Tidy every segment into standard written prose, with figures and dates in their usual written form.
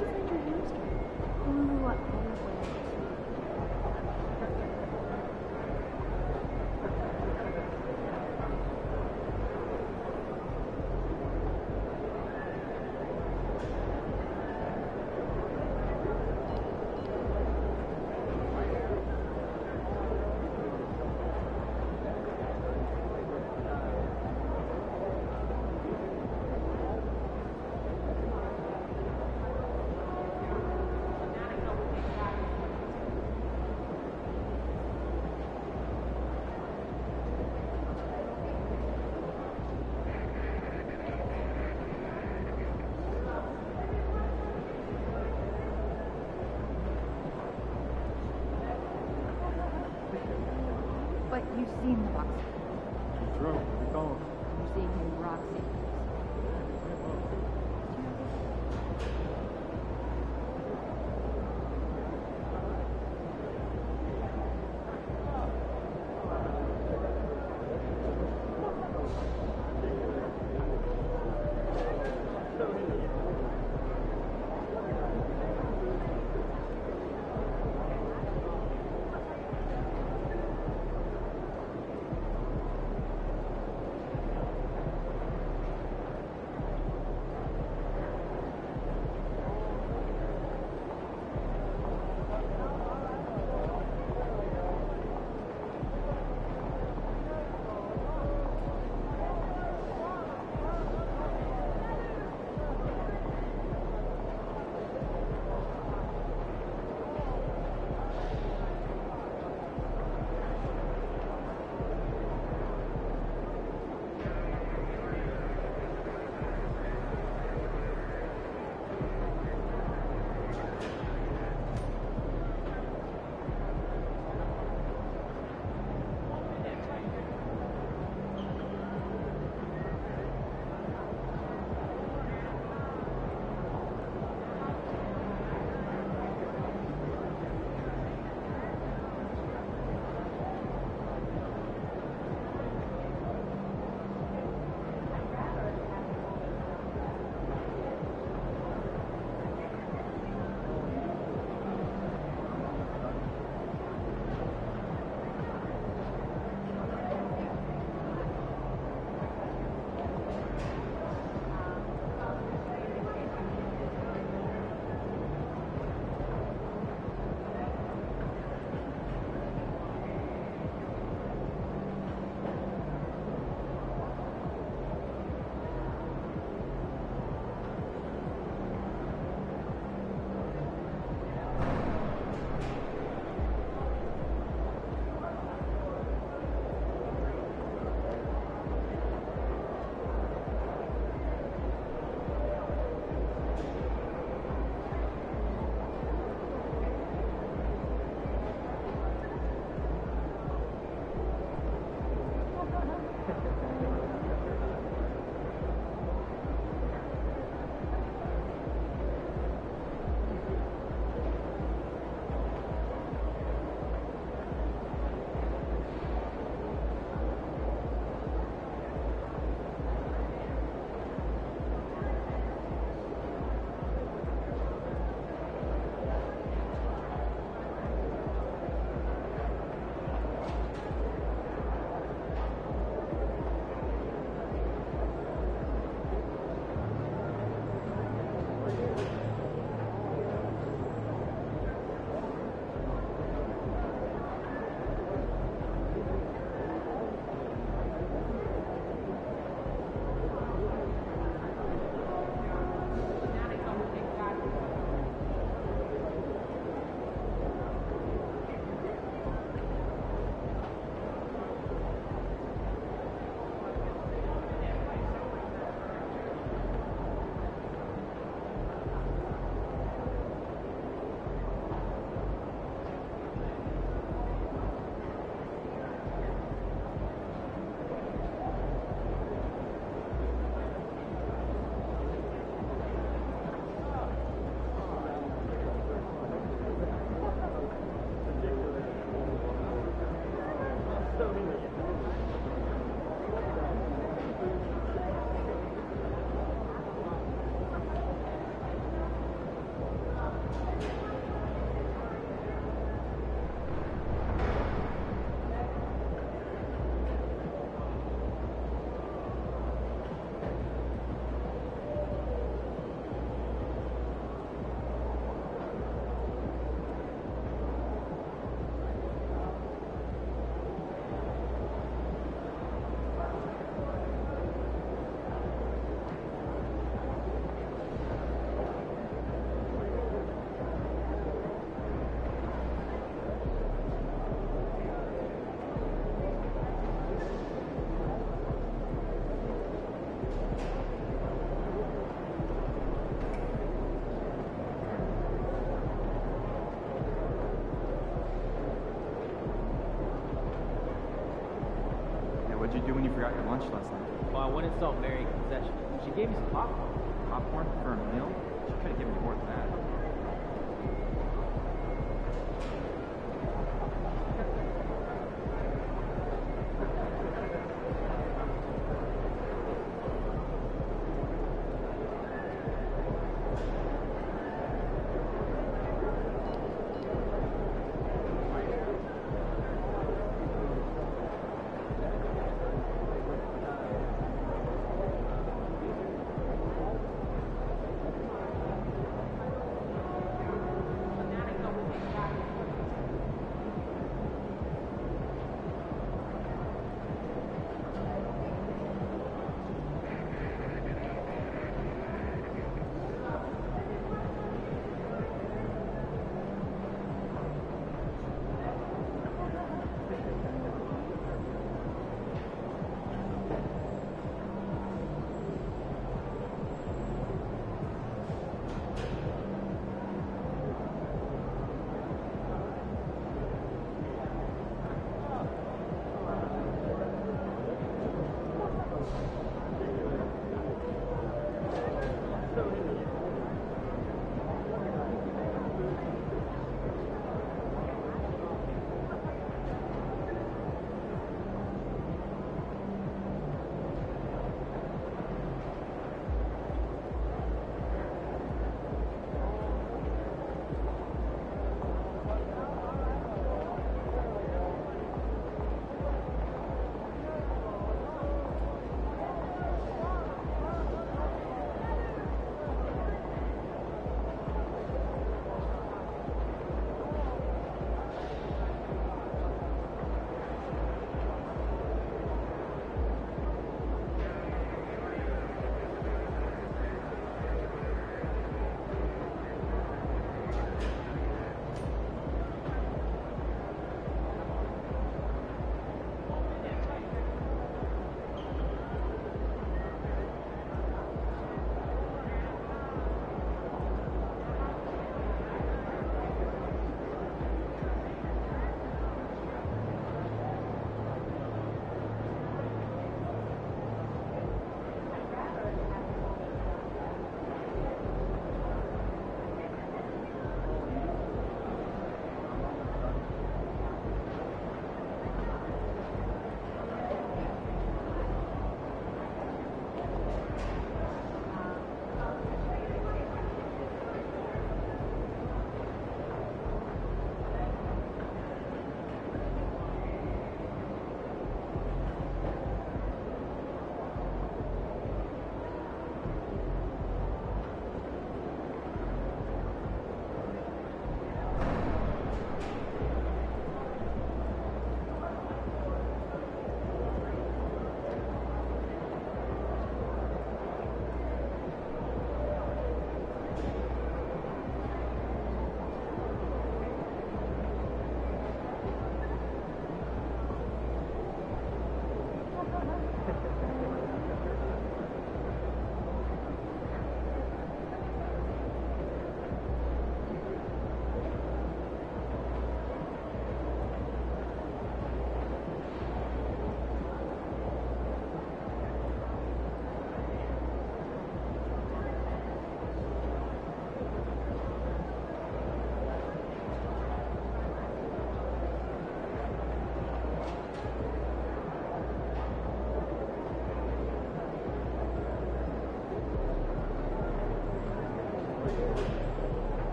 you find your hamster? Ooh, at home. But you've seen the box. True. We don't. You've seen him Roxy. What'd you do when you forgot your lunch last night? Well, I went and saw Mary concession. She gave me some popcorn. Popcorn for a meal? She could have given me more than that.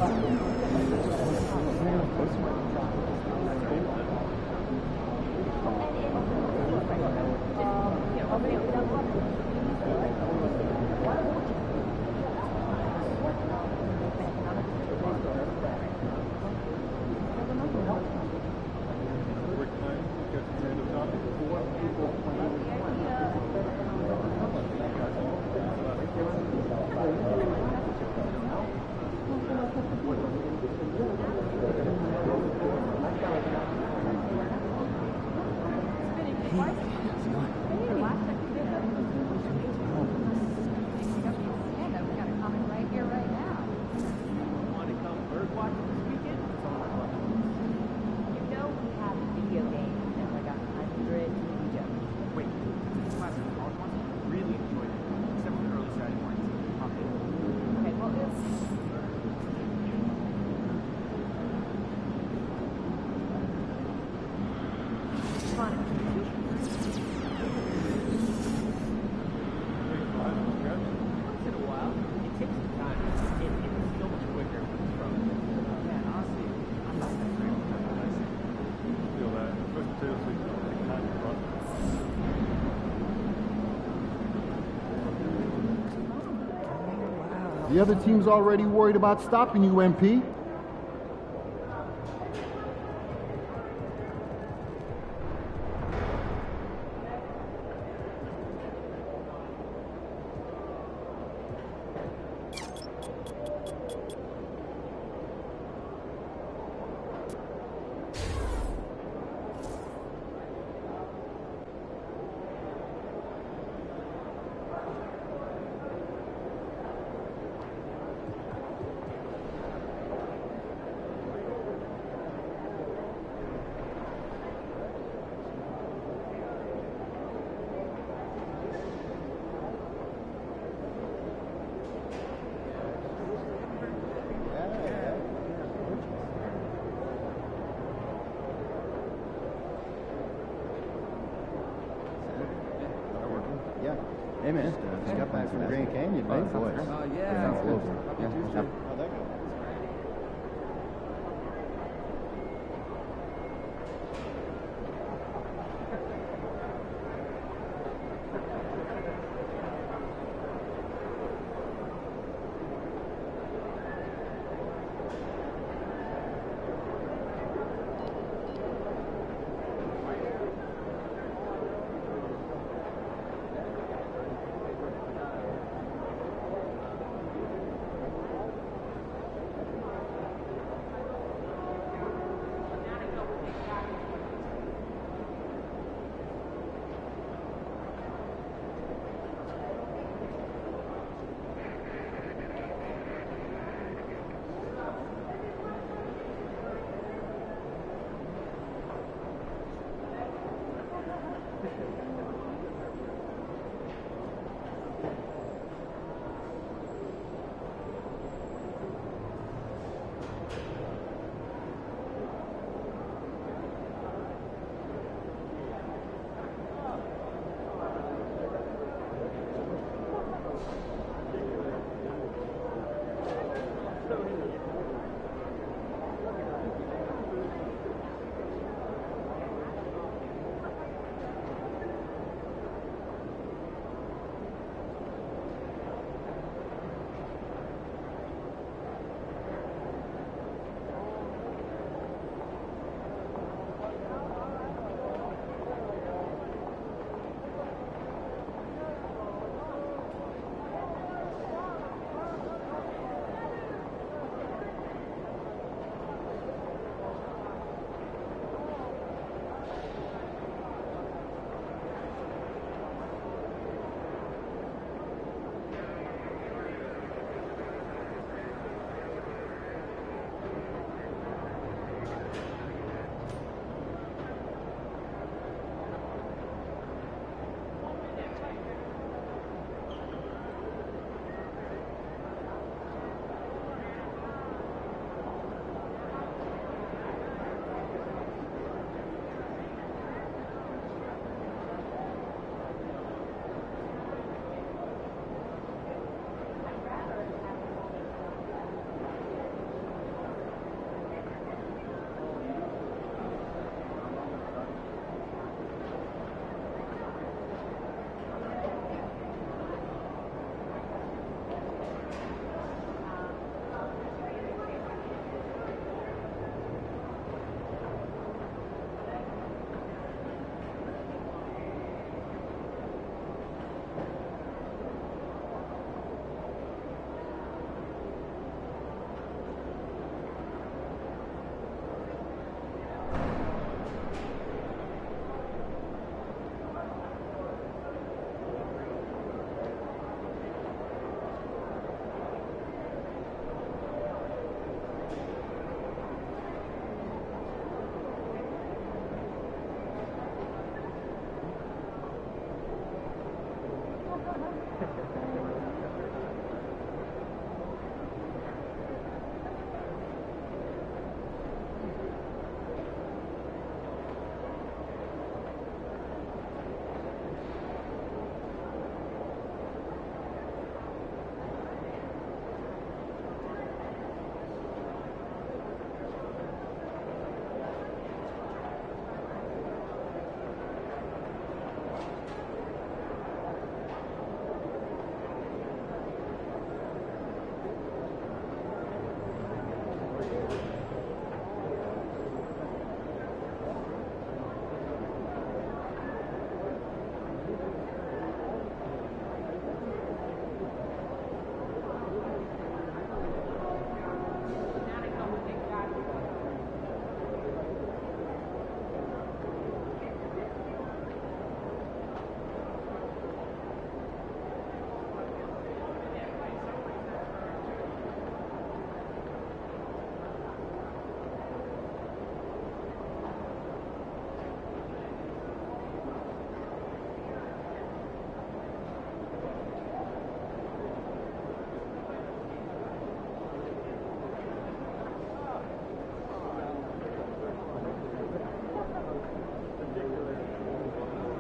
Want to come bird watching this weekend? It's on my bucket list. You know we have video games and like 100 TV shows. Wait, this class in college once? Really enjoyed it. Except for the early Saturday mornings. Popped in. Okay, well, it's... Come on. Once in a while, it takes some time. It's so much quicker when it's from. Man, honestly, I'm not that great with that nice. Feel that. First two, so you can take time to run. The other team's already worried about stopping you, MP. Yeah. Hey, man. Just got back from Grand Canyon, man. Boys. Yeah. Sounds local. Yeah. How'd that go?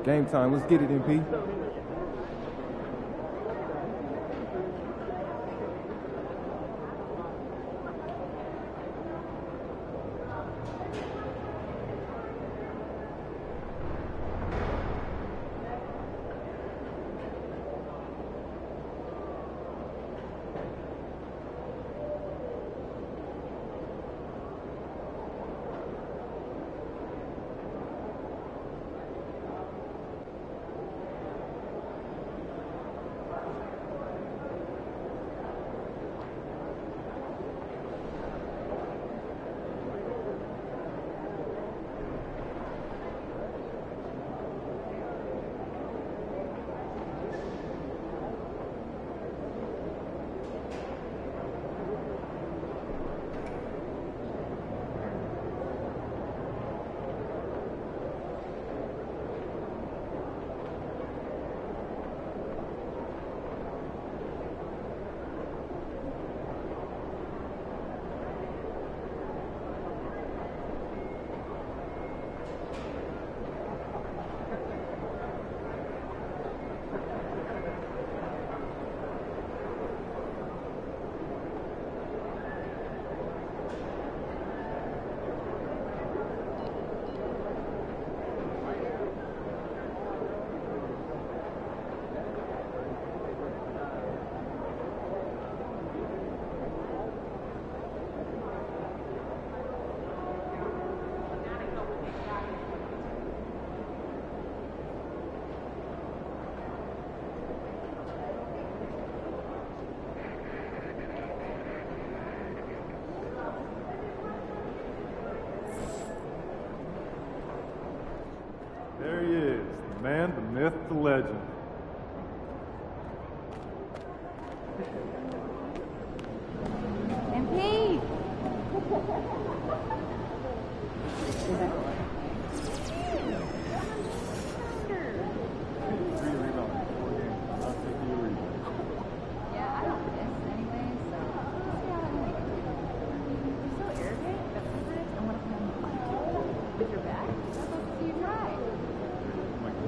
Game time. Let's get it, MP. There he is, the man, the myth, the legend. MP! Three rebounds, 4 games. Not 50 rebounds. Yeah, I don't miss anyway, so we'll see how that makes it. You're so arrogant, got secrets, and what if I'm with your back? I'm supposed to see you try. Like,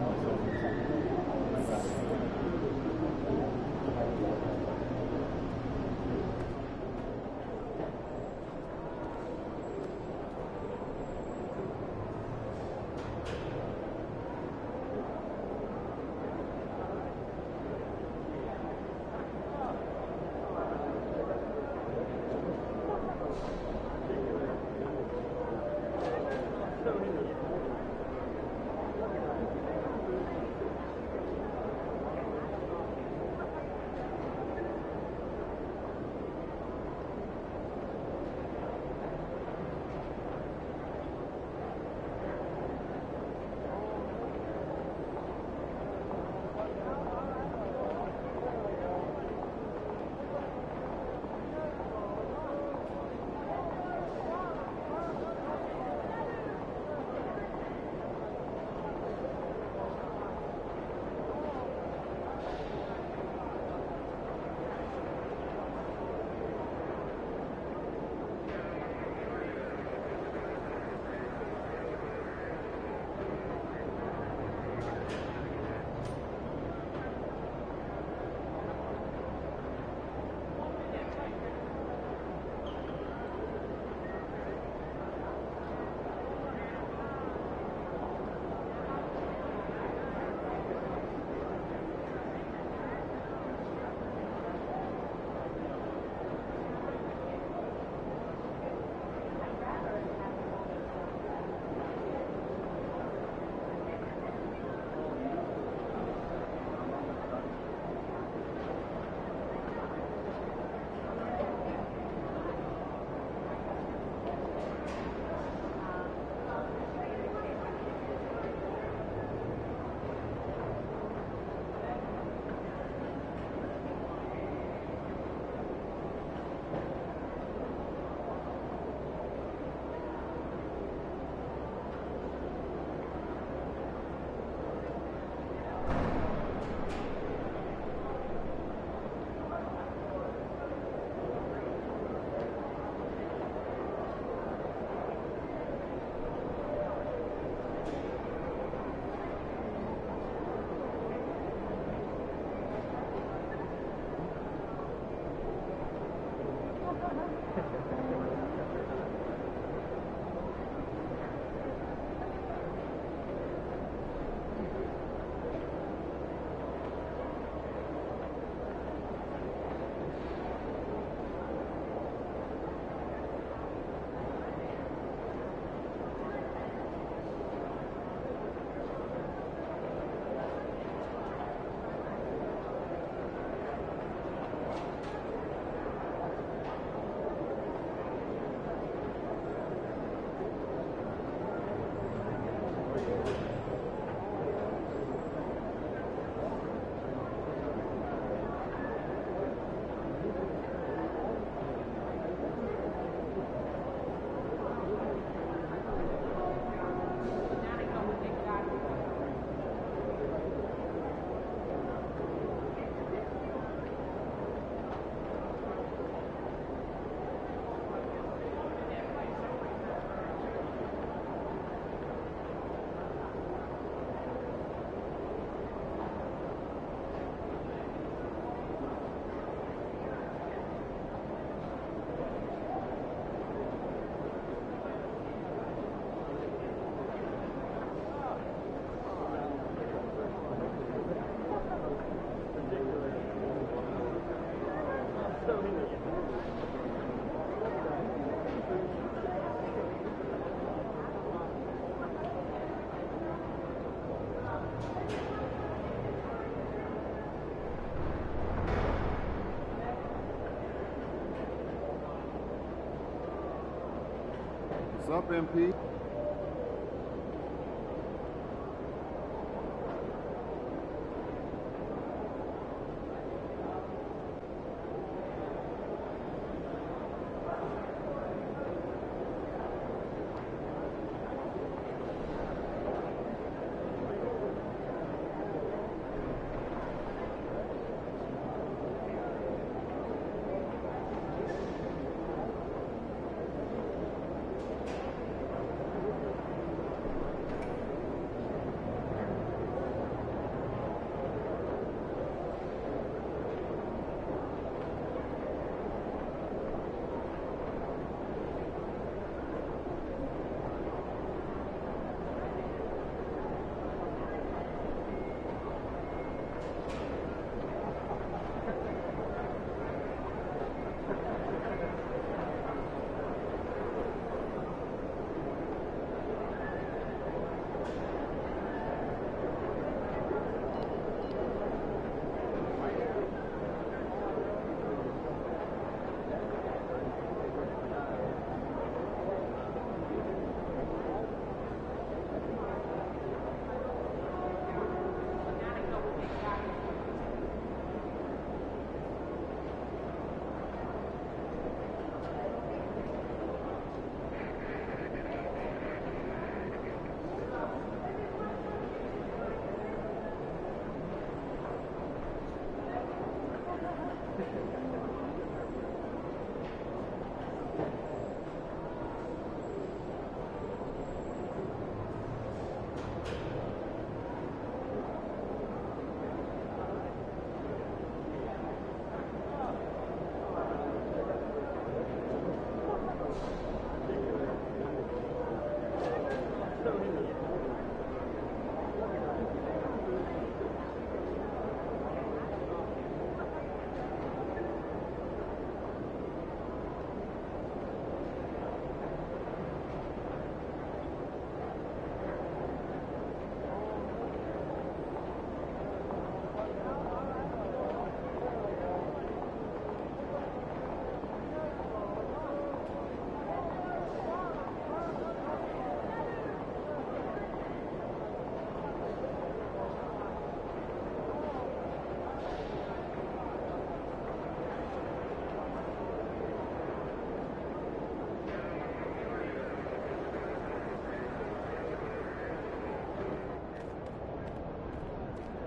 What's up, MP?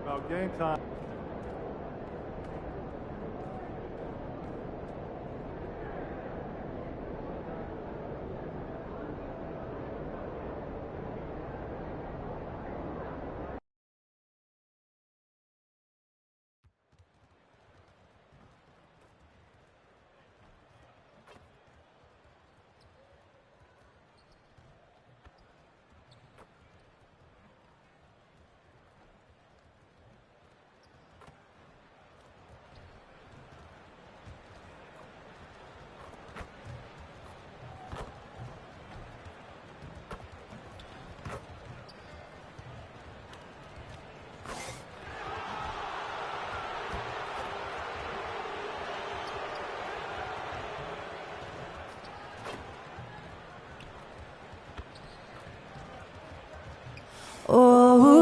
About game time.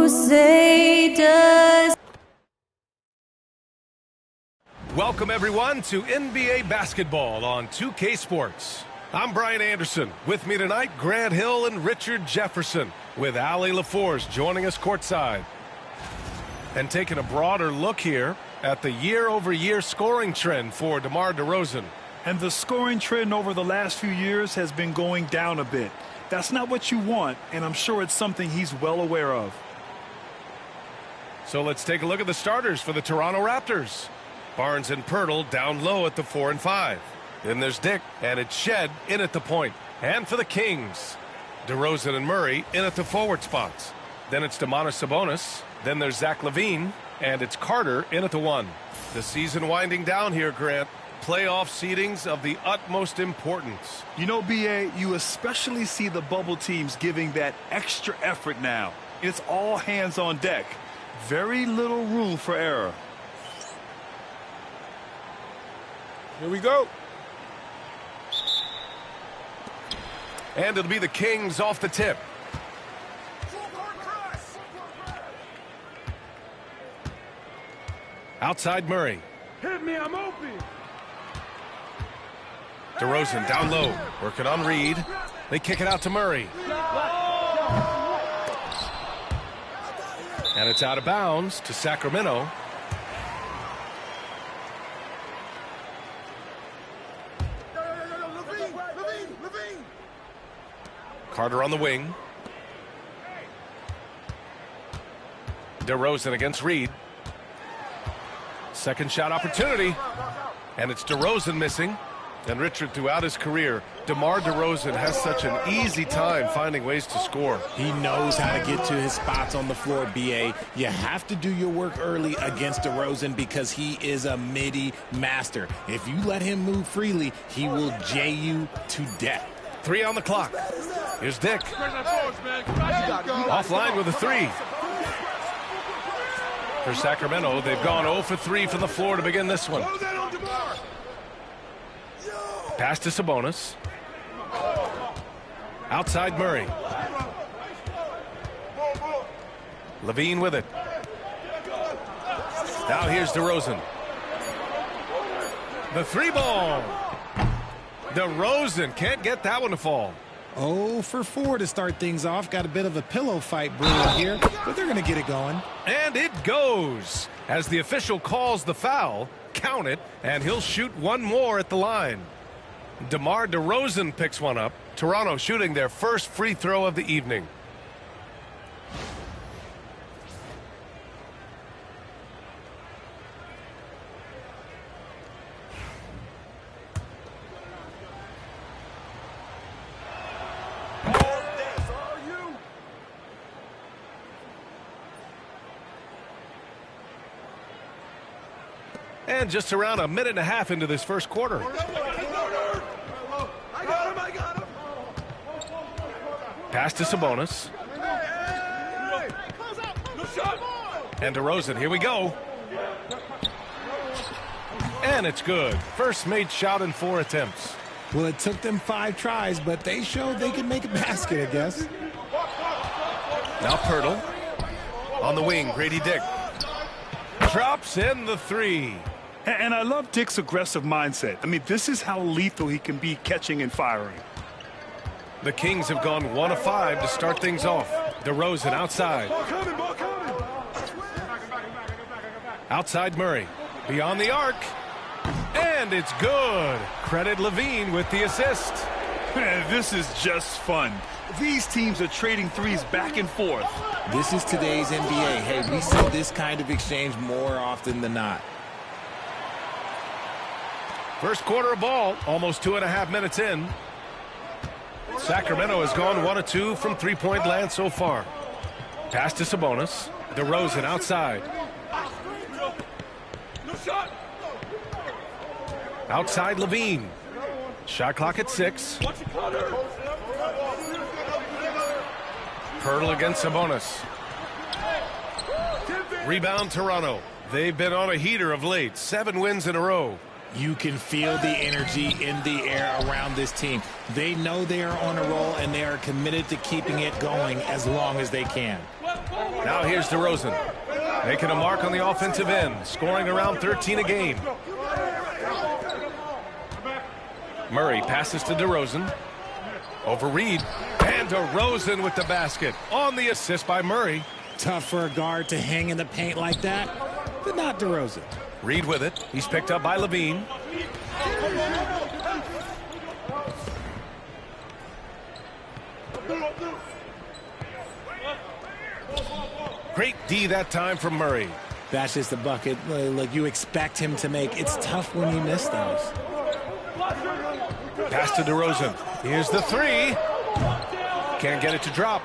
Crusaders. Welcome, everyone, to NBA basketball on 2K Sports. I'm Brian Anderson. With me tonight, Grant Hill and Richard Jefferson, with Allie LaForce joining us courtside. And taking a broader look here at the year-over-year scoring trend for DeMar DeRozan. And the scoring trend over the last few years has been going down a bit. That's not what you want, and I'm sure it's something he's well aware of. So let's take a look at the starters for the Toronto Raptors. Barnes and Pirtle down low at the 4 and 5. Then there's Dick, and it's Shed in at the point. And for the Kings, DeRozan and Murray in at the forward spots. Then it's Domantas Sabonis. Then there's Zach LaVine, and it's Carter in at the 1. The season winding down here, Grant. Playoff seedings of the utmost importance. You know, B.A., you especially see the bubble teams giving that extra effort now. It's all hands on deck. Very little room for error. Here we go. And it'll be the Kings off the tip. Outside Murray. Hit me, I'm open. DeRozan down low, working on Reed. They kick it out to Murray. And it's out of bounds to Sacramento. Carter on the wing. DeRozan against Reed. Second shot opportunity. And it's DeRozan missing. And Richard, throughout his career, DeMar DeRozan has such an easy time finding ways to score. He knows how to get to his spots on the floor, B.A. You have to do your work early against DeRozan because he is a midi master. If you let him move freely, he will J you to death. 3 on the clock. Here's Dick. Offline with a 3. For Sacramento, they've gone 0 for 3 from the floor to begin this one. Pass to Sabonis. Outside Murray. LaVine with it. Now here's DeRozan. The 3 ball. DeRozan can't get that one to fall. 0 for 4 to start things off. Got a bit of a pillow fight brewing here, but they're going to get it going. And it goes. As the official calls the foul, count it, and he'll shoot one more at the line. DeMar DeRozan picks one up. Toronto shooting their first free throw of the evening. And just around a minute and a half into this first quarter. Pass to Sabonis. And DeRozan, here we go. And it's good. First made shot in 4 attempts. Well, it took them 5 tries, but they showed they can make a basket, I guess. Now Pirtle. On the wing, Grady Dick. Drops in the 3. And I love Dick's aggressive mindset. I mean, this is how lethal he can be catching and firing. The Kings have gone 1 of 5 to start things off. DeRozan outside. Outside Murray. Beyond the arc. And it's good. Credit LaVine with the assist. Man, this is just fun. These teams are trading threes back and forth. This is today's NBA. Hey, we see this kind of exchange more often than not. First quarter of ball, almost 2.5 minutes in. Sacramento has gone 1 of 2 from three-point land so far. Pass to Sabonis. DeRozan outside. Outside LaVine. Shot clock at 6. Pirtle against Sabonis. Rebound Toronto. They've been on a heater of late. 7 wins in a row. You can feel the energy in the air around this team. They know they are on a roll, and they are committed to keeping it going as long as they can. Now here's DeRozan, making a mark on the offensive end, scoring around 13 a game. Murray passes to DeRozan. Over Reed. And DeRozan with the basket. On the assist by Murray. Tough for a guard to hang in the paint like that, but not DeRozan. Reed with it. He's picked up by Levine. Great D that time from Murray. That's just a bucket. Look, you expect him to make. It's tough when you miss those. Pass to DeRozan. Here's the three. Can't get it to drop.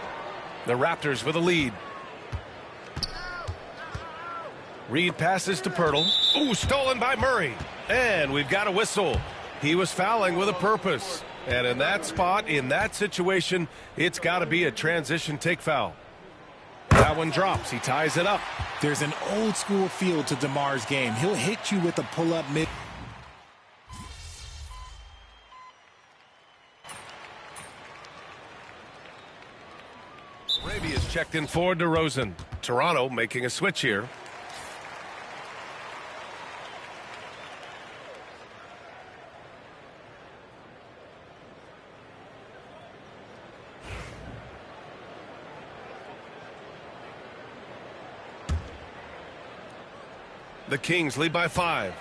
The Raptors with a lead. Reed passes to Pirtle. Ooh, stolen by Murray. And we've got a whistle. He was fouling with a purpose. And in that spot, in that situation, it's got to be a transition take foul. That one drops. He ties it up. There's an old school feel to DeMar's game. He'll hit you with a pull-up mid. Arabia's checked in for DeRozan. Toronto making a switch here. The Kings lead by 5.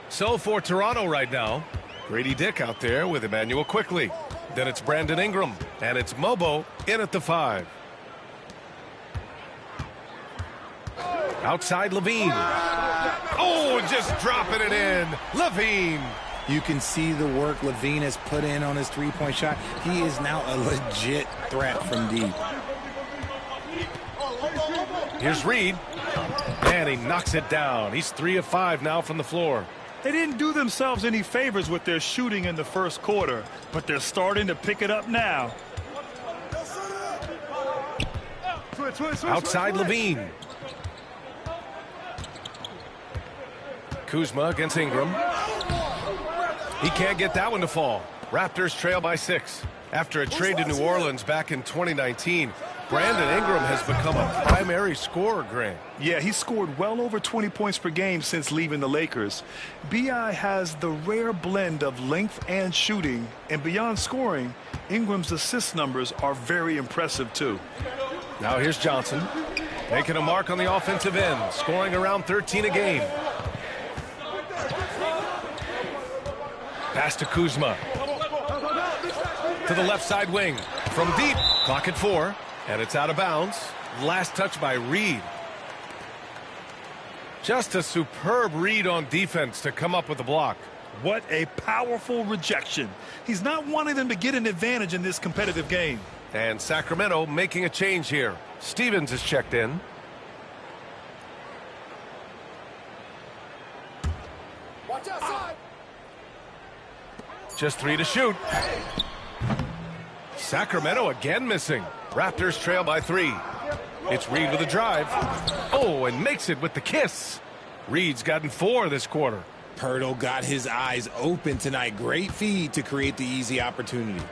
So for Toronto right now, Grady Dick out there with Emmanuel Quickley. Then it's Brandon Ingram, and it's Mobo in at the 5. Outside Levine. Oh, just dropping it in. Levine. You can see the work Levine has put in on his three-point shot. He is now a legit threat from deep. Here's Reed, and he knocks it down. He's 3 of 5 now from the floor. They didn't do themselves any favors with their shooting in the first quarter, but they're starting to pick it up now. Outside Levine. Kuzma against Ingram. He can't get that one to fall. Raptors trail by 6. After a trade to New Orleans back in 2019, Brandon Ingram has become a primary scorer, Grant. Yeah, he scored well over 20 points per game since leaving the Lakers. B.I. has the rare blend of length and shooting, and beyond scoring, Ingram's assist numbers are very impressive too. Now here's Johnson, making a mark on the offensive end, scoring around 13 a game. Pass to Kuzma. To the left side wing. From deep. Clock at 4. And it's out of bounds. Last touch by Reed. Just a superb read on defense to come up with the block. What a powerful rejection. He's not wanting them to get an advantage in this competitive game. And Sacramento making a change here. Stevens is checked in. Watch outside. Just 3 to shoot. Sacramento again missing. Raptors trail by 3. It's Reed with a drive. Oh, and makes it with the kiss. Reed's gotten 4 this quarter. Pirtle got his eyes open tonight. Great feed to create the easy opportunity.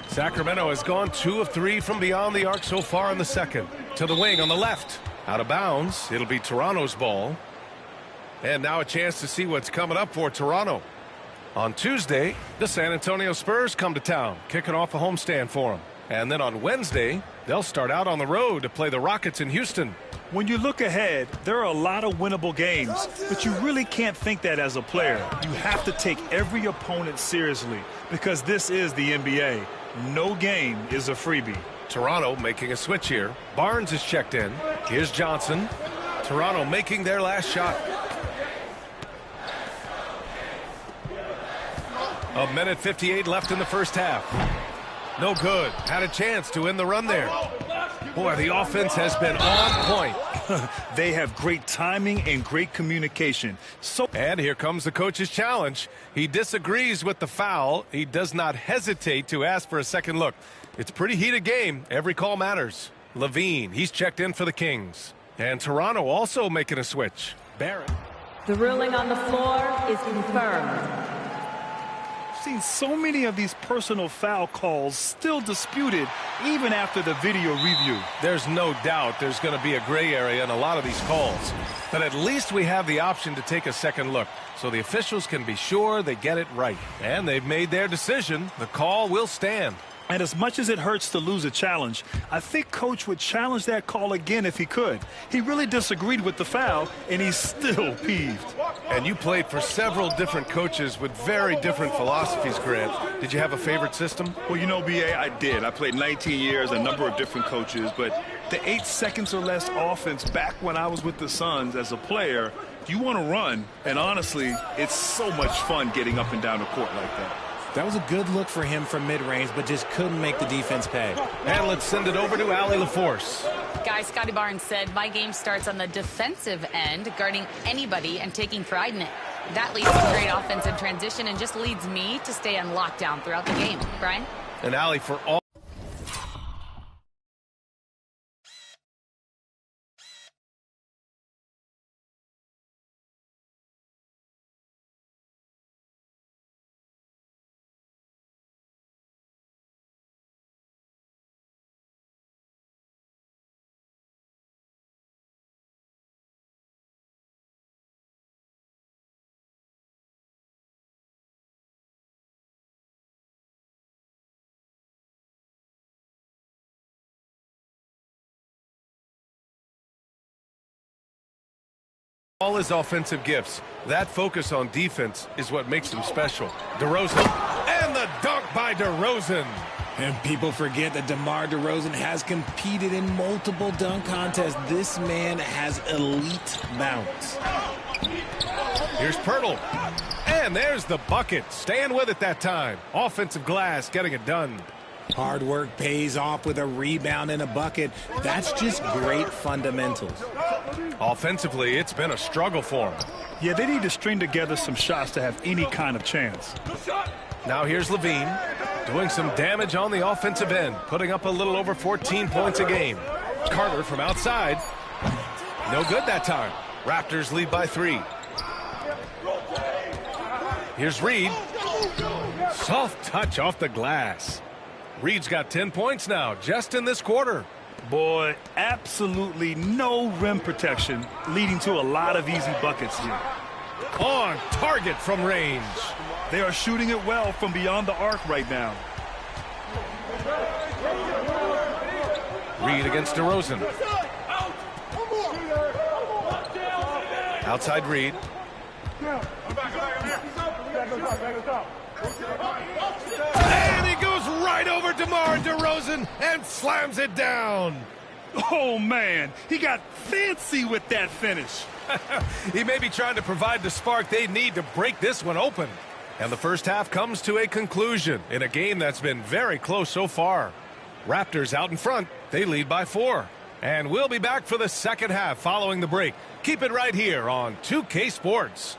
Sacramento has gone 2 of 3 from beyond the arc so far in the second. To the wing on the left. Out of bounds. It'll be Toronto's ball. And now a chance to see what's coming up for Toronto. On Tuesday, the San Antonio Spurs come to town, kicking off a homestand for them. And then on Wednesday, they'll start out on the road to play the Rockets in Houston. When you look ahead, there are a lot of winnable games, but you really can't think that as a player. You have to take every opponent seriously because this is the NBA. No game is a freebie. Toronto making a switch here. Barnes is checked in. Here's Johnson. Toronto making their last shot. A minute 58 left in the first half. No good. Had a chance to end the run there. Boy, the offense has been on point. They have great timing and great communication. And here comes the coach's challenge. He disagrees with the foul. He does not hesitate to ask for a second look. It's a pretty heated game. Every call matters. Levine, he's checked in for the Kings. And Toronto also making a switch. Barrett. The ruling on the floor is confirmed. seen so many of these personal foul calls still disputed even after the video review. There's no doubt there's going to be a gray area in a lot of these calls. But at least we have the option to take a second look, so the officials can be sure they get it right. And they've made their decision. The call will stand. And as much as it hurts to lose a challenge, I think Coach would challenge that call again if he could. He really disagreed with the foul, and he's still peeved. And you played for several different coaches with very different philosophies, Grant. Did you have a favorite system? Well, you know, B.A., I did. I played 19 years, a number of different coaches, but the 8 seconds or less offense back when I was with the Suns as a player, you want to run, and honestly, it's so much fun getting up and down the court like that. That was a good look for him from mid-range, but just couldn't make the defense pay. And let's send it over to Allie LaForce. Guys, Scotty Barnes said, my game starts on the defensive end, guarding anybody and taking pride in it. That leads to great offensive transition and just leads me to stay on lockdown throughout the game. Brian? And Allie, for all his offensive gifts, that focus on defense is what makes him special. DeRozan, and the dunk by DeRozan. And people forget that DeMar DeRozan has competed in multiple dunk contests. This man has elite bounce. Here's Pirtle. And there's the bucket. Staying with it that time. Offensive glass getting it done. Hard work pays off with a rebound and a bucket. That's just great fundamentals. Offensively, it's been a struggle for him. Yeah, they need to string together some shots to have any kind of chance. Now here's Levine doing some damage on the offensive end, putting up a little over 14 points a game. Carter from outside. No good that time. Raptors lead by 3. Here's Reed. Soft touch off the glass. Reed's got 10 points now, just in this quarter. Boy, absolutely no rim protection, leading to a lot of easy buckets here. On target from range. They are shooting it well from beyond the arc right now. Reed against DeRozan. Outside Reed. And he goes right over DeMar DeRozan and slams it down. Oh, man, he got fancy with that finish. He may be trying to provide the spark they need to break this one open. And the first half comes to a conclusion in a game that's been very close so far. Raptors out in front. They lead by 4. And we'll be back for the second half following the break. Keep it right here on 2K Sports.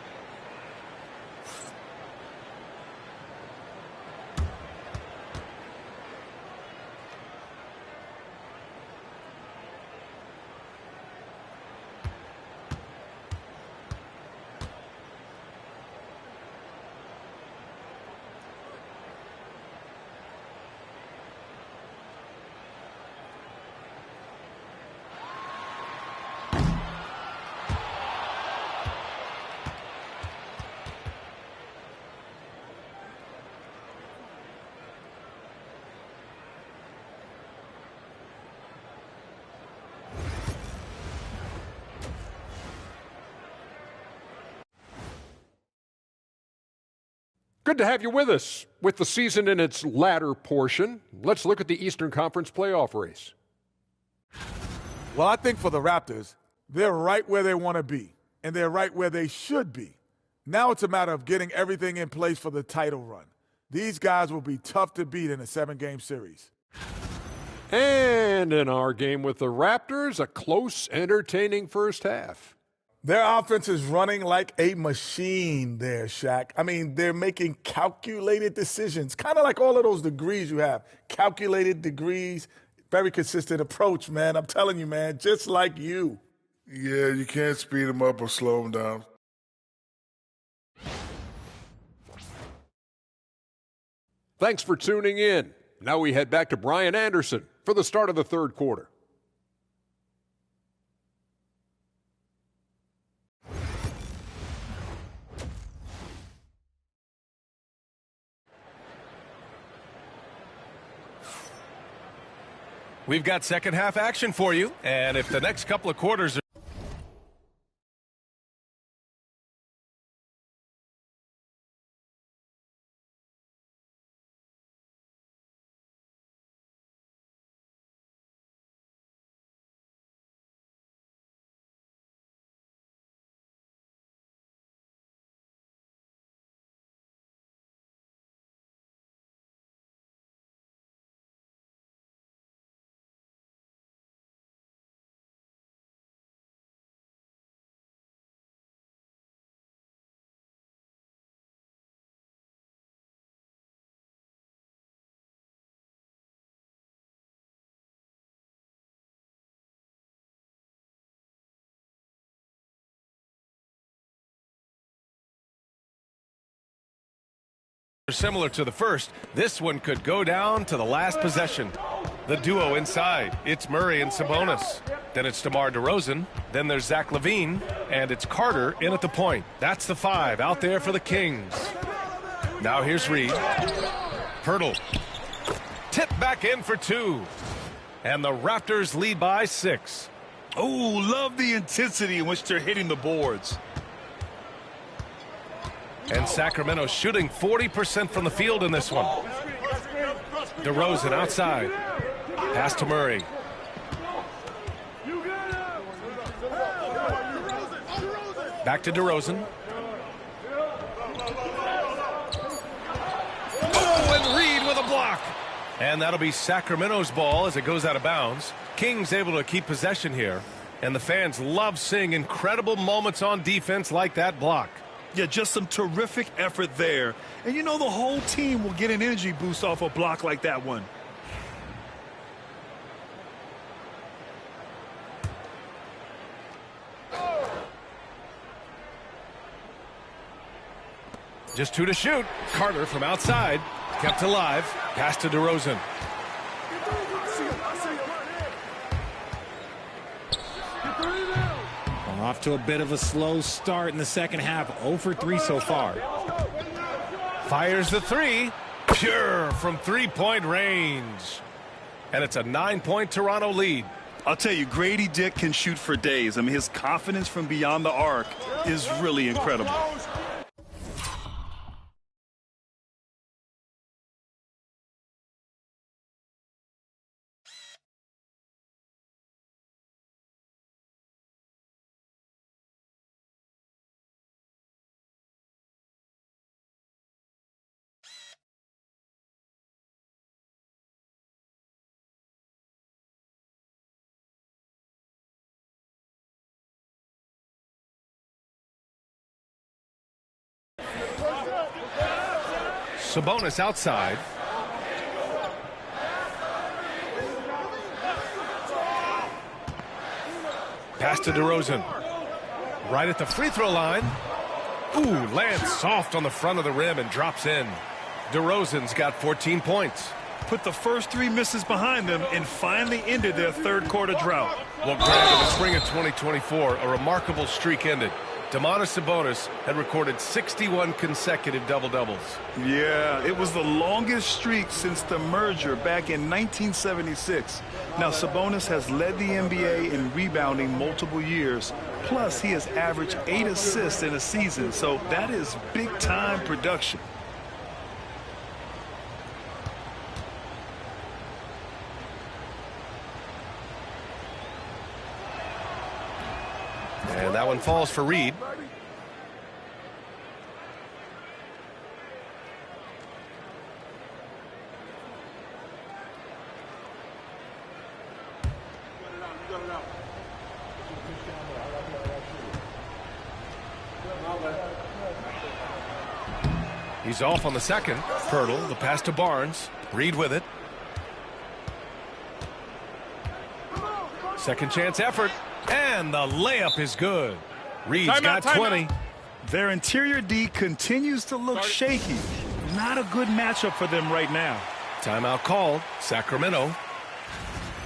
Good to have you with us. With the season in its latter portion, let's look at the Eastern Conference playoff race. Well, I think for the Raptors, they're right where they want to be, and they're right where they should be. Now it's a matter of getting everything in place for the title run. These guys will be tough to beat in a 7-game series. And in our game with the Raptors, a close, entertaining first half. Their offense is running like a machine there, Shaq. I mean, they're making calculated decisions, kind of like all of those degrees you have. Calculated degrees, very consistent approach, man. I'm telling you, man, just like you. Yeah, you can't speed them up or slow them down. Thanks for tuning in. Now we head back to Brian Anderson for the start of the third quarter. We've got second half action for you, and if the next couple of quarters are similar to the first, this one could go down to the last possession. The duo inside, it's Murray and Sabonis. Then it's DeMar DeRozan. Then there's Zach LaVine, and it's Carter in at the point. That's the 5 out there for the Kings. Now here's Reed. Pirtle. Tip back in for 2. And the Raptors lead by 6. Oh, love the intensity in which they're hitting the boards. And Sacramento shooting 40% from the field in this one. DeRozan outside. Pass to Murray. Back to DeRozan. Oh, and Reed with a block. And that'll be Sacramento's ball as it goes out of bounds. Kings able to keep possession here. And the fans love seeing incredible moments on defense like that block. Yeah, just some terrific effort there. And you know the whole team will get an energy boost off a block like that one. Just 2 to shoot. Carter from outside. Kept alive. Pass to DeRozan. Off to a bit of a slow start in the second half. 0 for 3 so far. Fires the 3. Pure from three-point range. And it's a 9-point Toronto lead. I'll tell you, Grady Dick can shoot for days. I mean, his confidence from beyond the arc is really incredible. Sabonis outside. Pass to DeRozan. Right at the free throw line. Ooh, lands soft on the front of the rim and drops in. DeRozan's got 14 points. Put the first 3 misses behind them and finally ended their third quarter drought. Well, Greg, in the spring of 2024, a remarkable streak ended. Domantas Sabonis had recorded 61 consecutive double-doubles. Yeah, it was the longest streak since the merger back in 1976. Now, Sabonis has led the NBA in rebounding multiple years. Plus, he has averaged 8 assists in a season, so that is big-time production. And that one falls for Reed. He's off on the second. Pirtle, the pass to Barnes. Reed with it. Second chance effort. And the layup is good. Reed's got 20. Their interior D continues to look shaky. not a good matchup for them right now. Timeout called, Sacramento.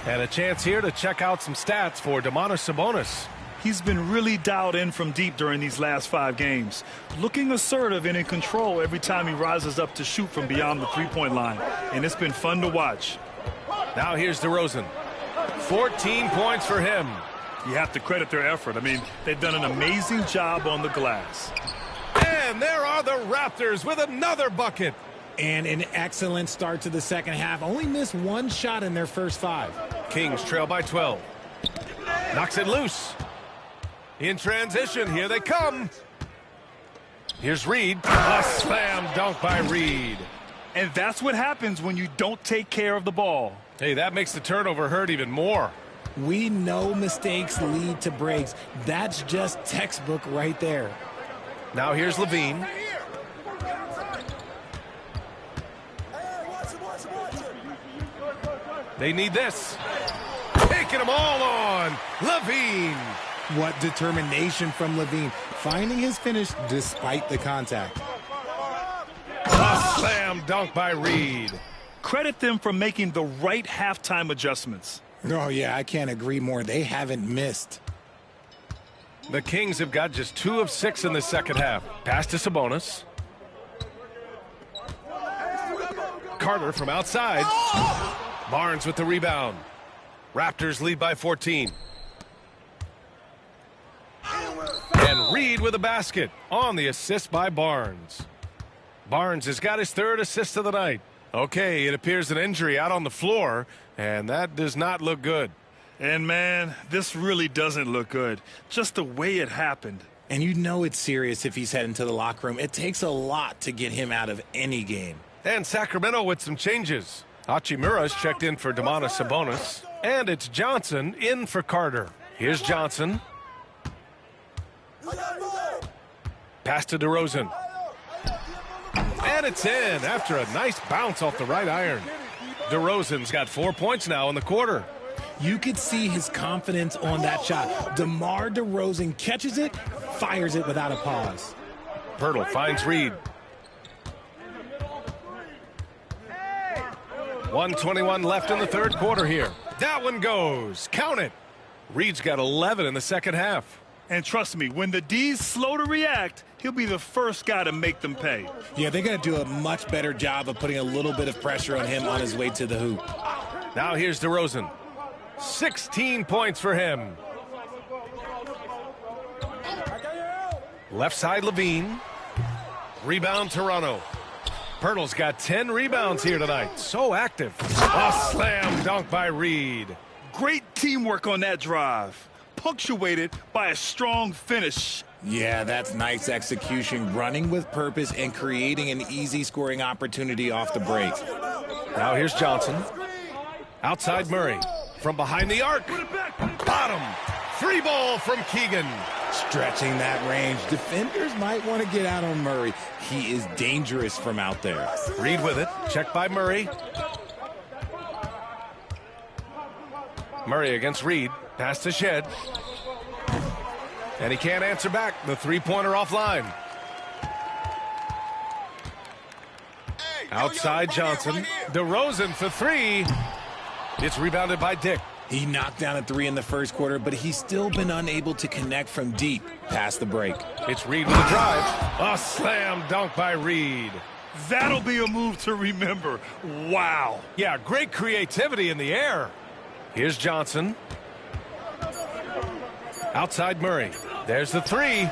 And a chance here to check out some stats for Domantas Sabonis. He's been really dialed in from deep during these last 5 games. Looking assertive and in control every time he rises up to shoot from beyond the three-point line. And it's been fun to watch. Now here's DeRozan. 14 points for him. You have to credit their effort. I mean, they've done an amazing job on the glass. And there are the Raptors with another bucket. And an excellent start to the second half. Only missed 1 shot in their first 5. Kings trail by 12. Knocks it loose. In transition, here they come. Here's Reed. A slam dunk by Reed. And that's what happens when you don't take care of the ball. Hey, that makes the turnover hurt even more. We know mistakes lead to breaks. That's just textbook right there. Now here's Levine. They need this. Taking them all on. Levine. What determination from Levine, finding his finish despite the contact. A slam dunk by Reed. Credit them for making the right halftime adjustments. Oh, yeah, I can't agree more. They haven't missed. The Kings have got just 2 of 6 in the second half. Pass to Sabonis. Carter from outside. Barnes with the rebound. Raptors lead by 14. And Reed with a basket on the assist by Barnes. Barnes has got his 3rd assist of the night. Okay, it appears an injury out on the floor, and that does not look good. And, man, this really doesn't look good. Just the way it happened. And you know it's serious if he's heading to the locker room. It takes a lot to get him out of any game. And Sacramento with some changes. Hachimura's checked in for Domantas Sabonis. And it's Johnson in for Carter. Here's Johnson. Pass to DeRozan. And it's in after a nice bounce off the right iron. DeRozan's got 4 points now in the quarter. You could see his confidence on that shot. DeMar DeRozan catches it, fires it without a pause. Pirtle finds Reed. 1:21 left in the third quarter here. That one goes. Count it. Reed's got 11 in the second half. And trust me, when the D's slow to react, he'll be the first guy to make them pay. Yeah, they're going to do a much better job of putting a little bit of pressure on him on his way to the hoop. Now here's DeRozan. 16 points for him. Left side Levine. Rebound Toronto. Pirtle's got 10 rebounds here tonight. So active. A slam dunk by Reed. Great teamwork on that drive. Punctuated by a strong finish. Yeah, that's nice execution, running with purpose and creating an easy scoring opportunity off the break. Now here's Johnson. Outside Murray. From behind the arc. Bottom. Free ball from Keegan. Stretching that range. Defenders might want to get out on Murray. He is dangerous from out there. Reed with it. Checked by Murray. Murray against Reed. Pass to Shed. And he can't answer back. The three-pointer offline. Outside Johnson. DeRozan for 3. It's rebounded by Dick. He knocked down a 3 in the first quarter, but he's still been unable to connect from deep past the break. It's Reed with a drive. A slam dunk by Reed. That'll be a move to remember. Wow. Yeah, great creativity in the air. Here's Johnson. Outside Murray. There's the 3.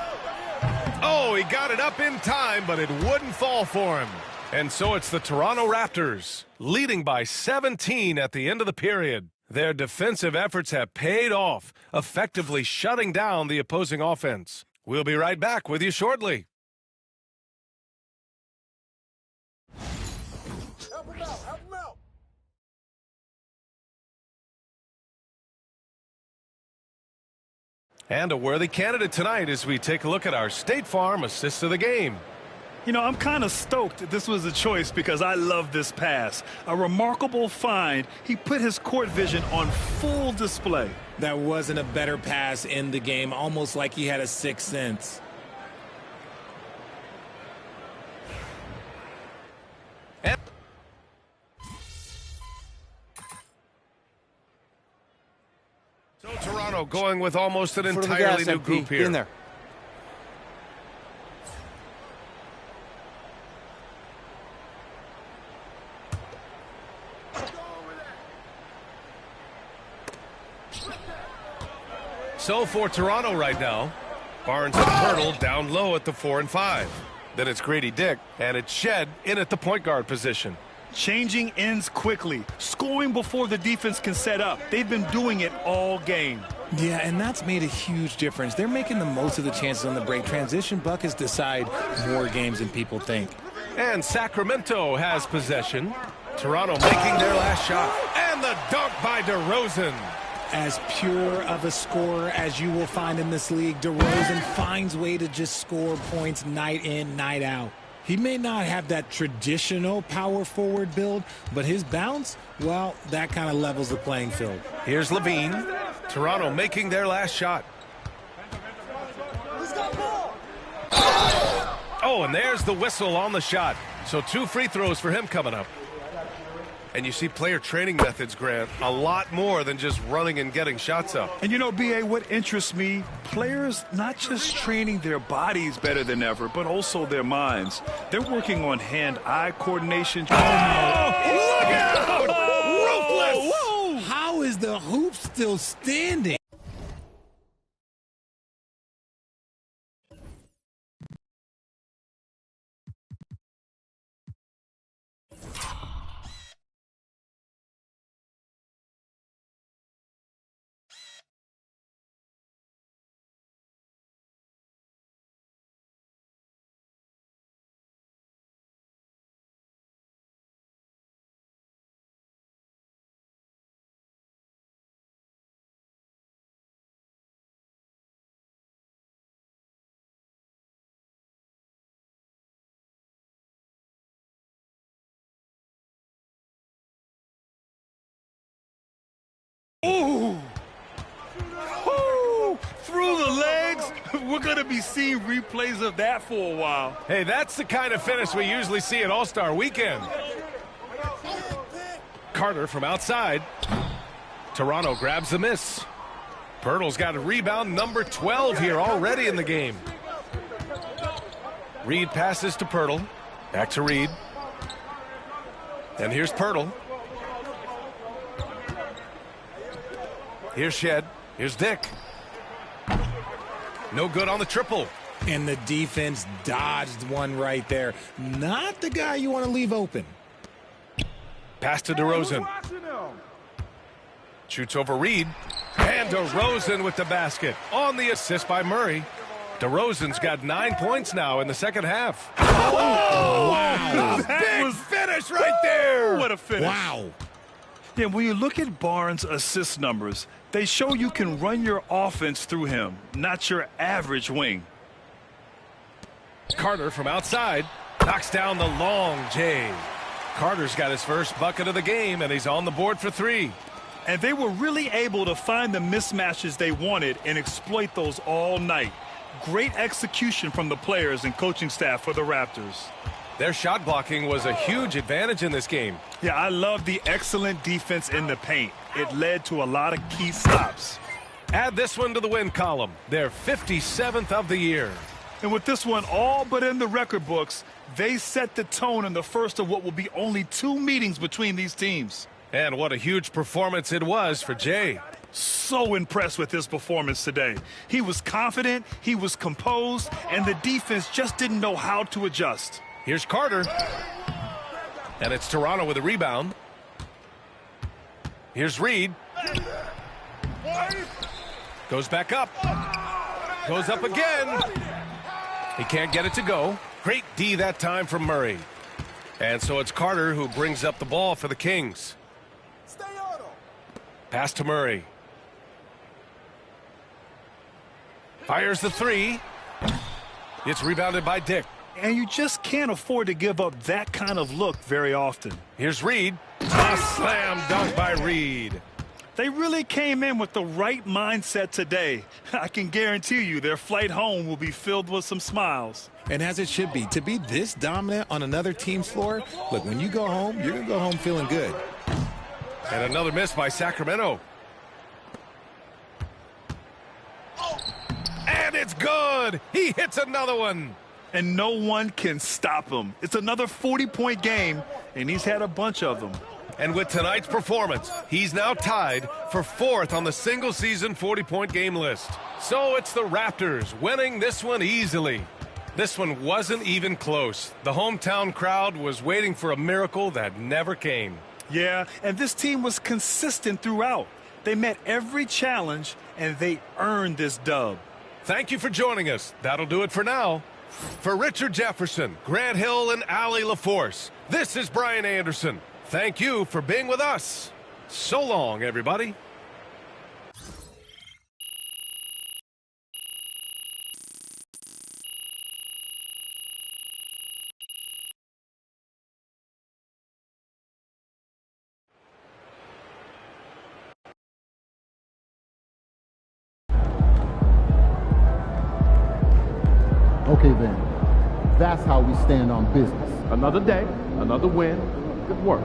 Oh, he got it up in time, but it wouldn't fall for him. And so it's the Toronto Raptors, leading by 17 at the end of the period. Their defensive efforts have paid off, effectively shutting down the opposing offense. We'll be right back with you shortly. And a worthy candidate tonight as we take a look at our State Farm assist of the game. You know, I'm kind of stoked this was a choice because I love this pass. A remarkable find. He put his court vision on full display. That wasn't a better pass in the game, almost like he had a sixth sense. Toronto going with almost an Foot on the entirely gas, new MP. group Get here. in there. So for Toronto right now, Barnes and Pirtle down low at the 4 and 5. Then it's Grady Dick, and it's Shed in at the point guard position. Changing ends quickly, scoring before the defense can set up. They've been doing it all game. Yeah, and that's made a huge difference. They're making the most of the chances on the break. Transition buckets decide more games than people think. And Sacramento has possession. Toronto making their last shot. And the dunk by DeRozan. As pure of a scorer as you will find in this league, DeRozan finds way to just score points night in, night out. He may not have that traditional power forward build, but his bounce, well, that kind of levels the playing field. Here's Levine. Toronto making their last shot. Oh, and there's the whistle on the shot. So 2 free throws for him coming up. And you see player training methods, Grant, a lot more than just running and getting shots up. And you know, B.A., what interests me, players not just training their bodies better than ever, but also their minds. They're working on hand-eye coordination. Look out! Ruthless! Whoa! How is the hoop still standing? Ooh! Ooh! Through the legs. We're going to be seeing replays of that for a while. Hey, that's the kind of finish we usually see at All-Star Weekend. Carter from outside. Toronto grabs the miss. Pirtle's got a rebound, number 12 here already in the game. Reed passes to Pirtle. Back to Reed. And here's Pirtle. Here's Shed. Here's Dick. No good on the triple. And the defense dodged one right there. Not the guy you want to leave open. Pass to DeRozan. Shoots over Reed. And DeRozan with the basket. On the assist by Murray. DeRozan's got 9 points now in the second half. Oh! Wow. That was finish right there. What a finish. Wow. Yeah, when you look at Barnes' assist numbers, they show you can run your offense through him, not your average wing. Carter from outside knocks down the long J. Carter's got his first bucket of the game, and he's on the board for 3. And they were really able to find the mismatches they wanted and exploit those all night. Great execution from the players and coaching staff for the Raptors. Their shot blocking was a huge advantage in this game. Yeah, I love the excellent defense in the paint. It led to a lot of key stops. Add this one to the win column. Their 57th of the year. And with this one all but in the record books, they set the tone in the first of what will be only 2 meetings between these teams. And what a huge performance it was for Jay. So impressed with his performance today. He was confident, he was composed, and the defense just didn't know how to adjust. Here's Carter. And it's Toronto with a rebound. Here's Reed. Goes back up. Goes up again. He can't get it to go. Great D that time from Murray. And so it's Carter who brings up the ball for the Kings. Pass to Murray. Fires the 3. It's rebounded by Dick. And you just can't afford to give up that kind of look very often. Here's Reed. A slam dunk by Reed. They really came in with the right mindset today. I can guarantee you their flight home will be filled with some smiles. And as it should be, to be this dominant on another team's floor, look, when you go home, you're going to go home feeling good. And another miss by Sacramento. it's good. He hits another one. And no one can stop him. It's another 40-point game, and he's had a bunch of them. And with tonight's performance, he's now tied for 4th on the single-season 40-point game list. So it's the Raptors winning this one easily. This one wasn't even close. The hometown crowd was waiting for a miracle that never came. Yeah, and this team was consistent throughout. They met every challenge, and they earned this dub. Thank you for joining us. That'll do it for now. For Richard Jefferson, Grant Hill, and Allie LaForce, this is Brian Anderson. Thank you for being with us. So long, everybody. Okay then, that's how we stand on business. Another day, another win. Good work.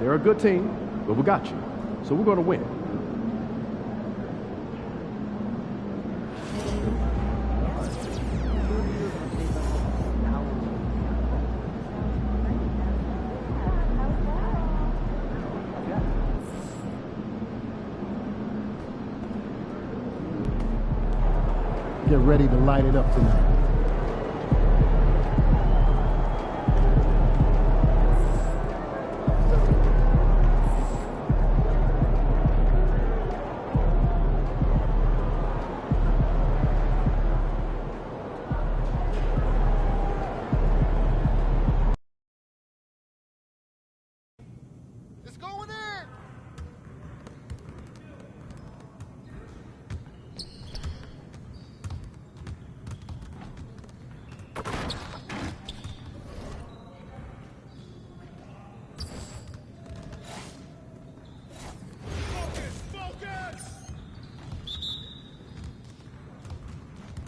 They're a good team, but we got you. So we're going to win. Get ready to light it up tonight.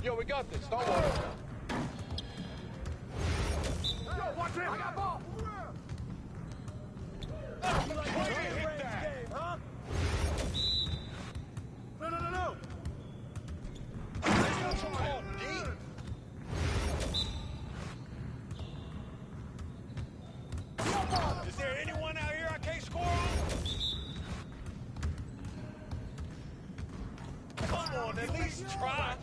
Yo, we got this. Don't worry. Yo, watch it. I got ball. You like playing a range game, huh? No. Is there anyone out here I can't score on? Come on, at least try.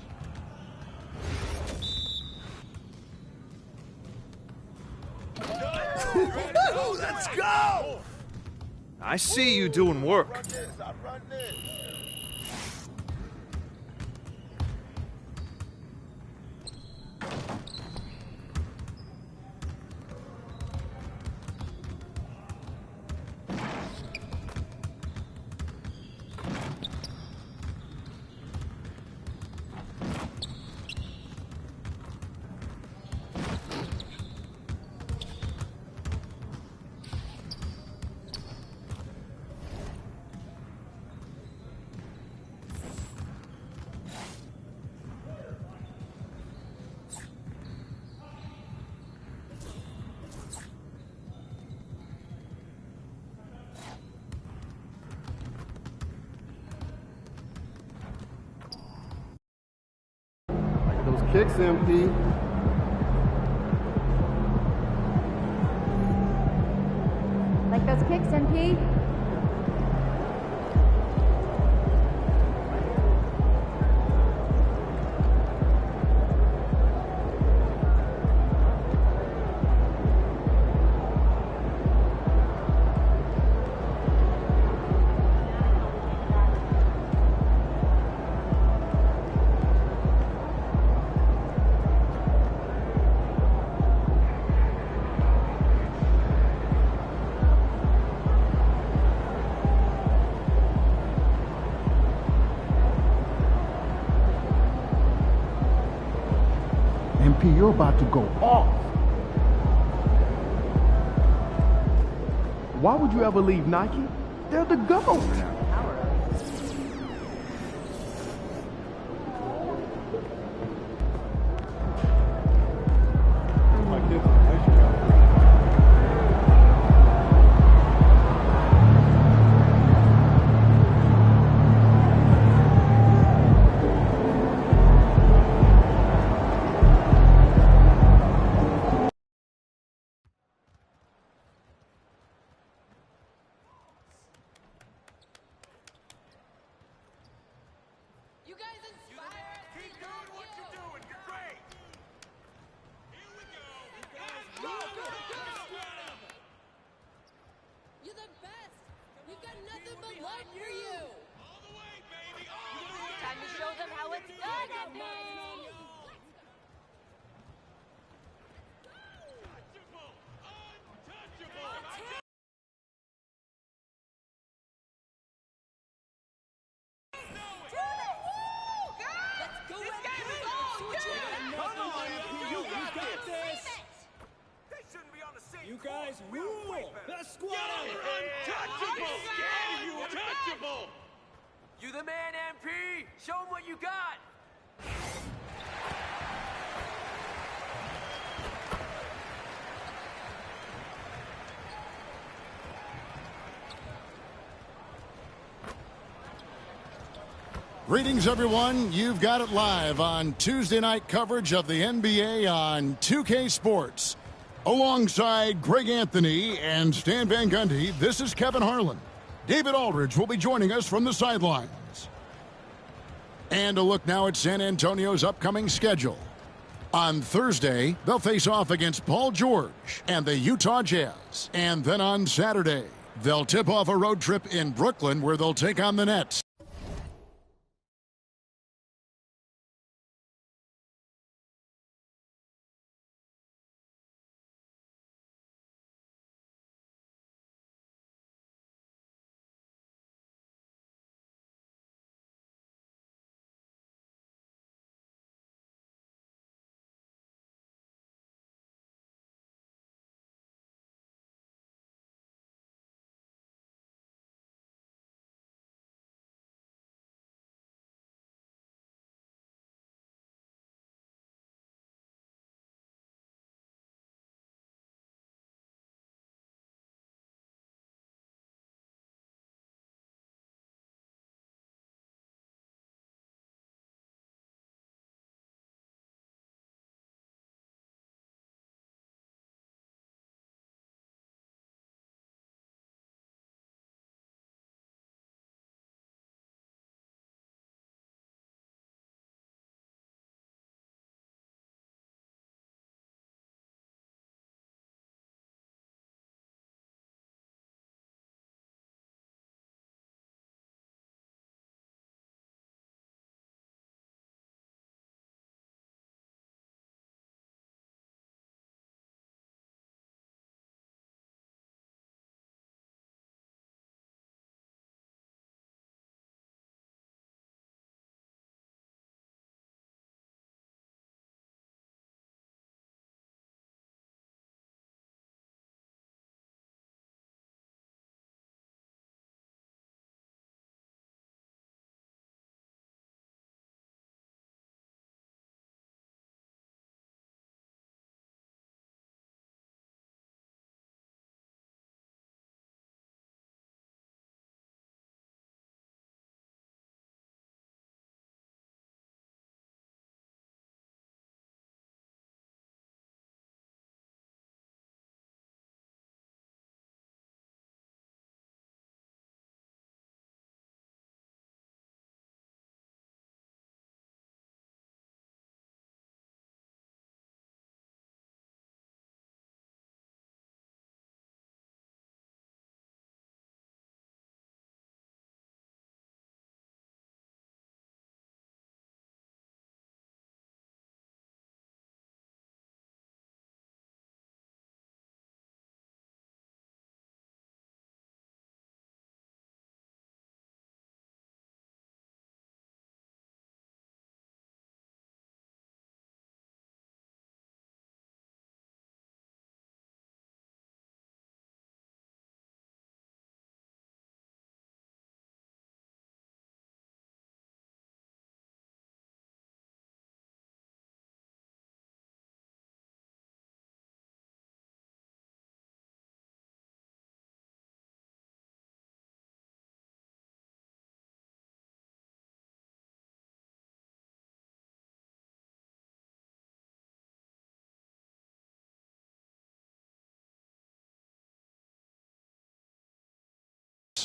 Let's go! I see you doing work. Those kicks, MP. Like Take those kicks, MP. MP, you're about to go off. Why would you ever leave Nike? They're the GOAT. You guys inspire us. Keep doing what you're doing. You're great. Here we go. You're the best. We've got nothing but love for you. All the way, baby. All the way. Time to show them how it's done, Andy. Untouchable. Untouchable. You guys rule! The squad! You're untouchable! You untouchable! You the man, MP! Show him what you got! Greetings, everyone. You've got it live on Tuesday night coverage of the NBA on 2K Sports. Alongside Greg Anthony and Stan Van Gundy, this is Kevin Harlan. David Aldridge will be joining us from the sidelines. And a look now at San Antonio's upcoming schedule. On Thursday, they'll face off against Paul George and the Utah Jazz. And then on Saturday, they'll tip off a road trip in Brooklyn where they'll take on the Nets.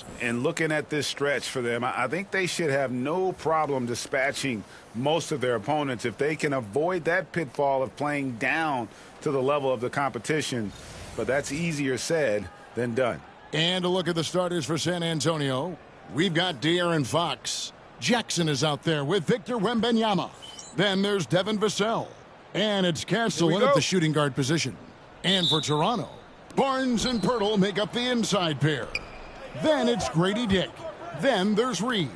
Fox. And looking at this stretch for them, I think they should have no problem dispatching most of their opponents if they can avoid that pitfall of playing down to the level of the competition. But that's easier said than done. And a look at the starters for San Antonio. We've got De'Aaron Fox. Jackson is out there with Victor Wembanyama. Then there's Devin Vassell. And it's Castle in at the shooting guard position. And for Toronto, Barnes and Pirtle make up the inside pair. Then it's Grady Dick. Then there's Reed.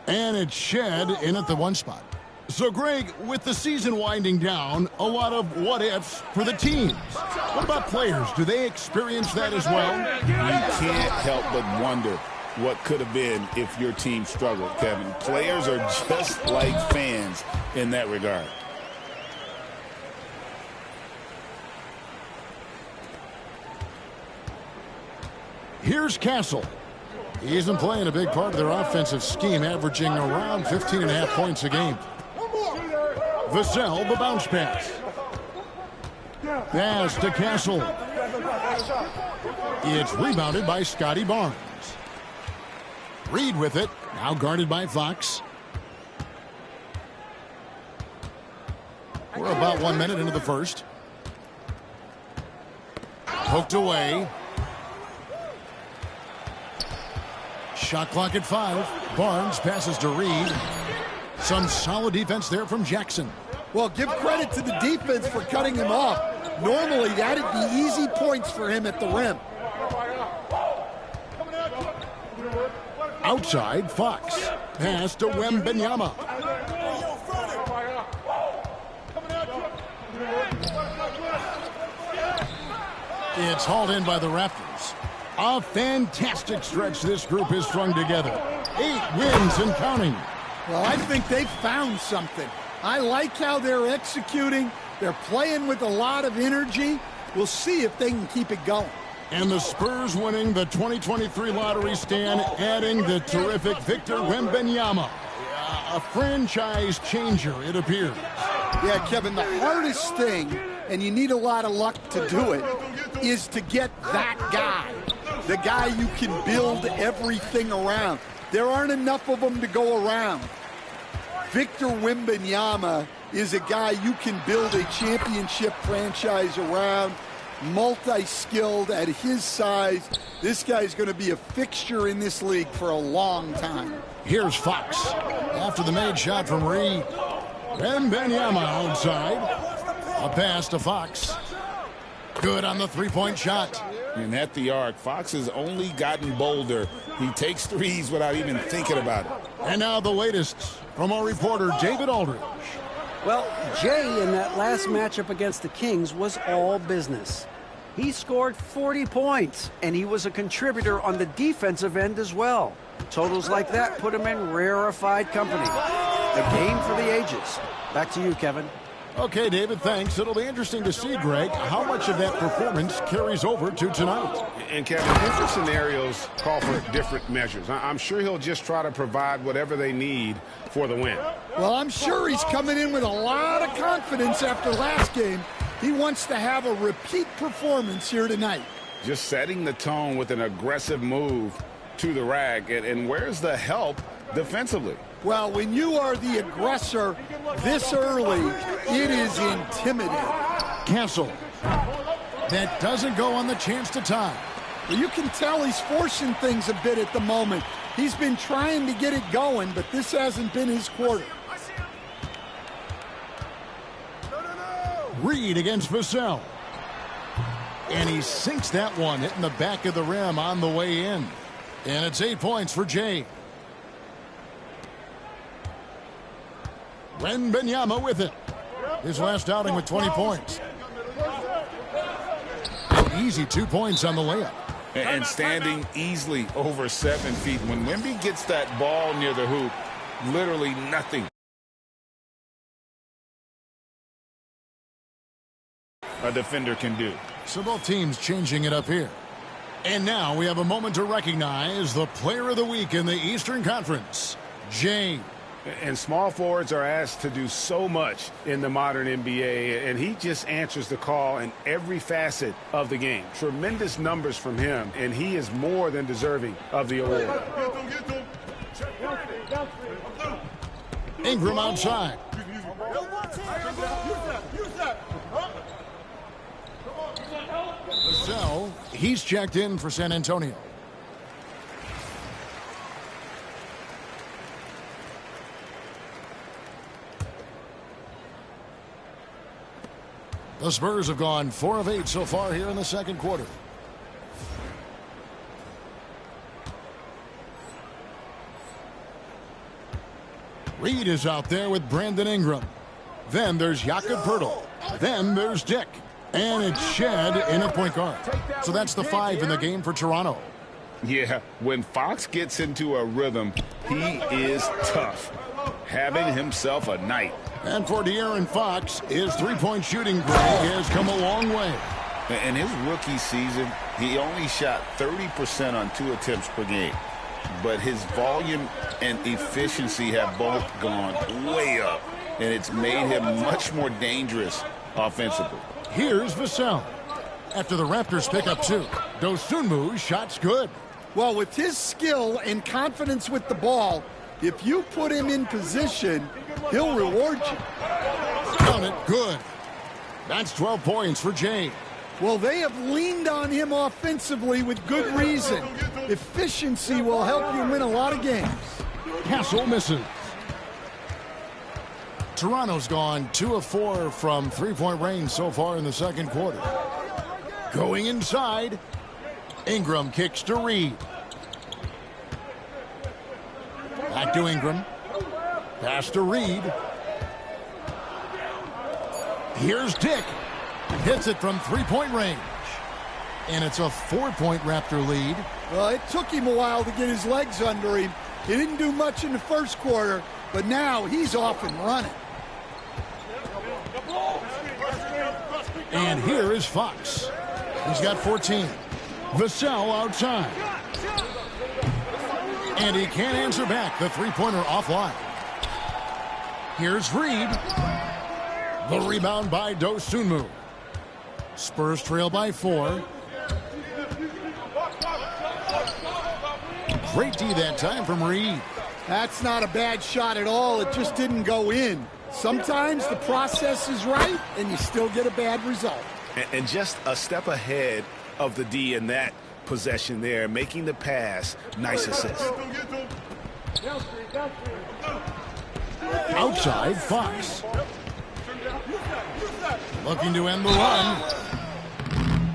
And it's Shed in at the one spot. So, Greg, with the season winding down, a lot of what-ifs for the teams. What about players? Do they experience that as well? You can't help but wonder what could have been if your team struggled, Kevin. Players are just like fans in that regard. Here's Castle. He isn't playing a big part of their offensive scheme, averaging around 15.5 points a game. Vassell, the bounce pass. Pass to Castle. It's rebounded by Scotty Barnes. Reed with it, now guarded by Fox. We're about 1 minute into the first. Poked away. Shot clock at 5. Barnes passes to Reed. Some solid defense there from Jackson. Well, give credit to the defense for cutting him off. Normally, that'd be easy points for him at the rim. Outside, Fox. Pass to Wembanyama. It's hauled in by the Raptors. A fantastic stretch this group has strung together. 8 wins and counting. Well, I think they've found something. I like how they're executing. They're playing with a lot of energy. We'll see if they can keep it going. And the Spurs winning the 2023 lottery, Stan, adding the terrific Victor Wembanyama. A franchise changer, it appears. Yeah, Kevin, the hardest thing, and you need a lot of luck to do it, is to get that guy. The guy you can build everything around. There aren't enough of them to go around. Victor Wembanyama is a guy you can build a championship franchise around, multi-skilled at his size. This guy's going to be a fixture in this league for a long time. Here's Fox after the made shot from Reed. Wembanyama outside. A pass to Fox. Good on the three-point shot. And at the arc, Fox has only gotten bolder. He takes threes without even thinking about it. And now the latest from our reporter, David Aldridge. Well, Jay in that last matchup against the Kings was all business. He scored 40 points, and he was a contributor on the defensive end as well. Totals like that put him in rarefied company. A game for the ages. Back to you, Kevin. Okay, David, thanks. It'll be interesting to see, Greg, how much of that performance carries over to tonight. And, Kevin, different scenarios call for different measures. I'm sure he'll just try to provide whatever they need for the win. Well, I'm sure he's coming in with a lot of confidence after last game. He wants to have a repeat performance here tonight. Just setting the tone with an aggressive move to the rack. And where's the help defensively? Well, when you are the aggressor this early, it is intimidating. Castle. That doesn't go on the chance to tie. Well, you can tell he's forcing things a bit at the moment. He's been trying to get it going, but this hasn't been his quarter. Reed against Vassell. And he sinks that one, hitting the back of the rim on the way in. And it's 8 points for Jay. Wembanyama with it. His last outing with 20 points. An easy 2 points on the layup. And standing easily over 7 feet. When Wemby gets that ball near the hoop, literally nothing a defender can do. So both teams changing it up here. And now we have a moment to recognize the player of the week in the Eastern Conference, Jay. And small forwards are asked to do so much in the modern NBA, and he just answers the call in every facet of the game. Tremendous numbers from him, and he is more than deserving of the award. Ingram outside. Vassell, he's checked in for San Antonio. The Spurs have gone 4 of 8 so far here in the second quarter. Reed is out there with Brandon Ingram. Then there's Jakob Poeltl. Then there's Dick. And it's Shed in at point guard. So that's the 5 in the game for Toronto. Yeah, when Fox gets into a rhythm, he is tough. Having himself a night. And for De'Aaron Fox, his three-point shooting, Greg, has come a long way. In his rookie season, he only shot 30% on 2 attempts per game. But his volume and efficiency have both gone way up. And it's made him much more dangerous offensively. Here's Vassell. After the Raptors pick up 2, Dosunmu's shot's good. Well, with his skill and confidence with the ball, if you put him in position, he'll reward you. Count it, good. That's 12 points for Jay. Well, they have leaned on him offensively with good reason. Efficiency will help you win a lot of games. Castle misses. Toronto's gone 2 of 4 from three-point range so far in the second quarter. Going inside, Ingram kicks to Reed. Back to Ingram. Pass to Reed. Here's Dick. Hits it from three-point range. And it's a 4-point Raptor lead. Well, it took him a while to get his legs under him. He didn't do much in the first quarter, but now he's off and running. And here is Fox. He's got 14. Vassell outside. And he can't answer back. The three-pointer offline. Here's Reed. The rebound by Dosunmu. Spurs trail by 4. Great D that time from Reed. That's not a bad shot at all. It just didn't go in. Sometimes the process is right, and you still get a bad result. And just a step ahead of the D in that possession there, making the pass. Nice assist. Outside, Fox. Looking to end the run.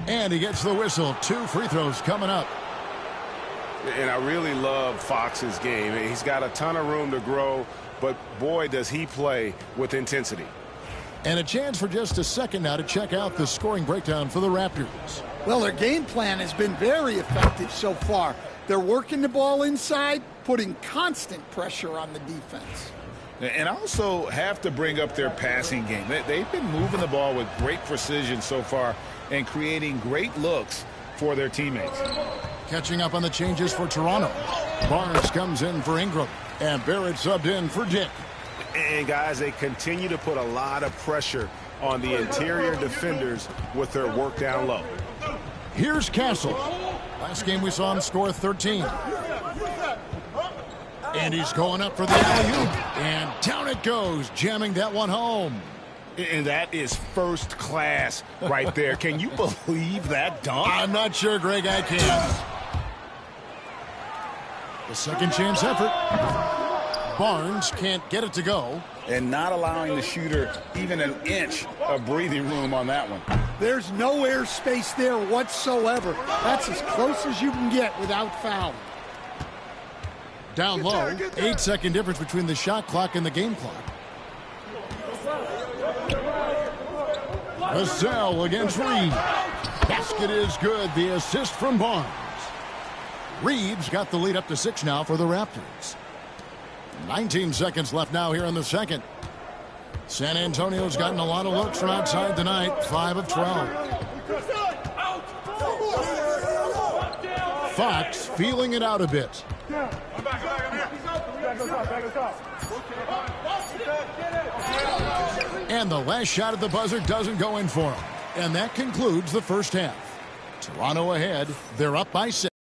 And he gets the whistle. 2 free throws coming up. And I really love Fox's game. He's got a ton of room to grow, but boy, does he play with intensity. And a chance for just a second now to check out the scoring breakdown for the Raptors. Well, their game plan has been very effective so far. They're working the ball inside, putting constant pressure on the defense. And I also have to bring up their passing game. They've been moving the ball with great precision so far and creating great looks for their teammates. Catching up on the changes for Toronto. Barnes comes in for Ingram, and Barrett subbed in for Dick. And guys, they continue to put a lot of pressure on the interior defenders with their work down low. Here's Castle. Last game we saw him score 13. And he's going up for the alley-oop. And down it goes, jamming that one home. And that is first class right there. Can you believe that dunk? I'm not sure, Greg, I can. The second chance effort. Barnes can't get it to go. And not allowing the shooter even an inch of breathing room on that one. There's no air space there whatsoever. That's as close as you can get without foul. Down low, 8-second difference between the shot clock and the game clock. Vassell against Reed. Basket is good. The assist from Barnes. Reed's got the lead up to 6 now for the Raptors. 19 seconds left now here in the second. San Antonio's gotten a lot of looks from outside tonight. 5 of 12. Fox feeling it out a bit. And the last shot at the buzzer doesn't go in for him. And that concludes the first half. Toronto ahead. They're up by 6.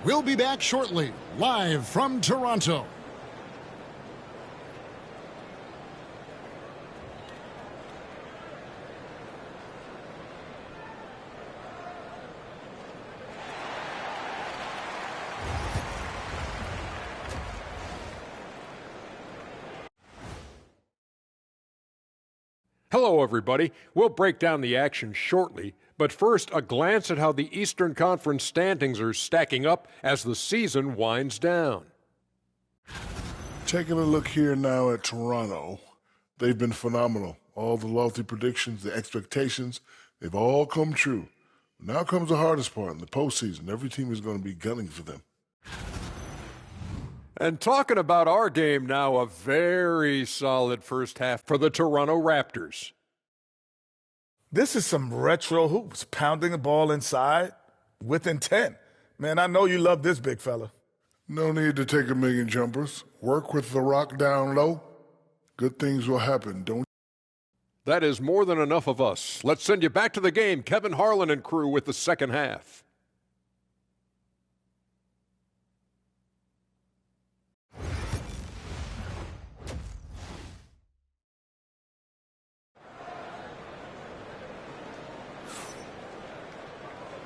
We'll be back shortly, live from Toronto. Hello, everybody. We'll break down the action shortly, but first, a glance at how the Eastern Conference standings are stacking up as the season winds down. Taking a look here now at Toronto, they've been phenomenal. All the lofty predictions, the expectations, they've all come true. Now comes the hardest part in the postseason. Every team is going to be gunning for them. And talking about our game now, a very solid first half for the Toronto Raptors. This is some retro hoops, pounding the ball inside with intent. Man, I know you love this, big fella. No need to take a million jumpers. Work with the rock down low. Good things will happen, don't you? That is more than enough of us. Let's send you back to the game. Kevin Harlan and crew with the second half.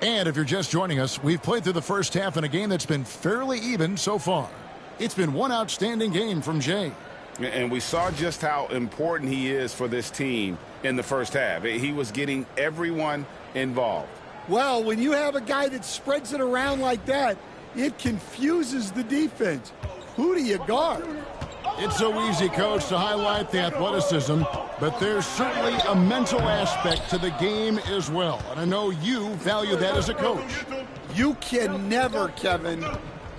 And if you're just joining us, we've played through the first half in a game that's been fairly even so far. It's been one outstanding game from Jay. And we saw just how important he is for this team in the first half. He was getting everyone involved. Well, when you have a guy that spreads it around like that, it confuses the defense. Who do you guard? It's so easy, Coach, to highlight the athleticism, but there's certainly a mental aspect to the game as well. And I know you value that as a coach. You can never, Kevin,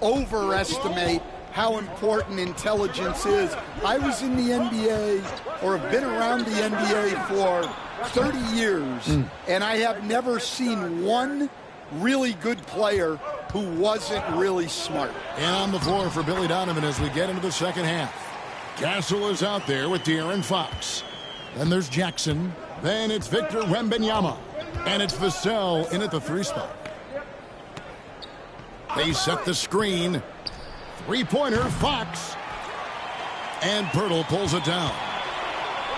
overestimate how important intelligence is. I was in the NBA, or have been around the NBA for 30 years, and I have never seen one really good player who wasn't really smart. And on the floor for Billy Donovan as we get into the second half. Castle is out there with De'Aaron Fox. Then there's Jackson. Then it's Victor Wembanyama. And it's Vassell in at the 3 spot. They set the screen. Three-pointer, Fox. And Pirtle pulls it down.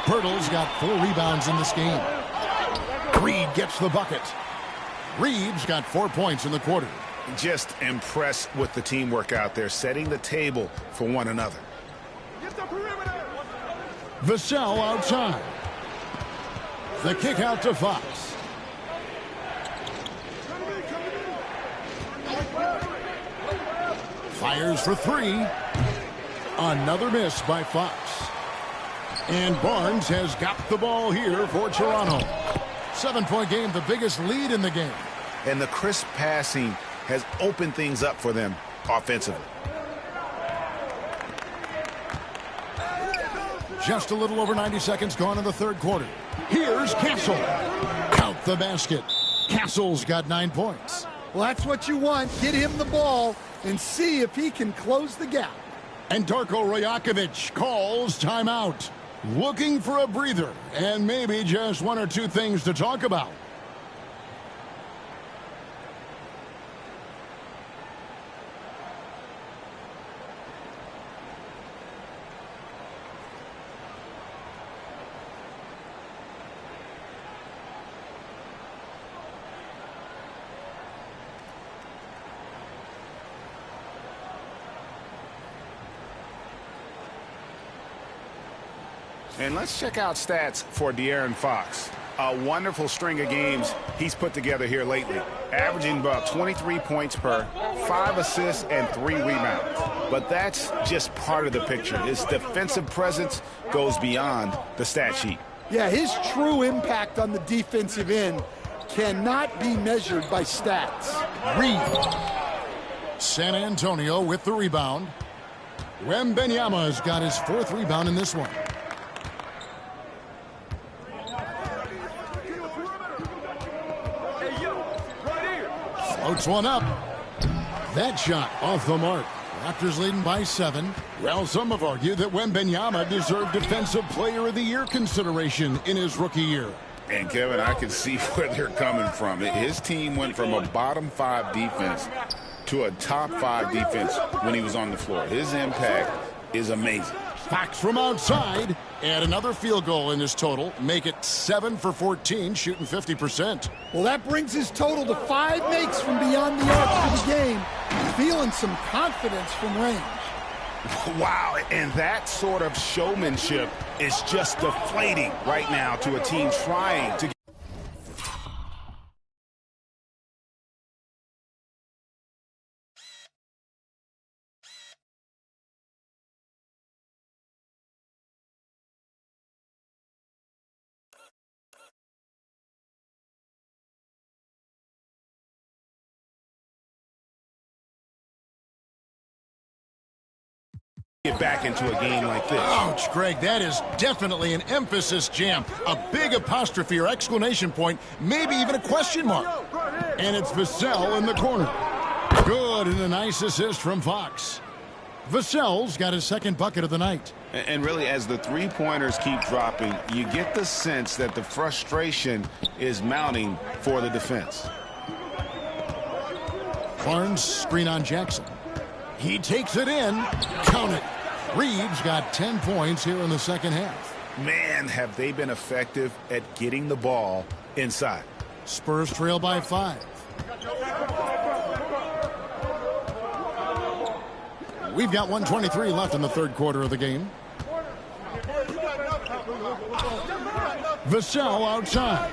Pirtle's got 4 rebounds in this game. Reed gets the bucket. Reed's got 4 points in the quarter. Just impressed with the teamwork out there, setting the table for one another. Vassell outside. The kick out to Fox. Fires for 3. Another miss by Fox. And Barnes has got the ball here for Toronto. 7-point game, the biggest lead in the game. And the crisp passing has opened things up for them offensively. Just a little over 90 seconds gone in the third quarter. Here's Castle. Count the basket. Castle's got 9 points. Well, that's what you want. Get him the ball and see if he can close the gap. And Darko Rajakovic calls timeout. Looking for a breather and maybe just 1 or 2 things to talk about. And let's check out stats for De'Aaron Fox. A wonderful string of games he's put together here lately, averaging about 23 points per, 5 assists, and 3 rebounds. But that's just part of the picture. His defensive presence goes beyond the stat sheet. Yeah, his true impact on the defensive end cannot be measured by stats. Reed. San Antonio with the rebound. Wembanyama has got his 4th rebound in this one. Floats one up. That shot off the mark. Raptors leading by 7. Well, some have argued that Wembanyama deserved Defensive Player of the Year consideration in his rookie year. And, Kevin, I can see where they're coming from. His team went from a bottom 5 defense to a top 5 defense when he was on the floor. His impact is amazing. Fox from outside, and another field goal in his total. Make it 7 for 14, shooting 50%. Well, that brings his total to 5 makes from beyond the arc for the game. Feeling some confidence from range. Wow, and that sort of showmanship is just deflating right now to a team trying to get back into a game like this. Ouch, Greg, that is definitely an emphasis jam. A big apostrophe or exclamation point, maybe even a question mark. And it's Vassell in the corner. Good, and a nice assist from Fox. Vassell's got his second bucket of the night. And really, as the three-pointers keep dropping, you get the sense that the frustration is mounting for the defense. Barnes screen on Jackson. He takes it in. Count it. Reeves got 10 points here in the second half. Man, have they been effective at getting the ball inside. Spurs trail by 5. We've got 1:23 left in the third quarter of the game. Vassell outside.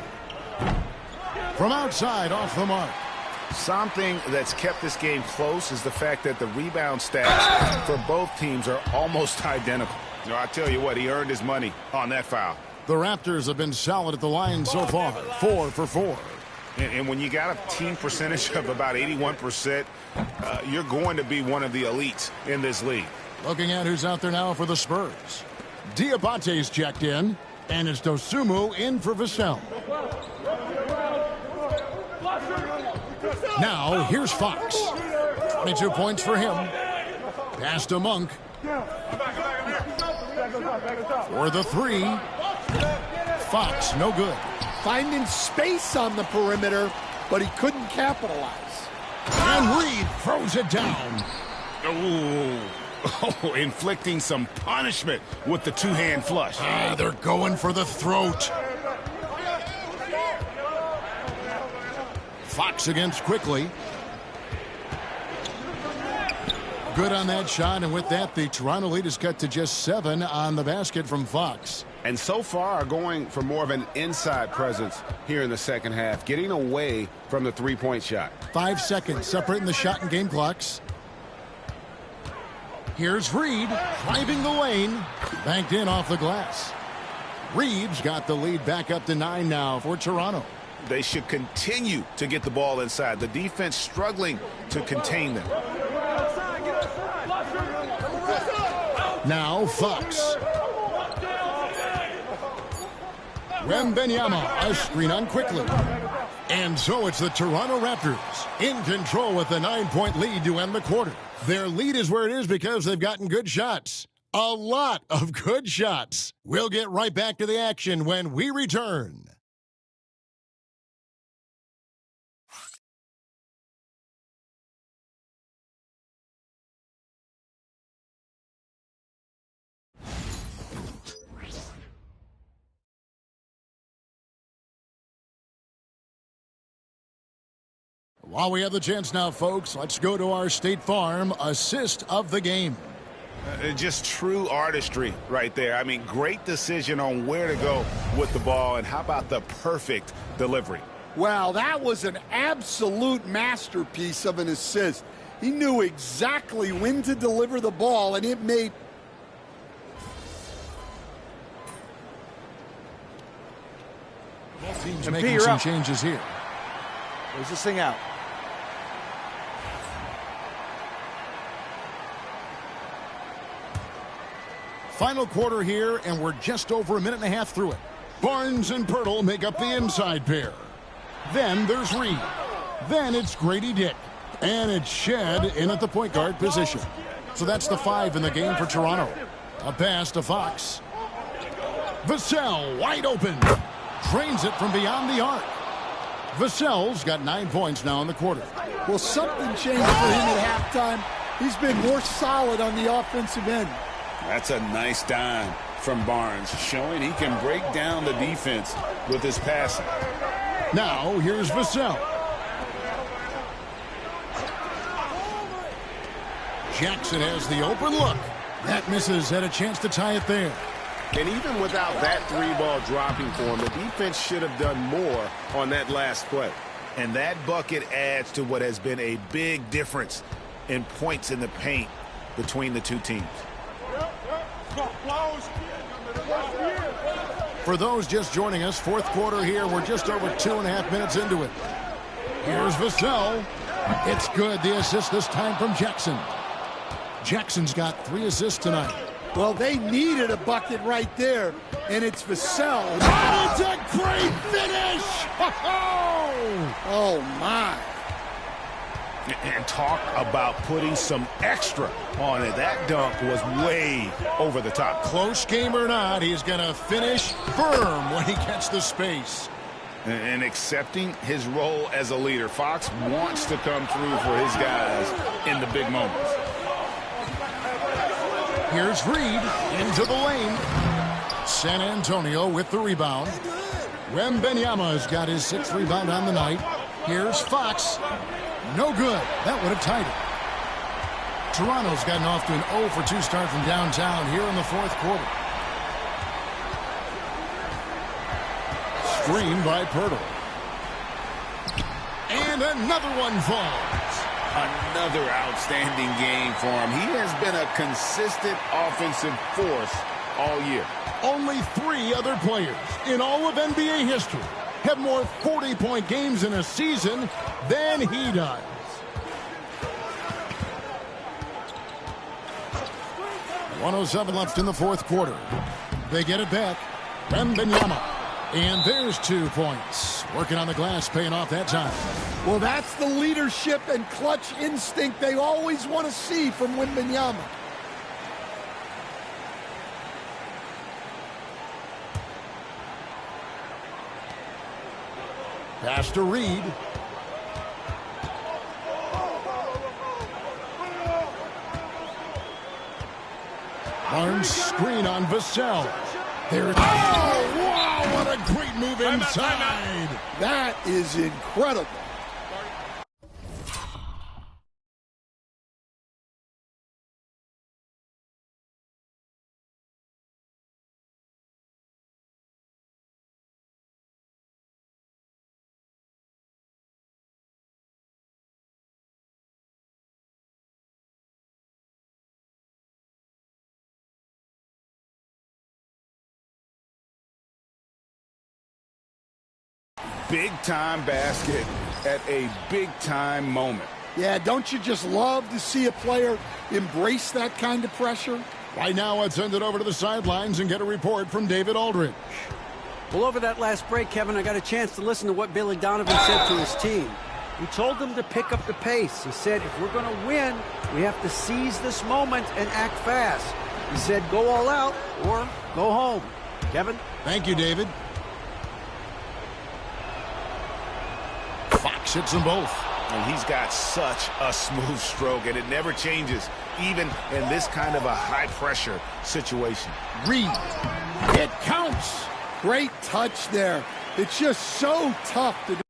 From outside, off the mark. Something that's kept this game close is the fact that the rebound stats for both teams are almost identical. So I tell you what, he earned his money on that foul. The Raptors have been solid at the line so far, 4 for 4. And when you got a team percentage of about 81%, you're going to be one of the elites in this league. Looking at who's out there now for the Spurs. Diabate's checked in, and it's Dosunmu in for Vassell. Now, here's Fox. 22 points for him. Pass to Monk. For the 3. Fox, no good. Finding space on the perimeter, but he couldn't capitalize. And Reed throws it down. Oh, inflicting some punishment with the two-hand flush. They're going for the throat. Fox against Quickly. Good on that shot, and with that, the Toronto lead is cut to just 7 on the basket from Fox. And so far are going for more of an inside presence here in the second half, getting away from the three-point shot. 5 seconds separating the shot and game clocks. Here's Reed driving the lane. Banked in off the glass. Reeves got the lead back up to 9 now for Toronto. They should continue to get the ball inside. The defense struggling to contain them. Now Fox. Wembanyama, a screen on Quickly. And so it's the Toronto Raptors in control with a 9-point lead to end the quarter. Their lead is where it is because they've gotten good shots. A lot of good shots. We'll get right back to the action when we return. While we have the chance now, folks, let's go to our State Farm assist of the game. Just true artistry right there. I mean, great decision on where to go with the ball, and how about the perfect delivery? Wow, that was an absolute masterpiece of an assist. He knew exactly when to deliver the ball, and it made... Teams making some changes here. Where's this thing out? Final quarter here, and we're just over a minute and a half through it. Barnes and Pirtle make up the inside pair. Then there's Reed. Then it's Grady Dick. And it's Shed in at the point guard position. So that's the 5 in the game for Toronto. A pass to Fox. Vassell wide open. Drains it from beyond the arc. Vassell's got 9 points now in the quarter. Well, something changed for him at halftime. He's been more solid on the offensive end. That's a nice dime from Barnes, showing he can break down the defense with his passing. Now, here's Vassell. Jackson has the open look. That misses, had a chance to tie it there. And even without that 3-ball dropping for him, the defense should have done more on that last play. And that bucket adds to what has been a big difference in points in the paint between the two teams. For those just joining us, fourth quarter here. We're just over 2.5 minutes into it. Here's Vassell. It's good. The assist this time from Jackson. Jackson's got 3 assists tonight. Well, they needed a bucket right there, and it's Vassell. That is a great finish! Oh, my. And talk about putting some extra on it. That dunk was way over the top. Close game or not, he's going to finish firm when he gets the space. And accepting his role as a leader. Fox wants to come through for his guys in the big moments. Here's Reed into the lane. San Antonio with the rebound. Wembanyama's got his 6th rebound on the night. Here's Fox. No good. That would have tied it. Toronto's gotten off to an 0 for 2 start from downtown here in the fourth quarter. Screen by Pirtle. And another one falls. Another outstanding game for him. He has been a consistent offensive force all year. Only 3 other players in all of NBA history have more 40-point games in a season than he does. .107 left in the fourth quarter. They get it back. Wembanyama. And there's 2 points. Working on the glass, paying off that time. Well, that's the leadership and clutch instinct they always want to see from Wembanyama. Pass to Reed. Barnes screen on Vassell. There it is. Oh, wow, what a great move inside. That is incredible. Big-time basket at a big-time moment. Yeah, don't you just love to see a player embrace that kind of pressure? Right now, let's send it over to the sidelines and get a report from David Aldridge. Well, over that last break, Kevin, I got a chance to listen to what Billy Donovan said to his team. He told them to pick up the pace. He said, if we're going to win, we have to seize this moment and act fast. He said, go all out or go home. Kevin? Thank you, David. Fox hits them both. And he's got such a smooth stroke, and it never changes, even in this kind of a high-pressure situation. Reed. It counts. Great touch there. It's just so tough to do.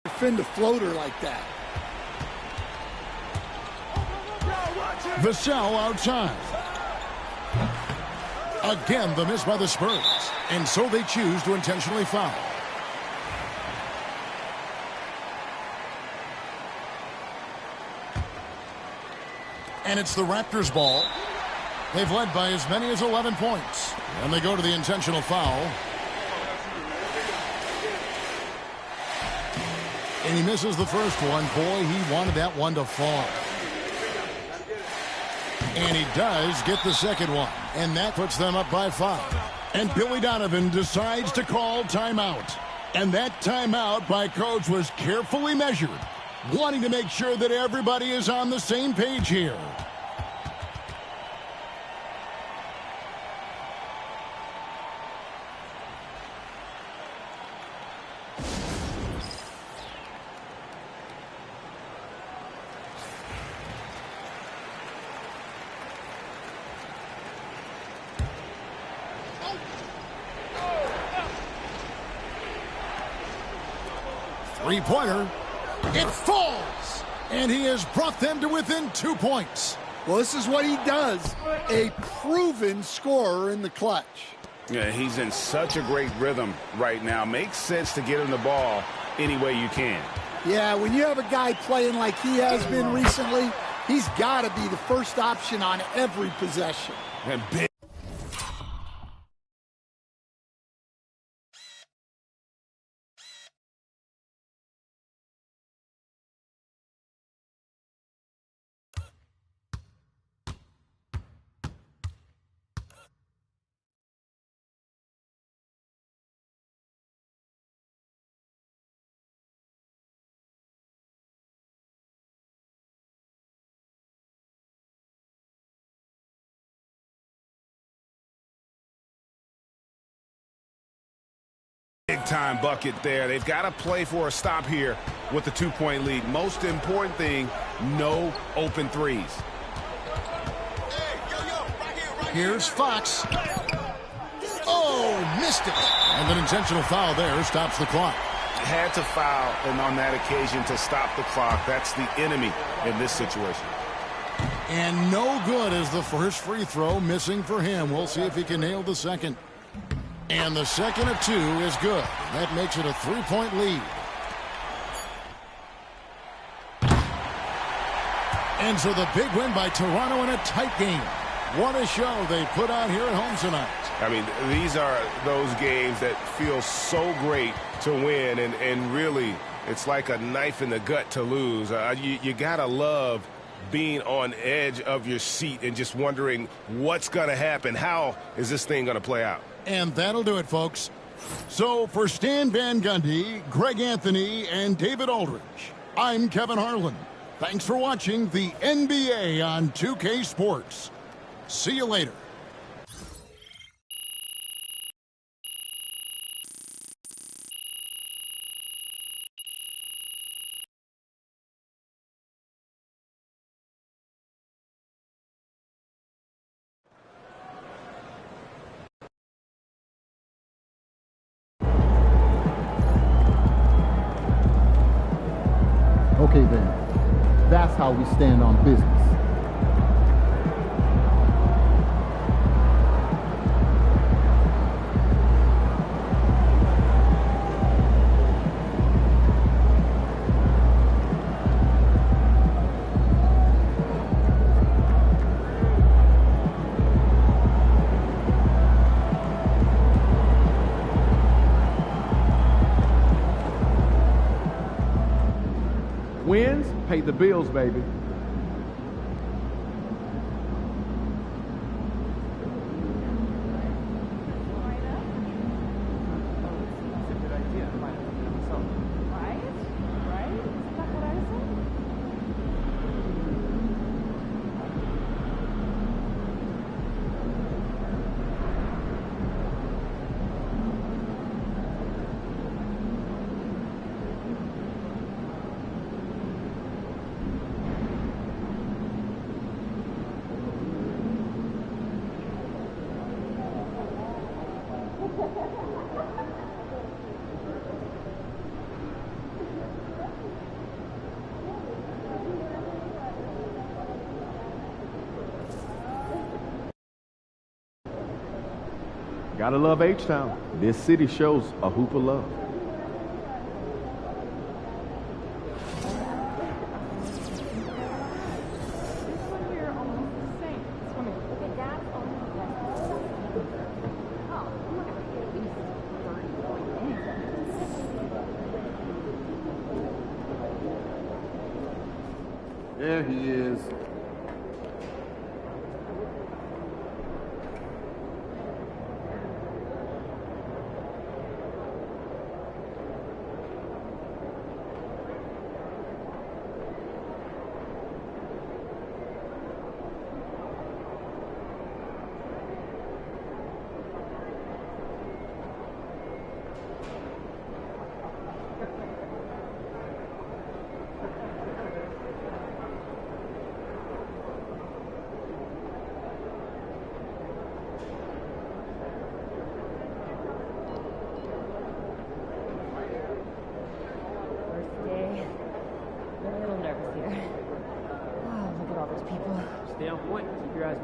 Defend a floater like that. Vassell outside. Again, the miss by the Spurs. And so they choose to intentionally foul. And it's the Raptors' ball. They've led by as many as 11 points. And they go to the intentional foul. And he misses the first one. Boy, he wanted that one to fall. And he does get the second one. And that puts them up by 5. And Billy Donovan decides to call timeout. And that timeout by Coach was carefully measured, wanting to make sure that everybody is on the same page here. Three-pointer. It falls. And he has brought them to within 2 points. Well, this is what he does. A proven scorer in the clutch. Yeah, he's in such a great rhythm right now. Makes sense to get him the ball any way you can. Yeah, when you have a guy playing like he has been recently, he's got to be the first option on every possession. And big. Big-time bucket there. They've got to play for a stop here with the 2-point lead. Most important thing, no open threes. Here's Fox. Oh, missed it. And an intentional foul there stops the clock. Had to foul, and on that occasion to stop the clock. That's the enemy in this situation. And no good as the first free throw missing for him. We'll see if he can nail the second. And the second of 2 is good. That makes it a 3-point lead. And so the big win by Toronto in a tight game. What a show they put on here at home tonight. I mean, these are those games that feel so great to win, and really, it's like a knife in the gut to lose. You got to love being on edge of your seat and just wondering what's going to happen. How is this thing going to play out? And that'll do it, folks. So for Stan Van Gundy, Greg Anthony, and David Aldridge, I'm Kevin Harlan. Thanks for watching the NBA on 2K Sports. See you later. Okay then, that's how we stand on business. Wins, pay the bills, baby. Gotta love H-Town. This city shows a hoop of love. There he is.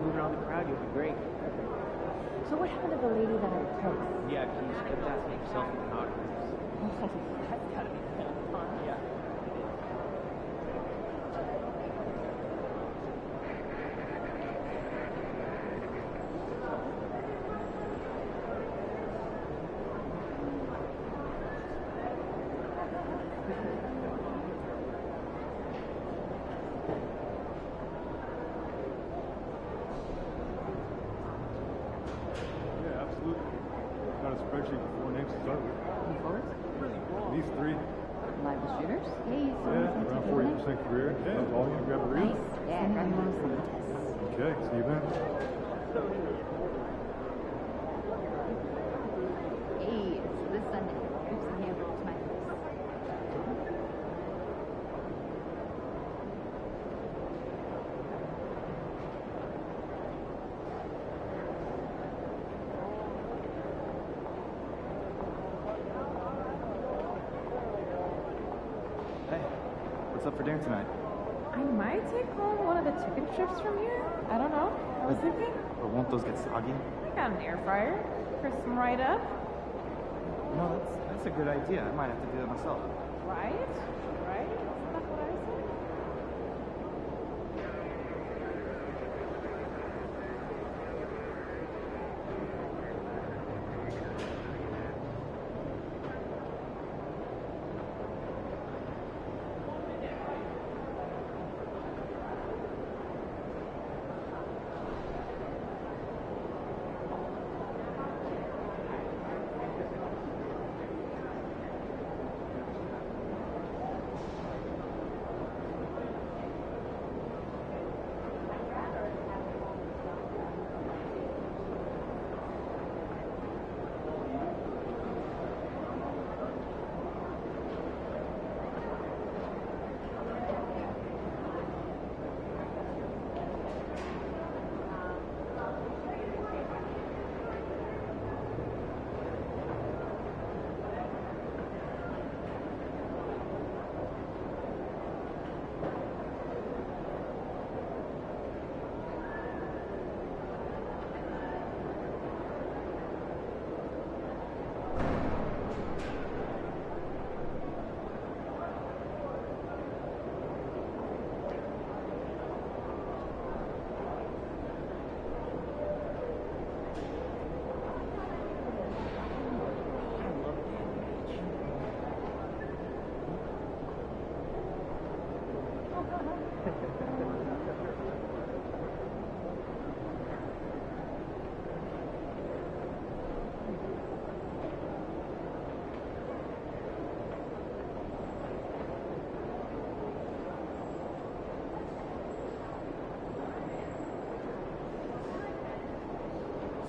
move around the crowd, you'll be great. So what happened to the lady that I replaced? Yeah, she's kept asking herself in the autographs. That's gotta be kind of fun. Yeah. Yeah, absolutely. Got a spreadsheet with 4 names to start with. These 3. Live shooters? Hey, so Yeah, around 40% career. Yeah, volume, grab a read. Nice. Yeah, I got most of the tests. Okay, see you then. Hey, so this Sunday, here's some hamburgers to my place. Hey, what's up for dinner tonight? I might take home one of the chicken strips from here. I don't know. I was thinking Or won't those get soggy? I got an air fryer. Crisp them right up. No, that's a good idea. I might have to do that myself. Right? Right? Isn't that what I said?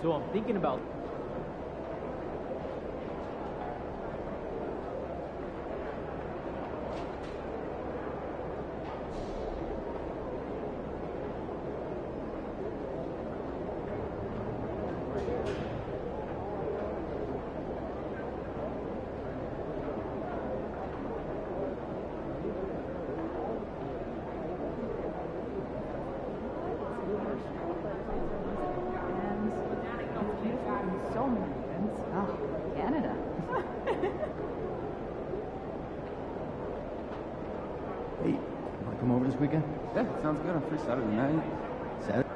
So I'm thinking about So many events. Oh, Canada. Hey, you want to come over this weekend? Yeah, sounds good. I'm free Saturday night. Saturday?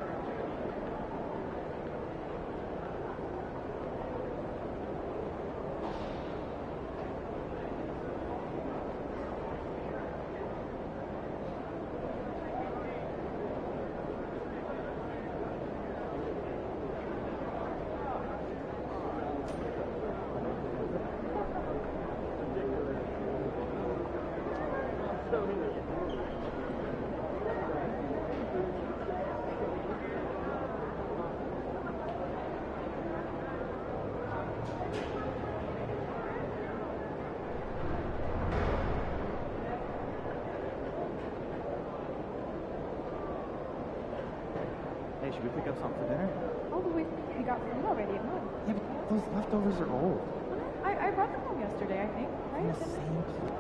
Hey, should we pick up something for dinner? Oh, but we got food already at home. Yeah, but those leftovers are old. I brought them home yesterday, I think. Right? The same place.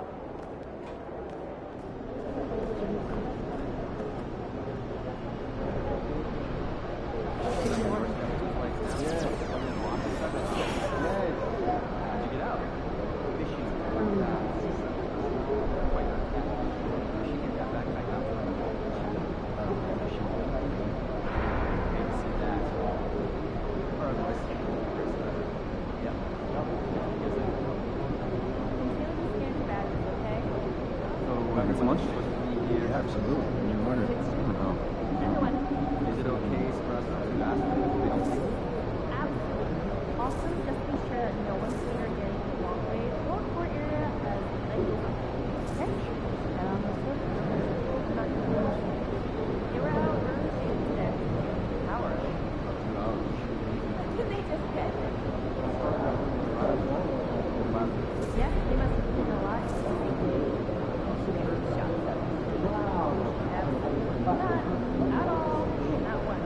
get some lunch? Yeah, absolutely. You ordered. I don't know. Is it okay for us to ask if they don't take it? Absolutely. Also, just be sure that no one's here getting the walkway or court area as night is okay? And on the flip, not too much. They were out early today. Hour. 2 hours. Did they just get it? Yeah, they must have been a lot. Not at all. Not one.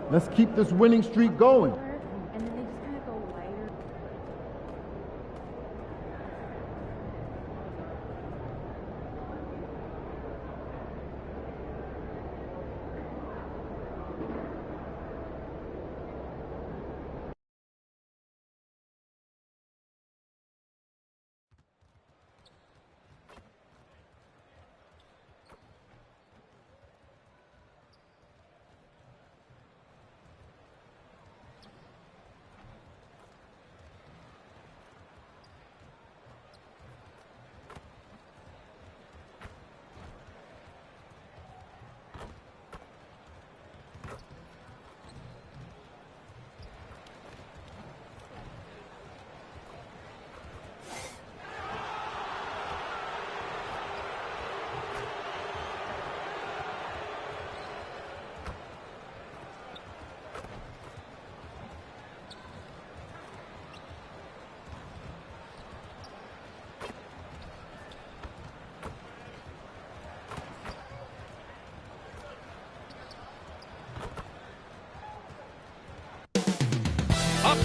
Let's keep this winning streak going. And then they just kind of go lighter.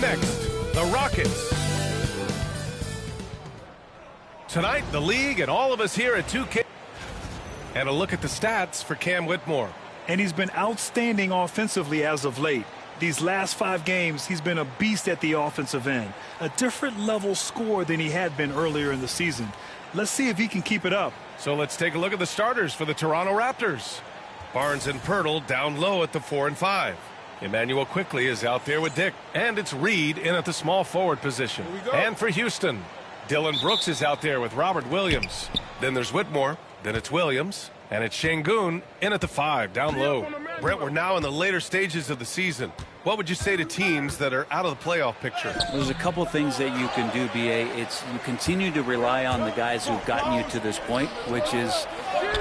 next, the Rockets. Tonight, the league and all of us here at 2K. And a look at the stats for Cam Whitmore. And he's been outstanding offensively as of late. These last 5 games, he's been a beast at the offensive end. A different level score than he had been earlier in the season. Let's see if he can keep it up. So let's take a look at the starters for the Toronto Raptors. Barnes and Pirtle down low at the 4 and 5. Emmanuel Quickley is out there with Dick. And it's Reed in at the small forward position. And for Houston, Dylan Brooks is out there with Robert Williams. Then there's Whitmore. Then it's Williams. And it's Şengün in at the 5, down low. Brent, we're now in the later stages of the season. What would you say to teams that are out of the playoff picture? There's a couple things that you can do, B.A. It's you continue to rely on the guys who've gotten you to this point, which is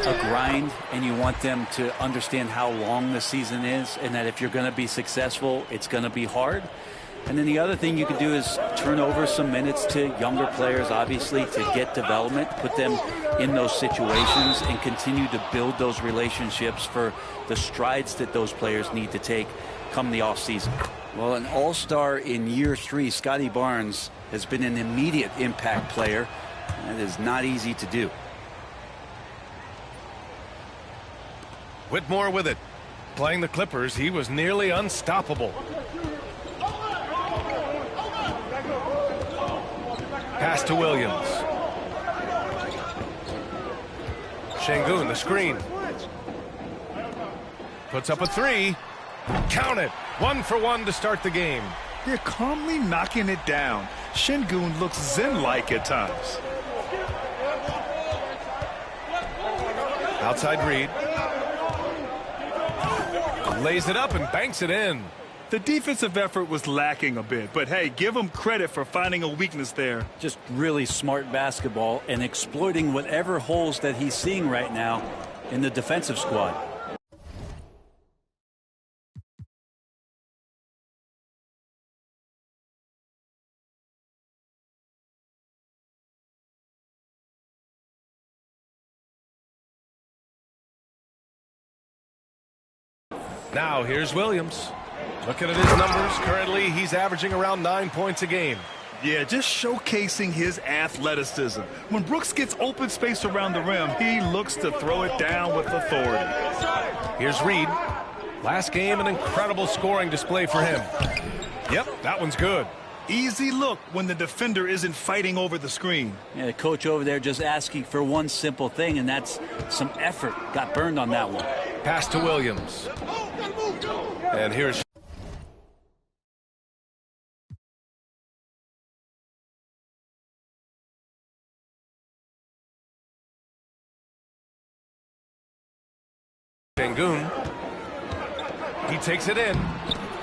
a grind, and you want them to understand how long the season is, and that if you're going to be successful, it's going to be hard. And then the other thing you can do is turn over some minutes to younger players, obviously, to get development, put them in those situations, and continue to build those relationships for the strides that those players need to take come the offseason. Well, an all-star in year 3, Scotty Barnes, has been an immediate impact player. That is not easy to do. Whitmore with it. Playing the Clippers, he was nearly unstoppable. Pass to Williams. Şengün, the screen. Puts up a 3. Count it. 1 for 1 to start the game. They're calmly knocking it down. Şengün looks zen-like at times. Outside Reed. Lays it up and banks it in. The defensive effort was lacking a bit, but hey, give him credit for finding a weakness there. Just really smart basketball and exploiting whatever holes that he's seeing right now in the defensive squad. Now here's Williams. Looking at his numbers, currently he's averaging around 9 points a game. Yeah, just showcasing his athleticism. When Brooks gets open space around the rim, he looks to throw it down with authority. Here's Reed. Last game, an incredible scoring display for him. Yep, that one's good. Easy look when the defender isn't fighting over the screen. Yeah, the coach over there just asking for one simple thing, and that's some effort. Got burned on that one. Pass to Williams. And here's Şengün. He takes it in.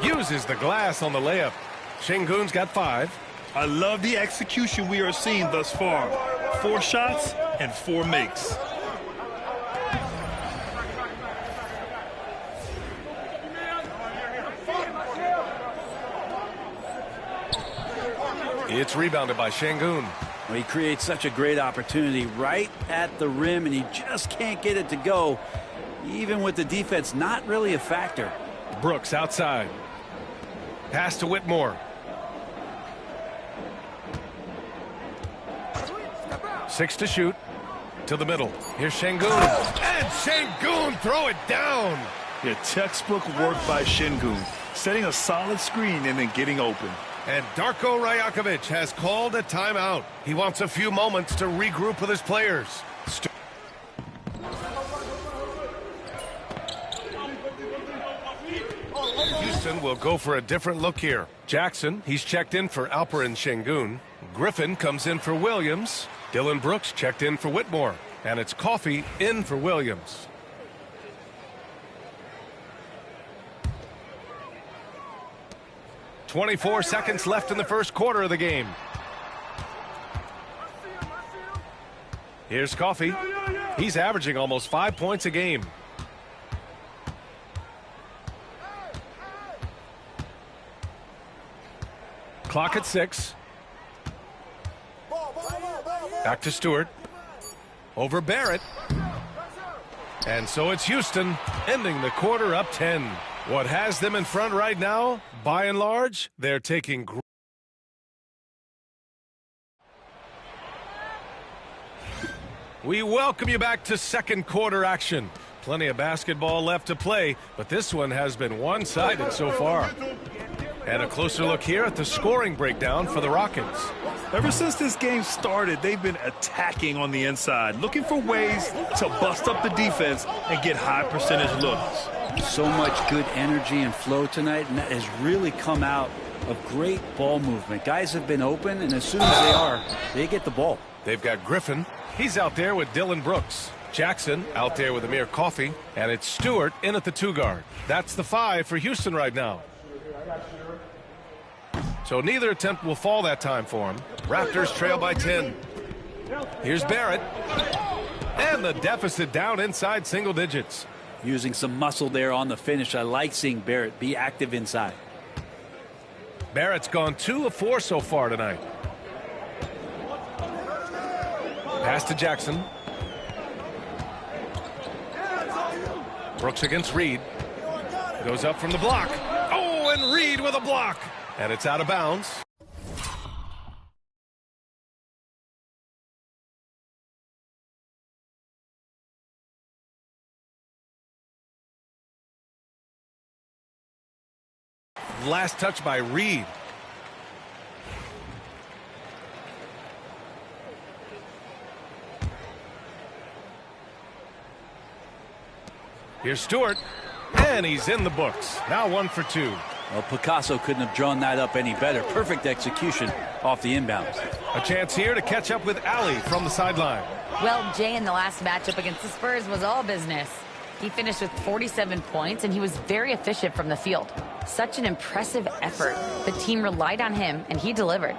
Uses the glass on the layup. Şengün's got 5. I love the execution we are seeing thus far. 4 shots and 4 makes. It's rebounded by Şengün. Well, he creates such a great opportunity right at the rim, and he just can't get it to go. Even with the defense not really a factor. Brooks outside. Pass to Whitmore. Six to shoot. To the middle. Here's Şengün. And Şengün throw it down. Yeah, textbook work by Şengün. Setting a solid screen and then getting open. And Darko Rajakovic has called a timeout. He wants a few moments to regroup with his players. Houston will go for a different look here. Jackson, he's checked in for Alperen Şengün. Griffin comes in for Williams. Dylan Brooks checked in for Whitmore. And it's Coffey in for Williams. .24 seconds left in the first quarter of the game. Here's Coffey. He's averaging almost 5 points a game. Clock at 6. Back to Stewart. Over Barrett. And so it's Houston ending the quarter up 10. What has them in front right now, by and large, they're taking We welcome you back to second quarter action. Plenty of basketball left to play, but this one has been one-sided so far. And a closer look here at the scoring breakdown for the Rockets. Ever since this game started, they've been attacking on the inside, looking for ways to bust up the defense and get high percentage looks. So much good energy and flow tonight, and that has really come out of great ball movement. Guys have been open, and as soon as they get the ball. They've got Griffin. He's out there with Dylan Brooks. Jackson out there with Amir Coffey. And it's Stewart in at the 2 guard. That's the 5 for Houston right now. So neither attempt will fall that time for him. Raptors trail by 10. Here's Barrett. And the deficit down inside single digits. Using some muscle there on the finish. I like seeing Barrett be active inside. Barrett's gone 2 of 4 so far tonight. Pass to Jackson. Brooks against Reed. Goes up from the block. Oh, and Reed with a block. And it's out of bounds. Last touch by Reed. Here's Stewart, and he's in the books. Now 1 for 2. Well, Picasso couldn't have drawn that up any better. Perfect execution off the inbounds. A chance here to catch up with Ali from the sideline. Well, Jay, in the last matchup against the Spurs was all business. He finished with 47 points, and he was very efficient from the field. Such an impressive effort. The team relied on him, and he delivered.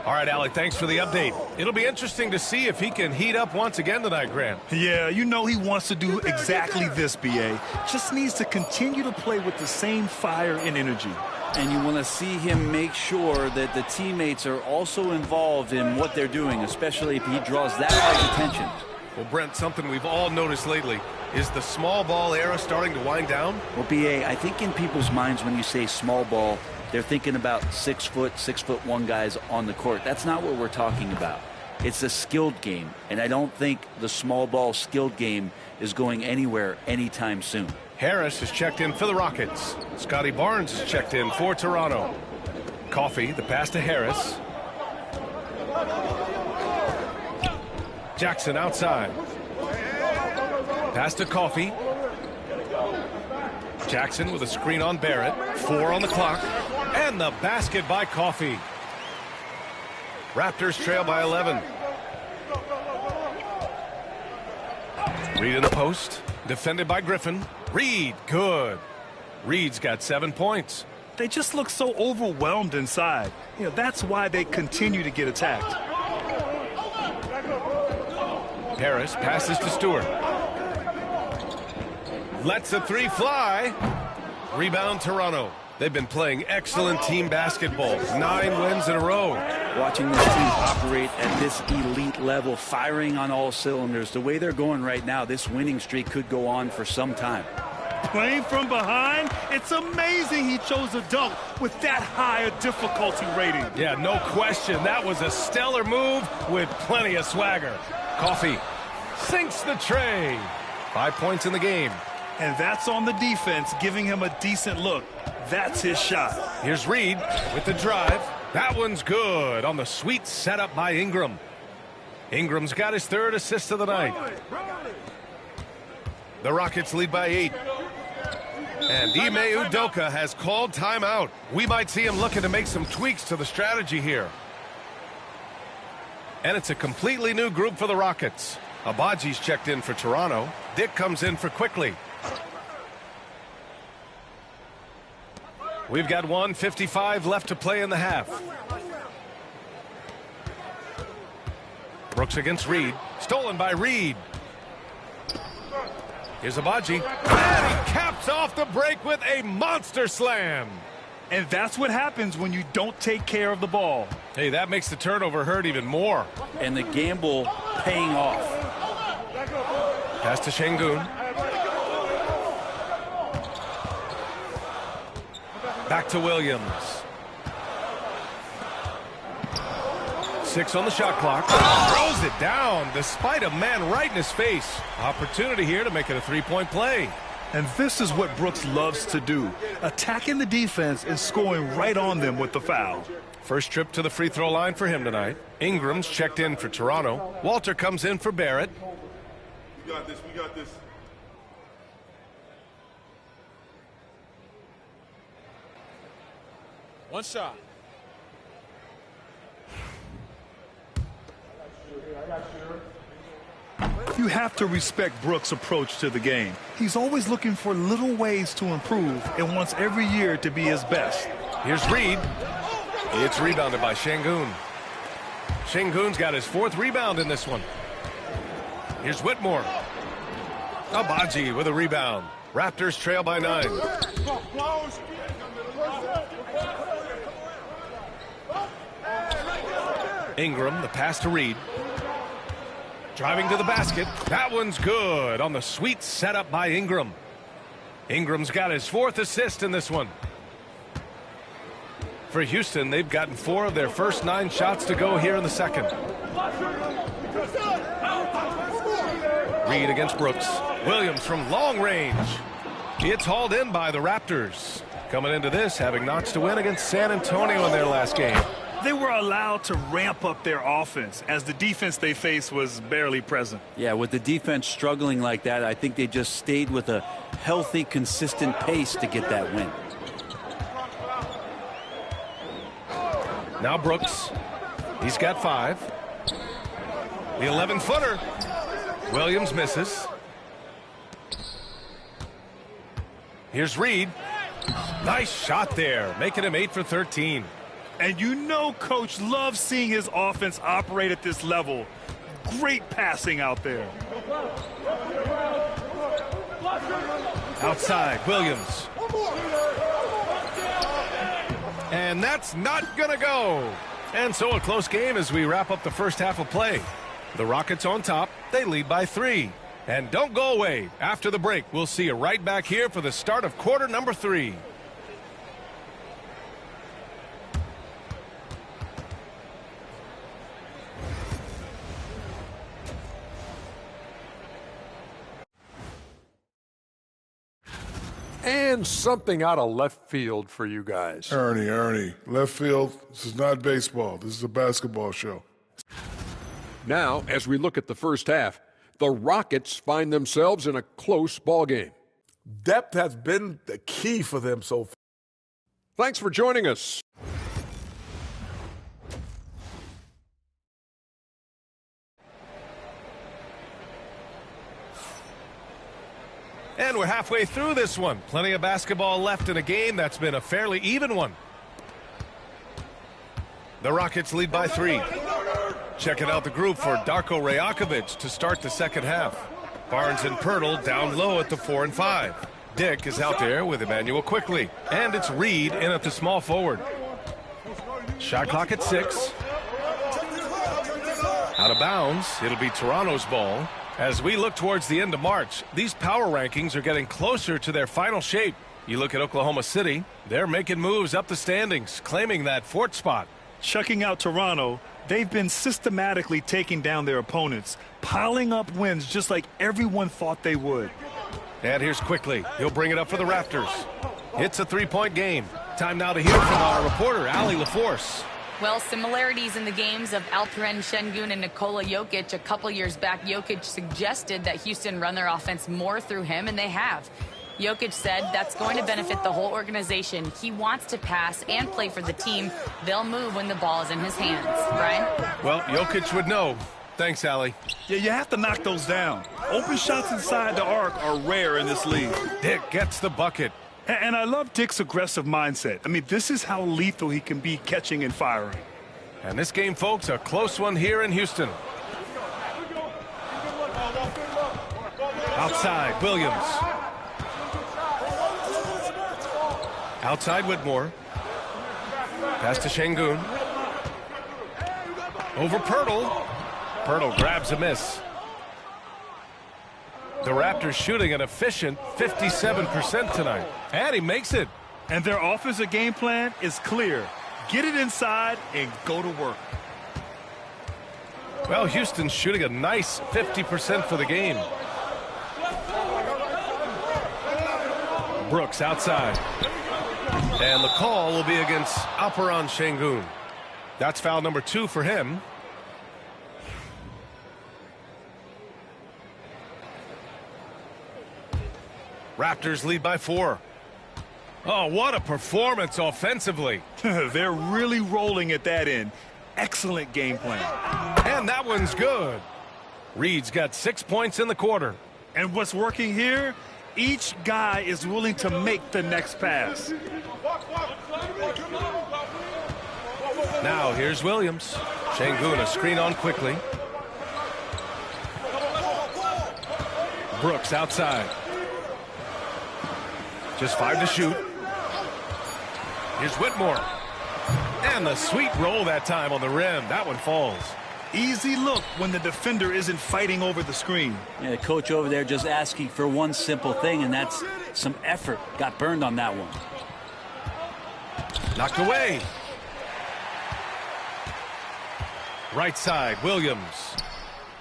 All right, Ali, thanks for the update. It'll be interesting to see if he can heat up once again tonight, Grant. Yeah, you know he wants to do exactly this, B.A. Just needs to continue to play with the same fire and energy. And you want to see him make sure that the teammates are also involved in what they're doing, especially if he draws that much attention. Well, Brent, something we've all noticed lately is the small ball era starting to wind down. Well, B.A., I think in people's minds when you say small ball, they're thinking about 6'1" guys on the court. That's not what we're talking about. It's a skilled game, and I don't think the small ball skilled game is going anywhere anytime soon. Harris is checked in for the Rockets. Scotty Barnes is checked in for Toronto. Coffey, the pass to Harris. Jackson outside. Pass to Coffey. Jackson with a screen on Barrett. 4 on the clock. And the basket by Coffey. Raptors trail by 11. Reed in the post. Defended by Griffin. Reed, good. Reed's got 7 points. They just look so overwhelmed inside. You know, that's why they continue to get attacked. Harris passes to Stewart. Lets the 3 fly. Rebound Toronto. They've been playing excellent team basketball. 9 wins in a row. Watching this team operate at this elite level, firing on all cylinders. The way they're going right now, this winning streak could go on for some time. Playing from behind, it's amazing he chose a dunk with that high a difficulty rating. Yeah, no question. That was a stellar move with plenty of swagger. Coffey sinks the tray. 5 points in the game. And that's on the defense, giving him a decent look. That's his shot. Here's Reed with the drive. That one's good on the sweet setup by Ingram. Ingram's got his 3rd assist of the night. The Rockets lead by 8. And Ime Udoka has called timeout. We might see him looking to make some tweaks to the strategy here. And it's a completely new group for the Rockets. Abaji's checked in for Toronto. Dick comes in for Quickly. We've got 1:55 left to play in the half. Brooks against Reed. Stolen by Reed. Here's Abaji. And he caps off the break with a monster slam. And that's what happens when you don't take care of the ball. Hey, that makes the turnover hurt even more. And the gamble paying off. Pass to Şengün. Back to Williams. 6 on the shot clock. Throws it down despite a man right in his face. Opportunity here to make it a three-point play. And this is what Brooks loves to do, attacking the defense and scoring right on them with the foul. First trip to the free throw line for him tonight. Ingram's checked in for Toronto. Walter comes in for Barrett. We got this. We got this. One shot. You have to respect Brooks' approach to the game. He's always looking for little ways to improve and wants every year to be his best. Here's Reed. It's rebounded by Şengün. Şengün's got his 4th rebound in this one. Here's Whitmore. Agbaji with a rebound. Raptors trail by 9. Ingram, the pass to Reed. Driving to the basket. That one's good on the sweet setup by Ingram. Ingram's got his 4th assist in this one. For Houston, they've gotten 4 of their first 9 shots to go here in the second. Reed against Brooks. Williams from long range. It's hauled in by the Raptors. Coming into this, having notched a win against San Antonio in their last game. They were allowed to ramp up their offense as the defense they faced was barely present. Yeah, with the defense struggling like that, I think they just stayed with a healthy, consistent pace to get that win. Now Brooks. He's got 5. The 11-footer. Williams misses. Here's Reed. Nice shot there, making him 8 for 13. And you know Coach loves seeing his offense operate at this level. Great passing out there. Outside, Williams. And that's not going to go. And so a close game as we wrap up the first half of play. The Rockets on top. They lead by 3. And don't go away. After the break, we'll see you right back here for the start of quarter number 3. And something out of left field for you guys. Ernie, left field, this is not baseball. This is a basketball show. Now, as we look at the first half, the Rockets find themselves in a close ball game. Depth has been the key for them so far. Thanks for joining us. And we're halfway through this one. Plenty of basketball left in a game that's been a fairly even one. The Rockets lead by 3. Checking out the group for Darko Rajakovic to start the second half. Barnes and Pirtle down low at the 4 and 5. Dick is out there with Emmanuel Quickley. And it's Reed in at the small forward. Shot clock at 6. Out of bounds. It'll be Toronto's ball. As we look towards the end of March, these power rankings are getting closer to their final shape. You look at Oklahoma City, they're making moves up the standings, claiming that 4th spot. Checking out Toronto, they've been systematically taking down their opponents, piling up wins just like everyone thought they would. And here's Quickley. He'll bring it up for the Raptors. It's a 3-point game. Time now to hear from our reporter, Allie LaForce. Well, similarities in the games of Alperen Şengün and Nikola Jokic. A couple years back, Jokic suggested that Houston run their offense more through him, and they have. Jokic said that's going to benefit the whole organization. He wants to pass and play for the team. They'll move when the ball is in his hands. Brian? Well, Jokic would know. Thanks, Allie. Yeah, you have to knock those down. Open shots inside the arc are rare in this league. Dick gets the bucket. And I love Dick's aggressive mindset. I mean, this is how lethal he can be catching and firing. And this game, folks, a close one here in Houston. Outside, Williams. Outside, Whitmore. Pass to Şengün. Over Pirtle. Pirtle grabs a miss. The Raptors shooting an efficient 57% tonight. And he makes it. And their offensive game plan is clear. Get it inside and go to work. Well, Houston's shooting a nice 50% for the game. Brooks outside. And the call will be against Alperen Şengün. That's foul number 2 for him. Raptors lead by 4. Oh, what a performance offensively. They're really rolling at that end. Excellent game plan. And that one's good. Reed's got 6 points in the quarter. And what's working here? Each guy is willing to make the next pass. Now here's Williams. Şengün a screen on quickly. Brooks outside. Just 5 to shoot. Here's Whitmore. And the sweet roll that time on the rim. That one falls. Easy look when the defender isn't fighting over the screen. Yeah, the coach over there just asking for one simple thing, and that's some effort. Got burned on that one. Knocked away. Right side, Williams.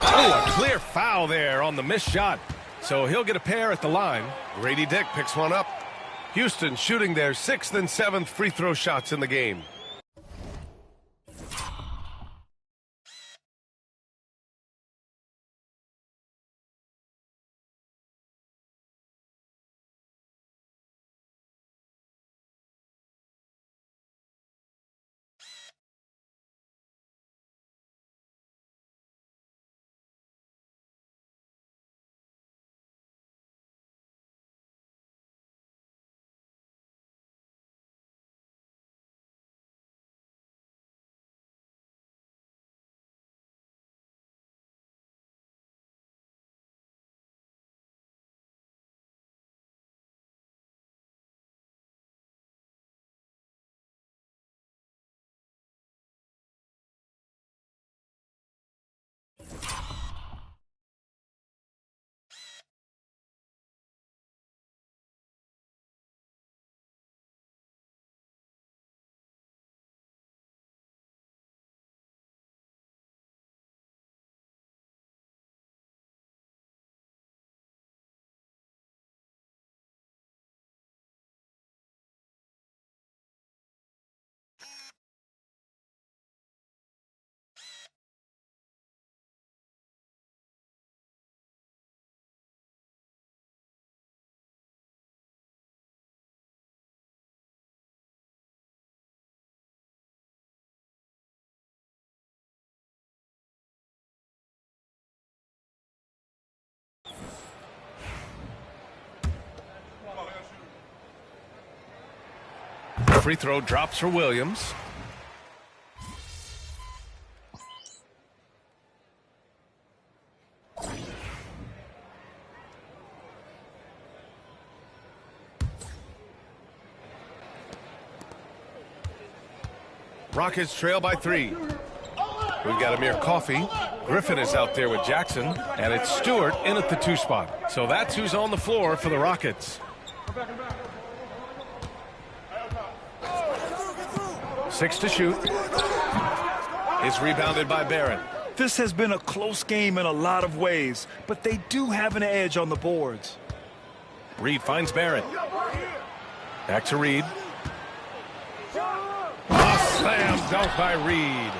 Oh, a clear foul there on the missed shot. So he'll get a pair at the line. Grady Dick picks one up. Houston shooting their 6th and 7th free throw shots in the game. Free throw drops for Williams. Rockets trail by 3. We've got Amir Coffey. Griffin is out there with Jackson. And it's Stewart in at the 2 spot. So that's who's on the floor for the Rockets. 6 to shoot. Is rebounded by Barrett. This has been a close game in a lot of ways, but they do have an edge on the boards. Reed finds Barrett. Back to Reed. A slam dunk by Reed.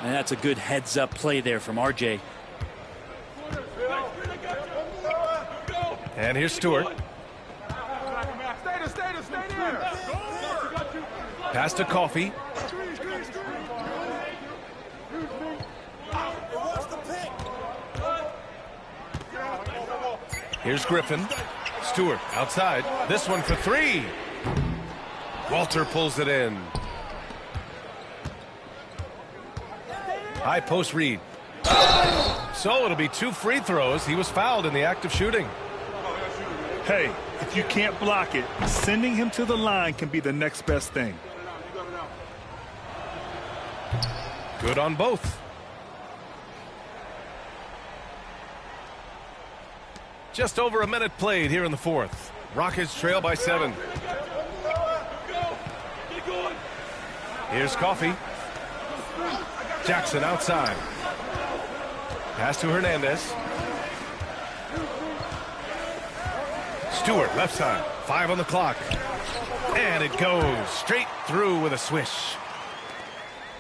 And that's a good heads-up play there from RJ. And here's Stewart. Pass to Coffey. Here's Griffin. Stewart outside. This one for 3. Walter pulls it in. High post Reed. So it'll be 2 free throws. He was fouled in the act of shooting. Hey, if you can't block it, sending him to the line can be the next best thing. Good on both. Just over a minute played here in the 4th. Rockets trail by 7. Here's Coffey. Jackson outside. Pass to Hernandez. Stewart, left side. 5 on the clock. And it goes straight through with a swish.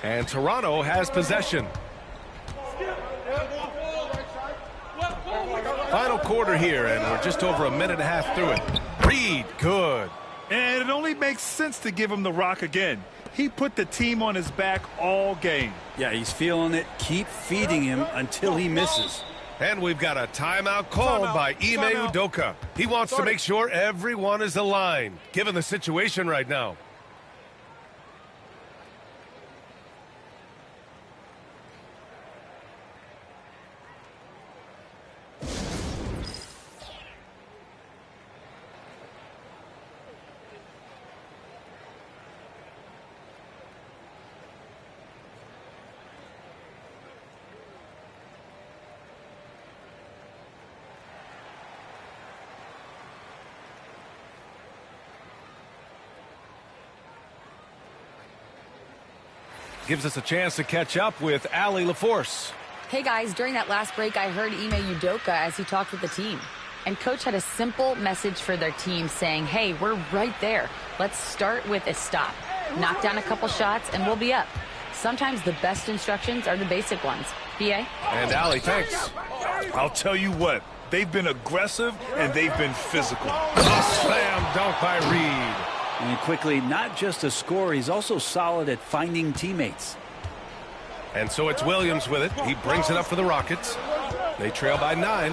And Toronto has possession. Final quarter here, and we're just over a minute and a half through it. Reed, good. And it only makes sense to give him the rock again. He put the team on his back all game. Yeah, he's feeling it. Keep feeding him until he misses. And we've got a timeout called by Ime Udoka. He wants to make sure everyone is aligned, given the situation right now. Gives us a chance to catch up with Allie LaForce. Hey guys, during that last break, I heard Ime Udoka as he talked with the team. And coach had a simple message for their team saying, hey, we're right there. Let's start with a stop. Knock down a couple shots and we'll be up. Sometimes the best instructions are the basic ones. BA? And Allie, thanks. I'll tell you what, they've been aggressive and they've been physical. A slam dunk by Reed. And quickly, not just a scorer, he's also solid at finding teammates. And so it's Williams with it. He brings it up for the Rockets. They trail by 9.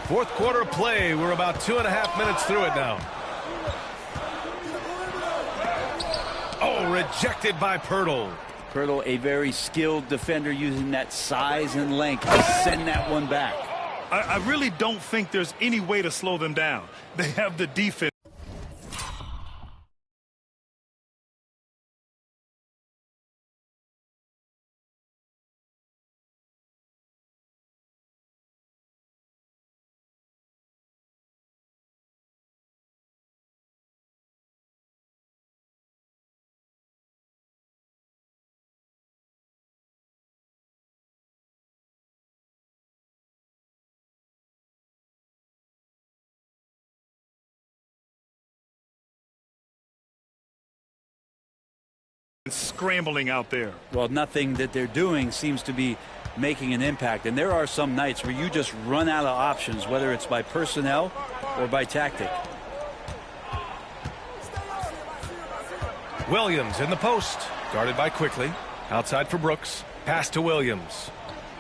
Fourth quarter play. We're about 2.5 minutes through it now. Oh, rejected by Pirtle. Pirtle, a very skilled defender, using that size and length to send that one back. I really don't think there's any way to slow them down. They have the defense. Scrambling out there. Well, nothing that they're doing seems to be making an impact. And there are some nights where you just run out of options, whether it's by personnel or by tactic. Williams in the post. Guarded by Quickly. Outside for Brooks. Pass to Williams.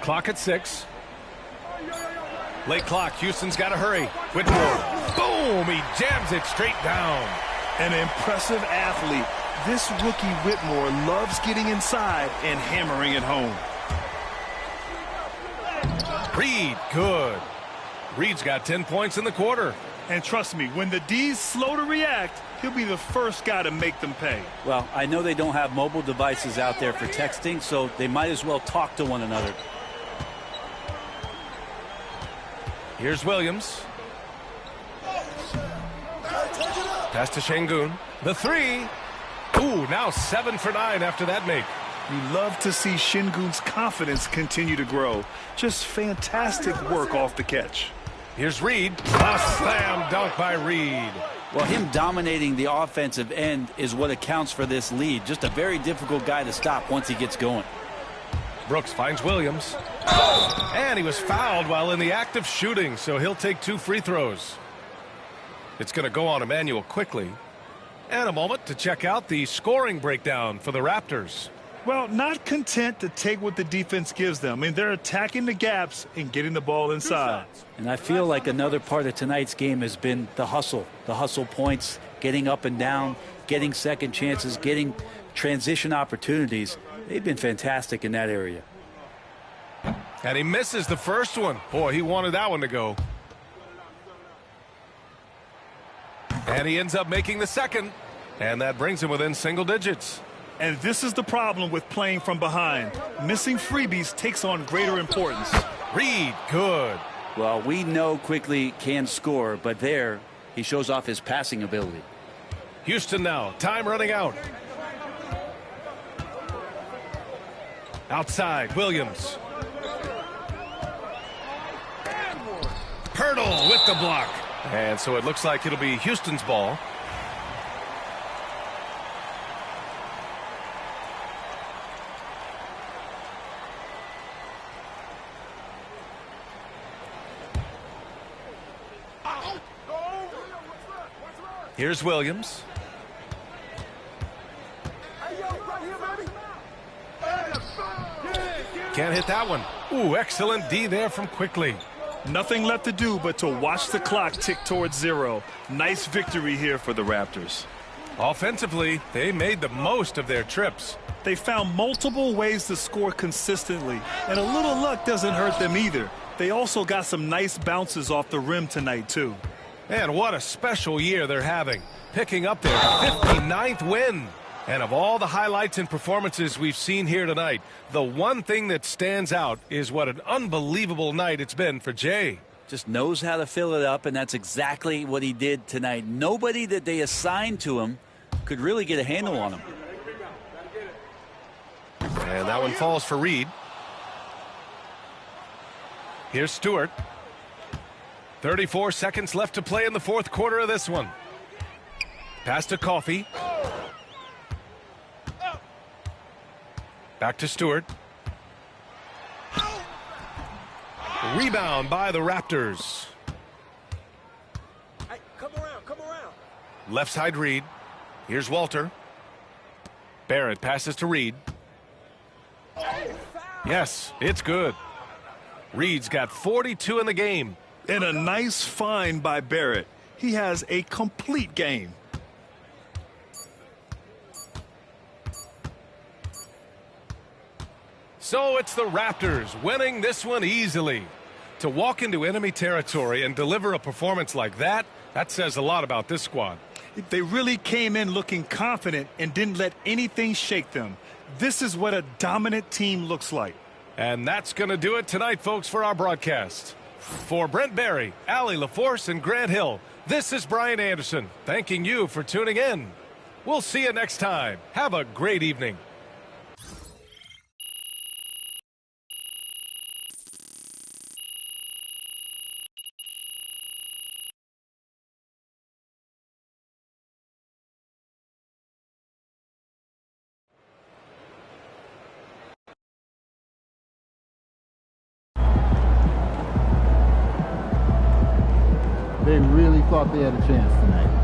Clock at 6. Late clock. Houston's got to hurry. Whitmore. Boom! He jams it straight down. An impressive athlete. This rookie Whitmore loves getting inside and hammering it home. Reed, good. Reed's got 10 points in the quarter. And trust me, when the D's slow to react, he'll be the first guy to make them pay. Well, I know they don't have mobile devices out there for texting, so they might as well talk to one another. Here's Williams. Pass to Şengün. The 3. Ooh, now 7 for 9 after that make. You love to see Şengün's confidence continue to grow. Just fantastic work off the catch. Here's Reed. A slam dunk by Reed. Well, him dominating the offensive end is what accounts for this lead. Just a very difficult guy to stop once he gets going. Brooks finds Williams. And he was fouled while in the act of shooting, so he'll take 2 free throws. It's going to go on Emmanuel Quickly. And a moment to check out the scoring breakdown for the Raptors. Well, not content to take what the defense gives them. I mean, they're attacking the gaps and getting the ball inside. And I feel like another part of tonight's game has been the hustle points, getting up and down, getting second chances, getting transition opportunities. They've been fantastic in that area. And he misses the first one. Boy, he wanted that one to go. And he ends up making the second. And that brings him within single digits. And this is the problem with playing from behind. Missing freebies takes on greater importance. Reed, good. Well, we know Quickly can score, but there he shows off his passing ability. Houston now, time running out. Outside, Williams. Pirtle with the block. And so it looks like it'll be Houston's ball. Here's Williams. Can't hit that one. Ooh, excellent D there from Quickly. Nothing left to do but to watch the clock tick towards 0. Nice victory here for the Raptors. Offensively, they made the most of their trips. They found multiple ways to score consistently, and a little luck doesn't hurt them either. They also got some nice bounces off the rim tonight, too. And what a special year they're having, picking up their 59th win. And of all the highlights and performances we've seen here tonight, the one thing that stands out is what an unbelievable night it's been for Jay. Just knows how to fill it up, and that's exactly what he did tonight. Nobody that they assigned to him could really get a handle on him. And that one falls for Reed. Here's Stewart. 34 seconds left to play in the fourth quarter of this one. Pass to Coffey. Back to Stewart. Rebound by the Raptors. Hey, come around. Left side Reed. Here's Walter. Barrett passes to Reed. Yes, it's good. Reed's got 42 in the game. And a nice find by Barrett. He has a complete game. So it's the Raptors winning this one easily. To walk into enemy territory and deliver a performance like that, that says a lot about this squad. They really came in looking confident and didn't let anything shake them. This is what a dominant team looks like. And that's going to do it tonight, folks, for our broadcast. For Brent Barry, Allie LaForce, and Grant Hill, this is Brian Anderson, thanking you for tuning in. We'll see you next time. Have a great evening. They really thought they had a chance tonight.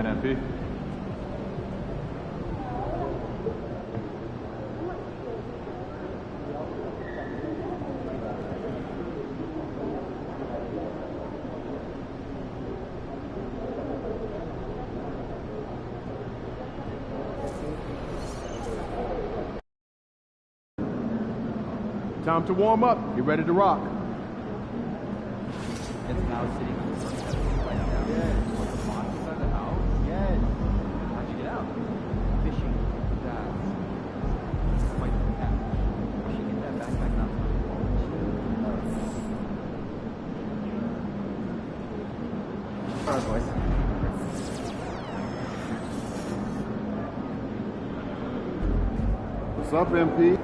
night, MP. Time to warm up. Get ready to rock. It's now sitting on the front step right now. Yes. On the box inside the house? Yes. How'd you get out? Fishing. That's quite the catch. We should get that backpack now. Alright, boys. What's up, MP?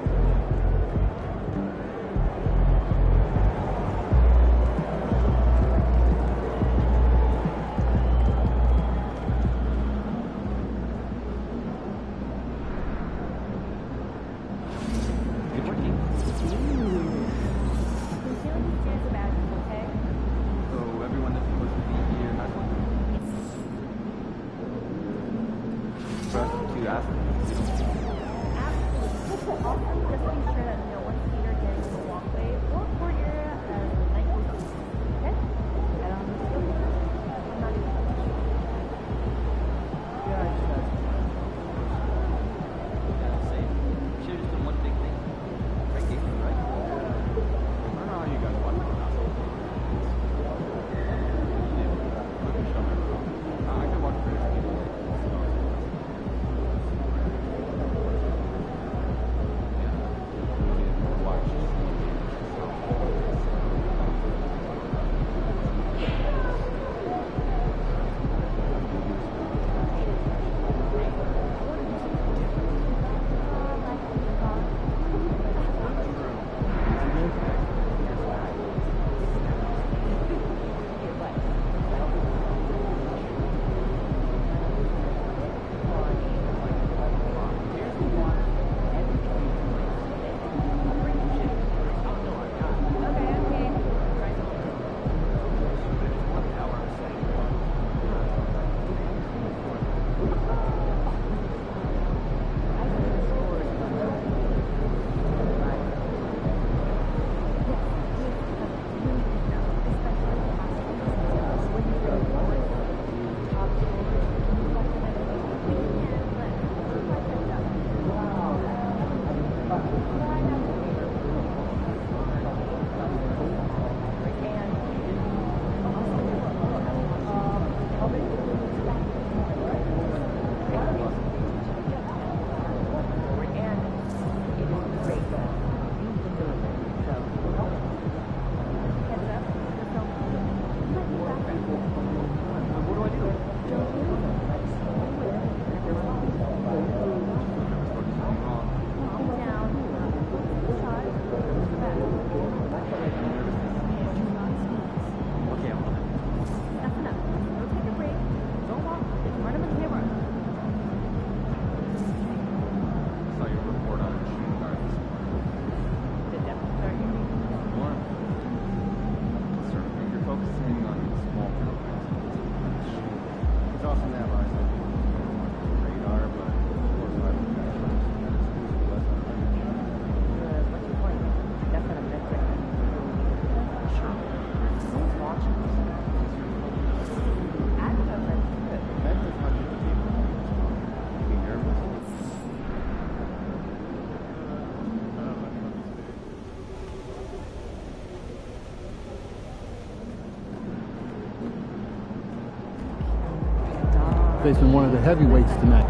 Facing one of the heavyweights tonight.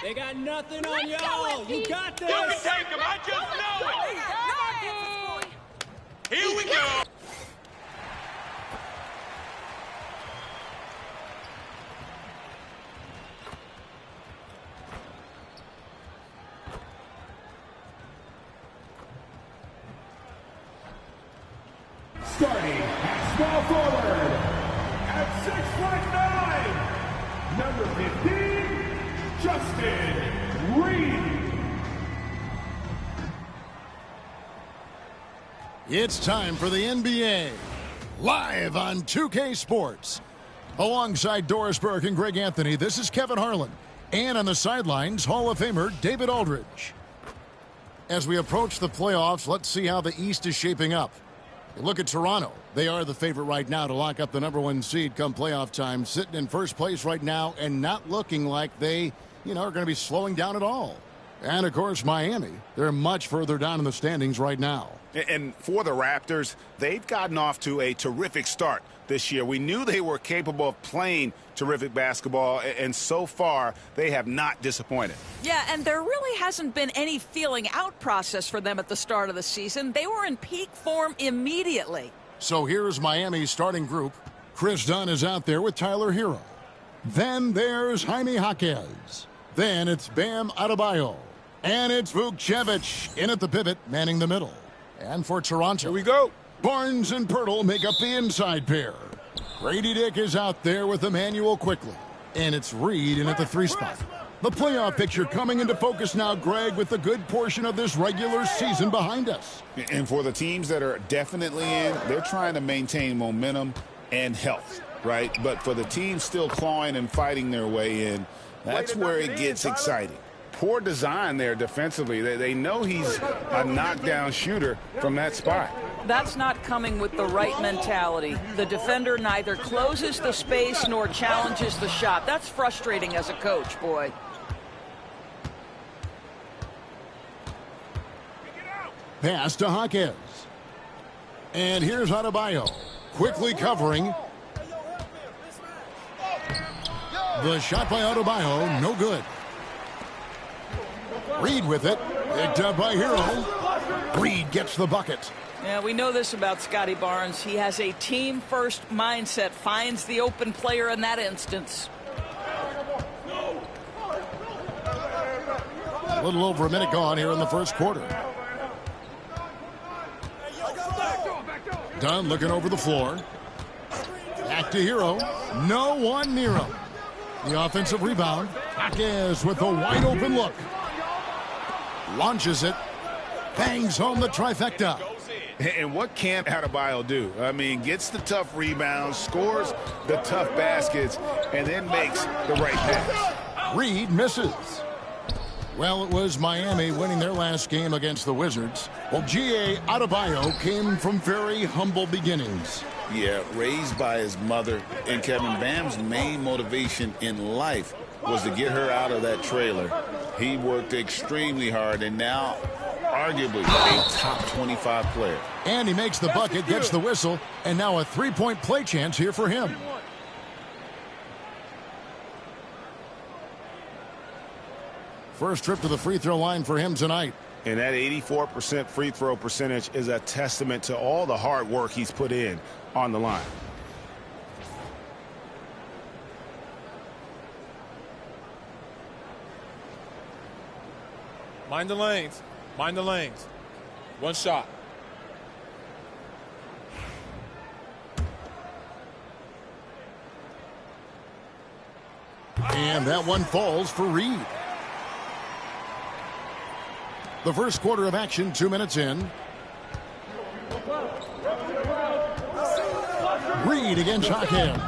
They got nothing on y'all. You got this. You can take him. I just know it. Here we go. Starting at small forward at 6'9", number 15, Justin Reed. It's time for the NBA, live on 2K Sports. Alongside Doris Burke and Greg Anthony, this is Kevin Harlan. And on the sidelines, Hall of Famer David Aldridge. As we approach the playoffs, let's see how the East is shaping up. You look at Toronto. They are the favorite right now to lock up the #1 seed come playoff time, sitting in first place right now and not looking like they, are going to be slowing down at all. And, of course, Miami. They're much further down in the standings right now. And for the Raptors, they've gotten off to a terrific start this year. We knew they were capable of playing terrific basketball, and so far, they have not disappointed. Yeah, and there really hasn't been any feeling out process for them at the start of the season. They were in peak form immediately. So here's Miami's starting group. Chris Dunn is out there with Tyler Hero. Then there's Jaime Jaquez. Then it's Bam Adebayo. And it's Vukcevic in at the pivot, manning the middle. And for Toronto, here we go. Barnes and Pirtle make up the inside pair. Grady Dick is out there with Emmanuel Quickly. And it's Reed in at the 3 spot. The playoff picture coming into focus now, Greg, with a good portion of this regular season behind us. And for the teams that are definitely in, they're trying to maintain momentum and health, right? But for the teams still clawing and fighting their way in, that's where it gets exciting. Poor design there defensively. They know he's a knockdown shooter from that spot. That's not coming with the right mentality. The defender neither closes the space nor challenges the shot. That's frustrating as a coach, boy. Pass to Jaquez. And here's Adebayo. Quickly covering. The shot by Adebayo, no good. Reed with it. Picked up by Hero. Reed gets the bucket. Yeah, we know this about Scotty Barnes. He has a team-first mindset, finds the open player in that instance. A little over a minute gone here in the first quarter. Dunn looking over the floor. Back to Hero. No one near him. The offensive rebound. Jaquez with a wide open look. Launches it. Bangs home the trifecta. And what can't Adebayo do? I mean, gets the tough rebounds, scores the tough baskets, and then makes the right pass. Reed misses. Well, it was Miami winning their last game against the Wizards. Well, G.A. Adebayo came from very humble beginnings. Yeah, raised by his mother. And Kevin, Bam's main motivation in life was to get her out of that trailer. He worked extremely hard, and now arguably a top 25 player. And he makes the bucket, gets the whistle, and now a three-point play chance here for him. First trip to the free throw line for him tonight. And that 84% free throw percentage is a testament to all the hard work he's put in on the line. Mind the lanes. Mind the lanes. One shot. And that one falls for Reed. The first quarter of action, 2 minutes in. Reed against Jaquez.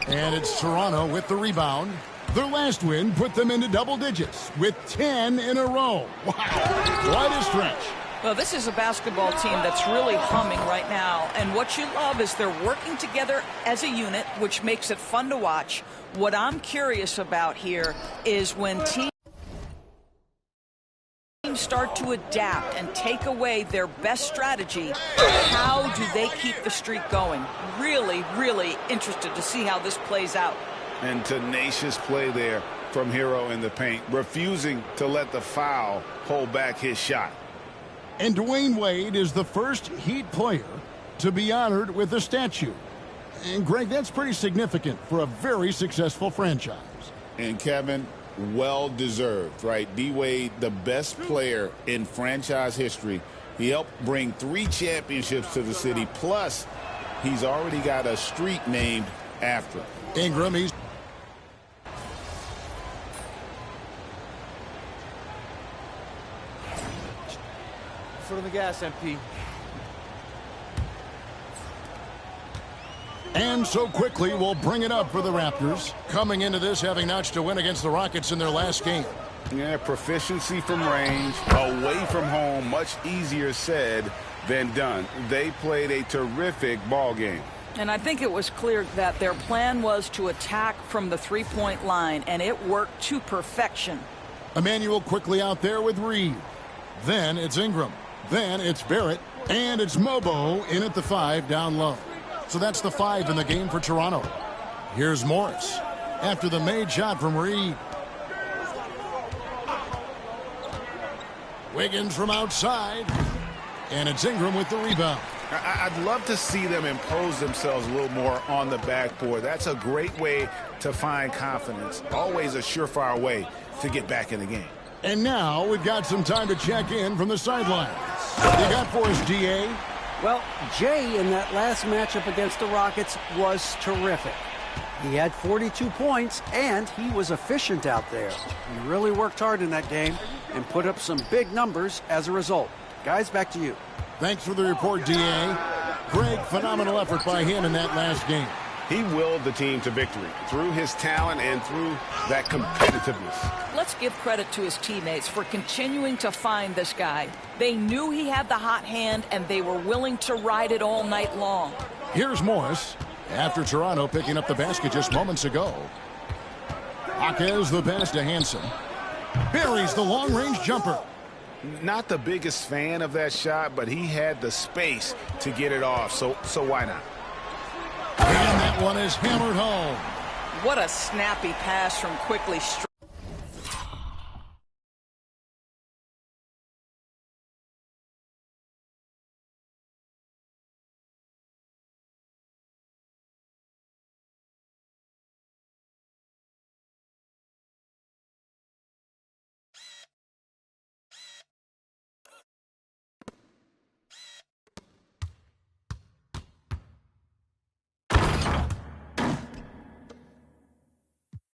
And it's Toronto with the rebound. Their last win put them into double digits with 10 in a row. Wow, quite a stretch. Well, this is a basketball team that's really humming right now. And what you love is they're working together as a unit, which makes it fun to watch. What I'm curious about here is when teams start to adapt and take away their best strategy, how do they keep the streak going? Really, really interested to see how this plays out. And tenacious play there from Hero in the paint, refusing to let the foul hold back his shot. And Dwayne Wade is the first Heat player to be honored with a statue. And, Greg, that's pretty significant for a very successful franchise. And, Kevin, well-deserved, right? D-Wade, the best player in franchise history. He helped bring 3 championships to the city, plus he's already got a street named after him. Ingram, he's... Foot on the gas, MP. And so quickly we'll bring it up for the Raptors, coming into this having notched a win against the Rockets in their last game. Yeah, proficiency from range, away from home, much easier said than done. They played a terrific ball game. And I think it was clear that their plan was to attack from the three-point line, and it worked to perfection. Emmanuel quickly out there with Reed. Then it's Ingram. Then it's Barrett. And it's Mobo in at the 5 down low. So that's the 5 in the game for Toronto. Here's Morris after the made shot from Reed. Wiggins from outside. And it's Ingram with the rebound. I'd love to see them impose themselves a little more on the backboard. That's a great way to find confidence. Always a surefire way to get back in the game. And now we've got some time to check in from the sidelines. What do you got for us, DA? Well, Jay in that last matchup against the Rockets was terrific. He had 42 points, and he was efficient out there. He really worked hard in that game and put up some big numbers as a result. Guys, back to you. Thanks for the report, DA. Greg, phenomenal effort by him in that last game. He willed the team to victory through his talent and through that competitiveness. Let's give credit to his teammates for continuing to find this guy. They knew he had the hot hand, and they were willing to ride it all night long. Here's Morris after Toronto picking up the basket just moments ago. Jaquez the pass to Hansen. Buries the long-range jumper. Not the biggest fan of that shot, but he had the space to get it off, so why not? And that one is hammered home. What a snappy pass from Quickly.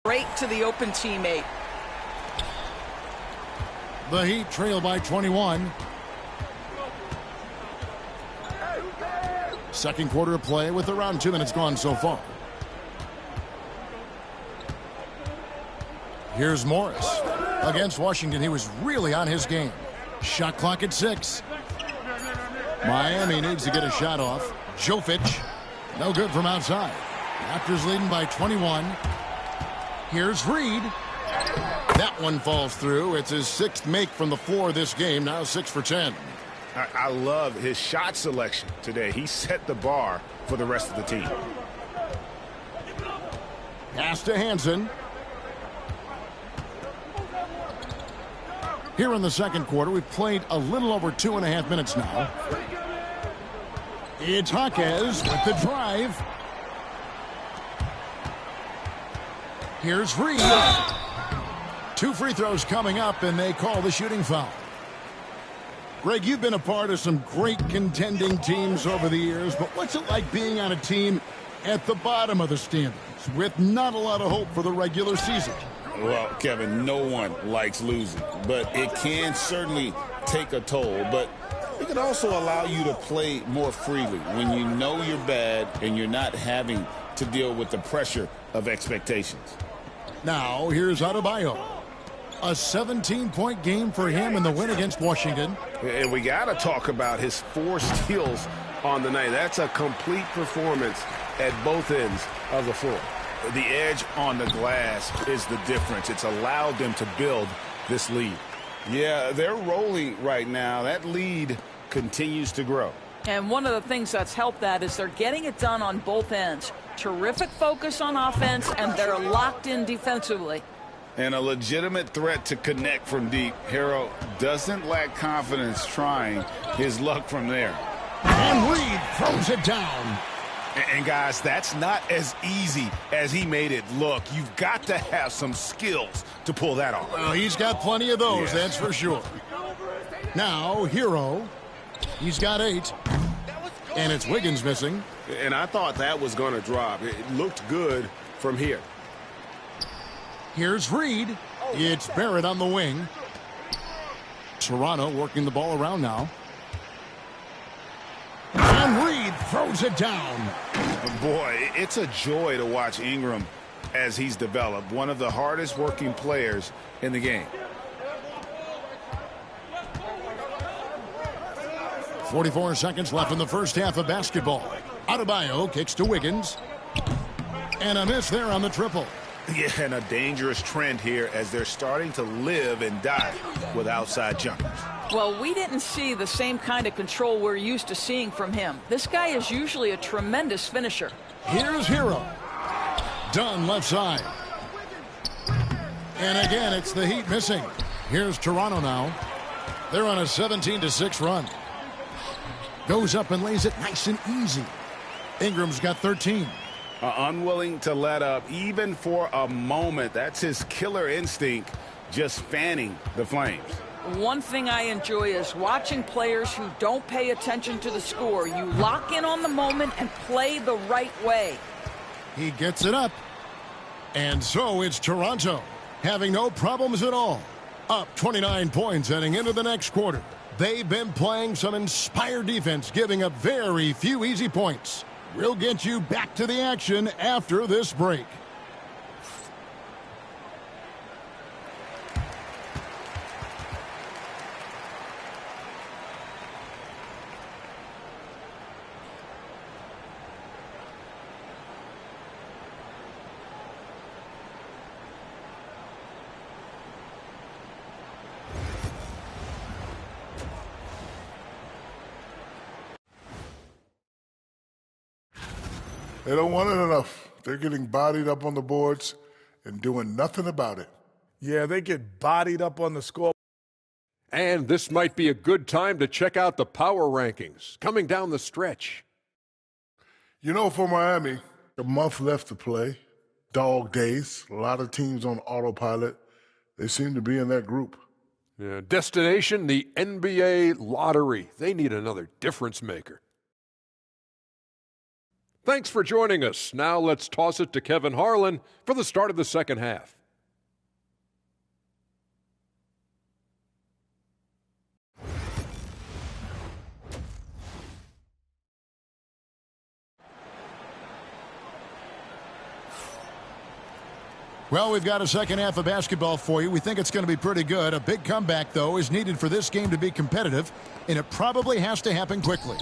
Straight to the open teammate. The Heat trail by 21. Second quarter of play with around 2 minutes gone so far. Here's Morris. Against Washington, he was really on his game. Shot clock at 6. Miami needs to get a shot off. Jovic, no good from outside. Raptors leading by 21. Here's Reed. That one falls through. It's his 6th make from the floor this game. Now 6 for 10. I love his shot selection today. He set the bar for the rest of the team. Pass to Hansen. Here in the second quarter, we've played a little over 2.5 minutes now. It's Jaquez with the drive. Here's Reed. 2 free throws coming up, and they call the shooting foul. Greg, you've been a part of some great contending teams over the years, but what's it like being on a team at the bottom of the standings with not a lot of hope for the regular season? Well, Kevin, no one likes losing, but it can certainly take a toll. But it can also allow you to play more freely when you know you're bad and you're not having to deal with the pressure of expectations. Now, here's Adebayo. A 17-point game for him in the win against Washington. And we got to talk about his 4 steals on the night. That's a complete performance at both ends of the floor. The edge on the glass is the difference. It's allowed them to build this lead. Yeah, they're rolling right now. That lead continues to grow. And one of the things that's helped that is they're getting it done on both ends. Terrific focus on offense, and they're locked in defensively. And a legitimate threat to connect from deep. Harrell doesn't lack confidence trying his luck from there. And Reed throws it down. And guys, that's not as easy as he made it look. You've got to have some skills to pull that off. Well, he's got plenty of those, that's for sure. Now, Hero. He's got 8. And it's Wiggins missing. And I thought that was going to drop. It looked good from here. Here's Reed. It's Barrett on the wing. Toronto working the ball around now. And Reed throws it down. Boy, it's a joy to watch Ingram as he's developed. One of the hardest working players in the game. 44 seconds left in the first half of basketball. Adebayo kicks to Wiggins. And a miss there on the triple. Yeah, and a dangerous trend here as they're starting to live and die with outside jumpers. Well, we didn't see the same kind of control we're used to seeing from him. This guy is usually a tremendous finisher. Here's Hero. Dunn left side. And again, it's the Heat missing. Here's Toronto now. They're on a 17-6 run. Goes up and lays it nice and easy. Ingram's got 13. Unwilling to let up even for a moment. That's his killer instinct, just fanning the flames. One thing I enjoy is watching players who don't pay attention to the score. You lock in on the moment and play the right way. He gets it up. And so it's Toronto, having no problems at all. Up 29 points heading into the next quarter. They've been playing some inspired defense, giving up very few easy points. We'll get you back to the action after this break. They don't want it enough. They're getting bodied up on the boards and doing nothing about it. Yeah, they get bodied up on the score. And this might be a good time to check out the power rankings coming down the stretch. You know, for Miami, a month left to play. Dog days. A lot of teams on autopilot. They seem to be in that group. Yeah, destination, the NBA lottery. They need another difference maker. Thanks for joining us. Now let's toss it to Kevin Harlan for the start of the second half. Well, we've got a second half of basketball for you. We think it's going to be pretty good. A big comeback, though, is needed for this game to be competitive, and it probably has to happen quickly.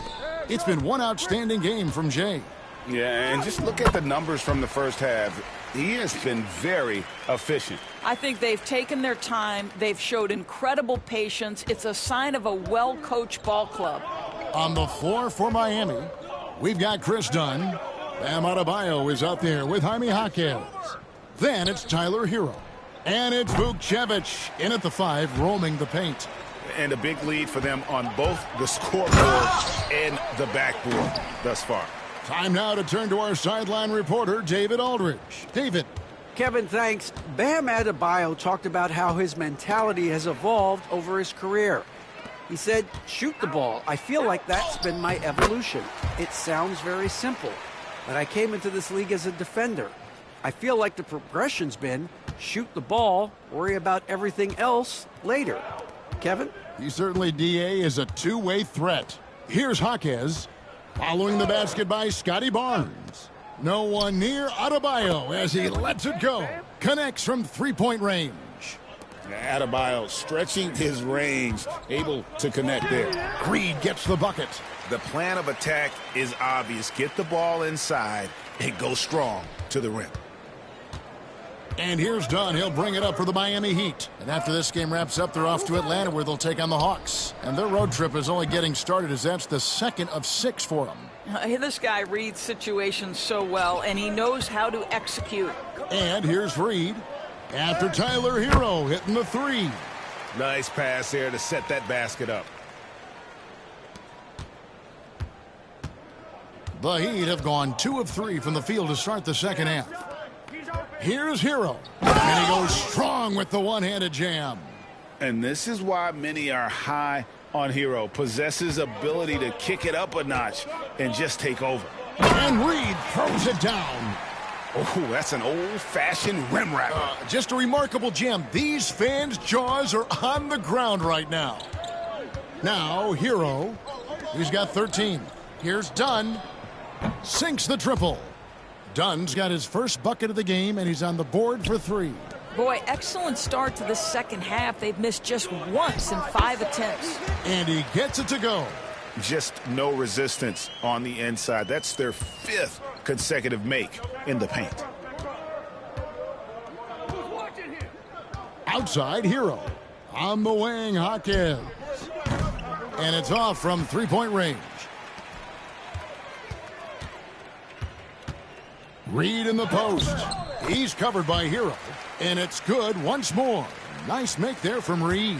It's been one outstanding game from Jay. Yeah, and just look at the numbers from the first half. He has been very efficient. I think they've taken their time. They've showed incredible patience. It's a sign of a well-coached ball club. On the floor for Miami, we've got Chris Dunn. Bam Adebayo is out there with Jaime Jaquez. Then it's Tyler Hero. And it's Vukcevic in at the 5, roaming the paint. And a big lead for them on both the scoreboard and the backboard thus far. Time now to turn to our sideline reporter, David Aldridge. David. Kevin, thanks. Bam Adebayo talked about how his mentality has evolved over his career. He said, shoot the ball. I feel like that's been my evolution. It sounds very simple, but I came into this league as a defender. I feel like the progression's been shoot the ball, worry about everything else later. Kevin? He certainly, DA, is a two-way threat. Here's Jaquez. Following the basket by Scotty Barnes. No one near Adebayo as he lets it go. Connects from three-point range. Adebayo stretching his range, able to connect there. Reed gets the bucket. The plan of attack is obvious. Get the ball inside and go strong to the rim. And here's Dunn. He'll bring it up for the Miami Heat. And after this game wraps up, they're off to Atlanta where they'll take on the Hawks. And their road trip is only getting started as that's the second of 6 for them. This guy reads situations so well, and he knows how to execute. And here's Reed. After Tyler Hero hitting the 3. Nice pass there to set that basket up. The Heat have gone 2 of 3 from the field to start the second half. Here's Hero. And he goes strong with the one-handed jam. And this is why many are high on Hero. Possesses ability to kick it up a notch and just take over. And Reed throws it down. Oh, that's an old-fashioned rim wrapper. Just a remarkable gem. These fans' jaws are on the ground right now. Now, Hero. He's got 13. Here's Dunn. Sinks the triple. Dunn's got his first bucket of the game, and he's on the board for 3. Boy, excellent start to the second half. They've missed just once in 5 attempts. And he gets it to go. Just no resistance on the inside. That's their 5th consecutive make in the paint. Outside Hero. On the wing, Hawkins. And it's off from 3-point range. Reed in the post. He's covered by Hero. And it's good once more. Nice make there from Reed.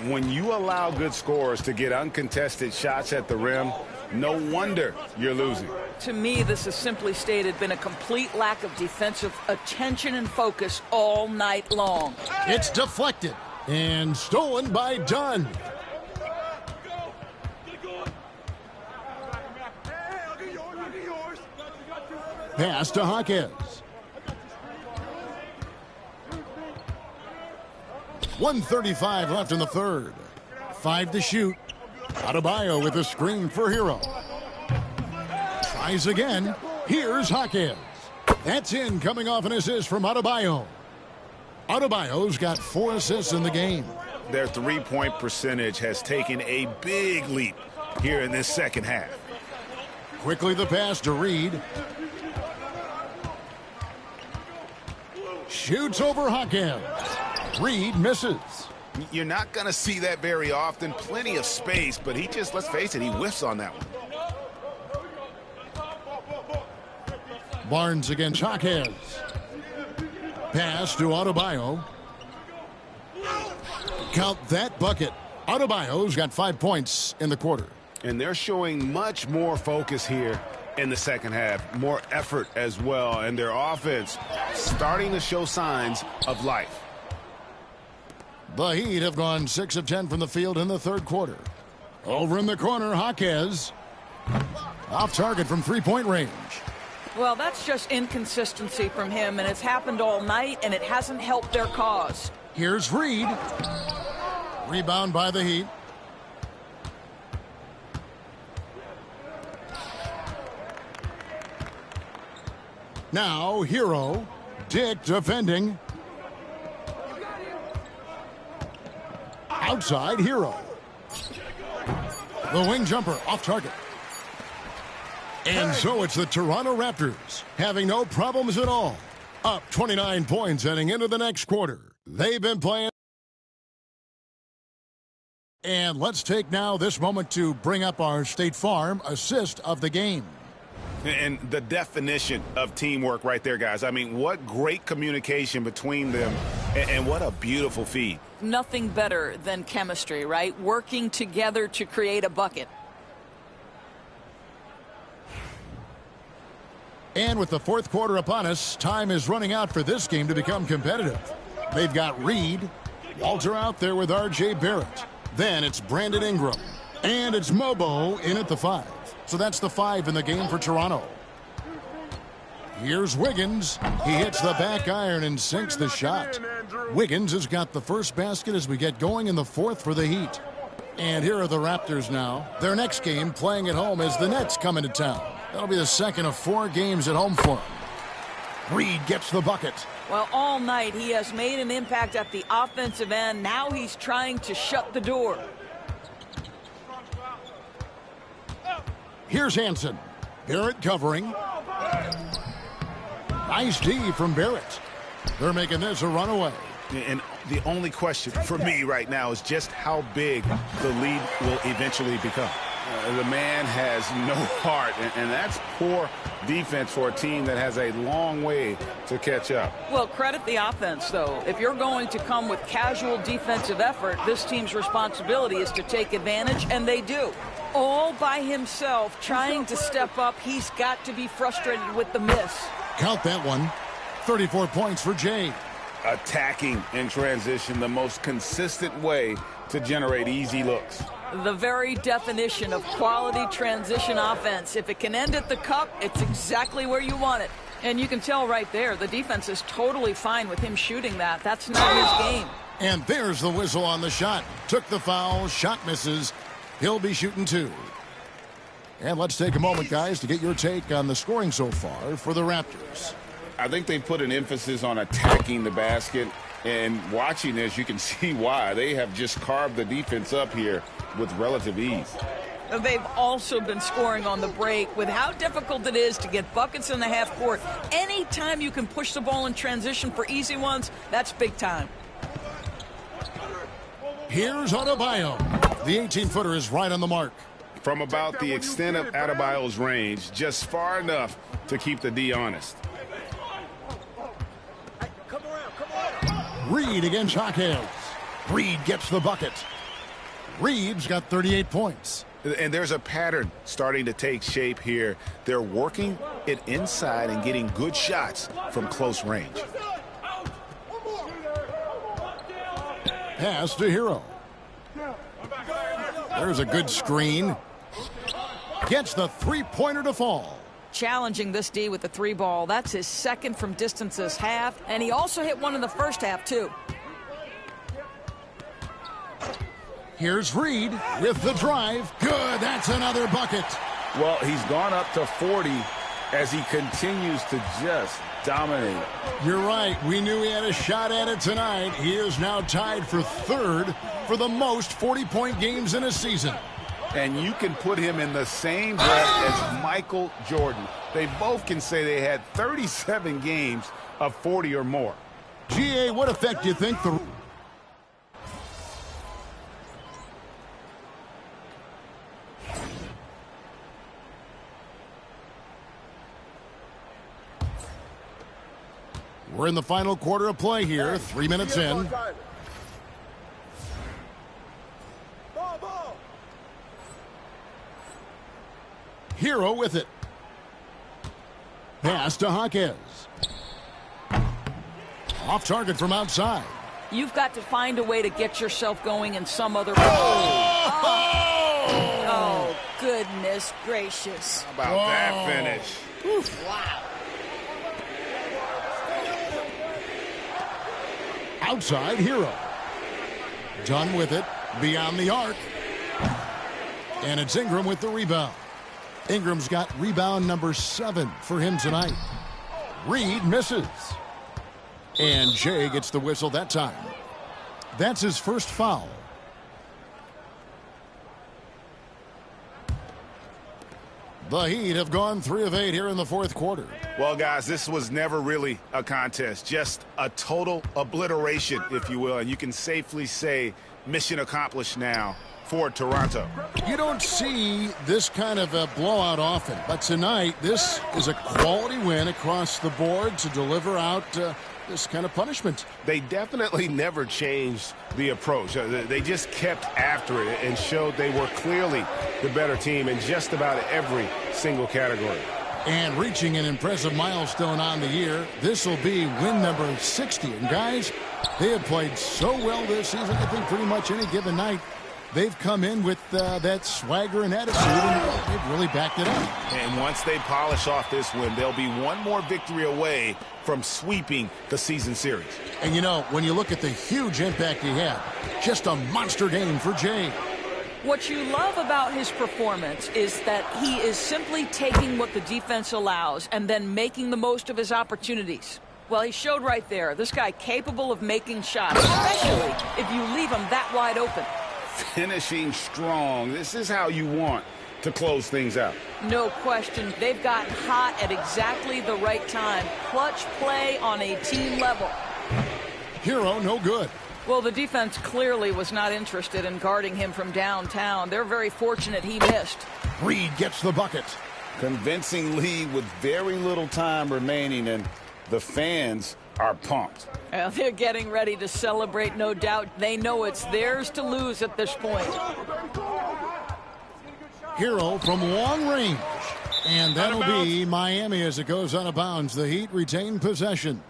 When you allow good scorers to get uncontested shots at the rim, no wonder you're losing. To me, this has simply stated been a complete lack of defensive attention and focus all night long. It's deflected and stolen by Dunn. Pass to Hawkins. 1:35 left in the third. 5 to shoot. Adebayo with a screen for Hero. Tries again. Here's Hawkins. That's in, coming off an assist from Adebayo. Adebayo's got 4 assists in the game. Their three-point percentage has taken a big leap here in this second half. Quickly the pass to Reed. Shoots over Hawkins. Reed misses. You're not going to see that very often. Plenty of space, but he just, let's face it, he whiffs on that one. Barnes against Hawkins. Pass to Adebayo. Count that bucket. Adebayo's got 5 points in the quarter. And they're showing much more focus here in the second half. More effort as well. And their offense starting to show signs of life. The Heat have gone 6 of 10 from the field in the third quarter. Over in the corner, Hawkins. Off target from 3-point range. Well, that's just inconsistency from him, and it's happened all night, and it hasn't helped their cause. Here's Reed. Rebound by the Heat. Now, Hero. Dick defending. Outside, Hero. The wing jumper off target. And so it's the Toronto Raptors having no problems at all. Up 29 points heading into the next quarter. They've been playing. And let's take now this moment to bring up our State Farm assist of the game. And the definition of teamwork right there, guys. I mean, what great communication between them, and what a beautiful feed. Nothing better than chemistry, right? Working together to create a bucket. And with the fourth quarter upon us, time is running out for this game to become competitive. They've got Reed, Walter out there with R.J. Barrett. Then it's Brandon Ingram. And it's Mobo in at the 5. So that's the 5 in the game for Toronto. Here's Wiggins. He hits the back iron and sinks the shot. Wiggins has got the first basket as we get going in the fourth for the Heat. And here are the Raptors now. Their next game playing at home as the Nets come into town. That'll be the second of 4 games at home for him. Reed gets the bucket. Well, all night he has made an impact at the offensive end. Now he's trying to shut the door. Here's Hansen. Barrett covering. Nice D from Barrett. They're making this a runaway. And the only question for me right now is just how big the lead will eventually become. The man has no heart, and that's poor defense for a team that has a long way to catch up. Well, credit the offense, though. If you're going to come with casual defensive effort, this team's responsibility is to take advantage, and they do. All by himself, trying to step up. He's got to be frustrated with the miss. Count that one. 34 points for Jay. Attacking in transition, the most consistent way to generate easy looks. The very definition of quality transition offense. If it can end at the cup, it's exactly where you want it. And you can tell right there, the defense is totally fine with him shooting that. That's not his game. And there's the whistle on the shot. Took the foul, shot misses. He'll be shooting 2. And let's take a moment, guys, to get your take on the scoring so far for the Raptors. I think they put an emphasis on attacking the basket, and watching this, you can see why. They have just carved the defense up here with relative ease. They've also been scoring on the break. With how difficult it is to get buckets in the half court, anytime you can push the ball in transition for easy ones, that's big time. Here's Adebayo. The 18-footer is right on the mark. From about the extent of Adebayo's range, just far enough to keep the D honest. Reed against Jaquez. Reed gets the bucket. Reed's got 38 points. And there's a pattern starting to take shape here. They're working it inside and getting good shots from close range. Pass to Hero. There's a good screen. Gets the three-pointer to fall. Challenging this D with the 3 ball. That's his second from distance this half. And he also hit one in the first half, too. Here's Reed with the drive. Good. That's another bucket. Well, he's gone up to 40 as he continues to just dominate. You're right. We knew he had a shot at it tonight. He is now tied for 3rd for the most 40-point games in a season. And you can put him in the same breath as Michael Jordan. They both can say they had 37 games of 40 or more. GA, what effect do you think the... We're in the final quarter of play here, 3 minutes in. Hero with it. Pass to Jaquez. Off target from outside. You've got to find a way to get yourself going in some other... Oh, goodness gracious. How about that finish? Oof. Wow. Outside, Hero. Done with it. Beyond the arc. And it's Ingram with the rebound. Ingram's got rebound number 7 for him tonight. Reed misses. And Jay gets the whistle that time. That's his first foul. The Heat have gone 3 of 8 here in the 4th quarter. Well, guys, this was never really a contest. Just a total obliteration, if you will. And you can safely say mission accomplished now for Toronto. You don't see this kind of a blowout often, but tonight this is a quality win across the board to deliver out this kind of punishment. They definitely never changed the approach. They just kept after it and showed they were clearly the better team in just about every single category. And reaching an impressive milestone on the year, this will be win number 60. And guys, they have played so well this season. I think pretty much any given night they've come in with that swagger and attitude, and they've really backed it up. And once they polish off this win, they'll be one more victory away from sweeping the season series. And you know, when you look at the huge impact he had, just a monster game for Jay. What you love about his performance is that he is simply taking what the defense allows and then making the most of his opportunities. Well, he showed right there, this guy capable of making shots, especially if you leave him that wide open. Finishing strong. This is how you want to close things out. No question. They've gotten hot at exactly the right time. Clutch play on a team level. Hero, no good. Well, the defense clearly was not interested in guarding him from downtown. They're very fortunate he missed. Reed gets the bucket. Convincing lead with very little time remaining, and the fans are pumped. Well, they're getting ready to celebrate, no doubt. They know it's theirs to lose at this point. Hero from long range. And that'll be Miami as it goes out of bounds. The Heat retain possession.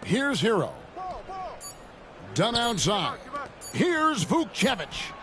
Here's Hero. Done outside. Here's Vukcevic.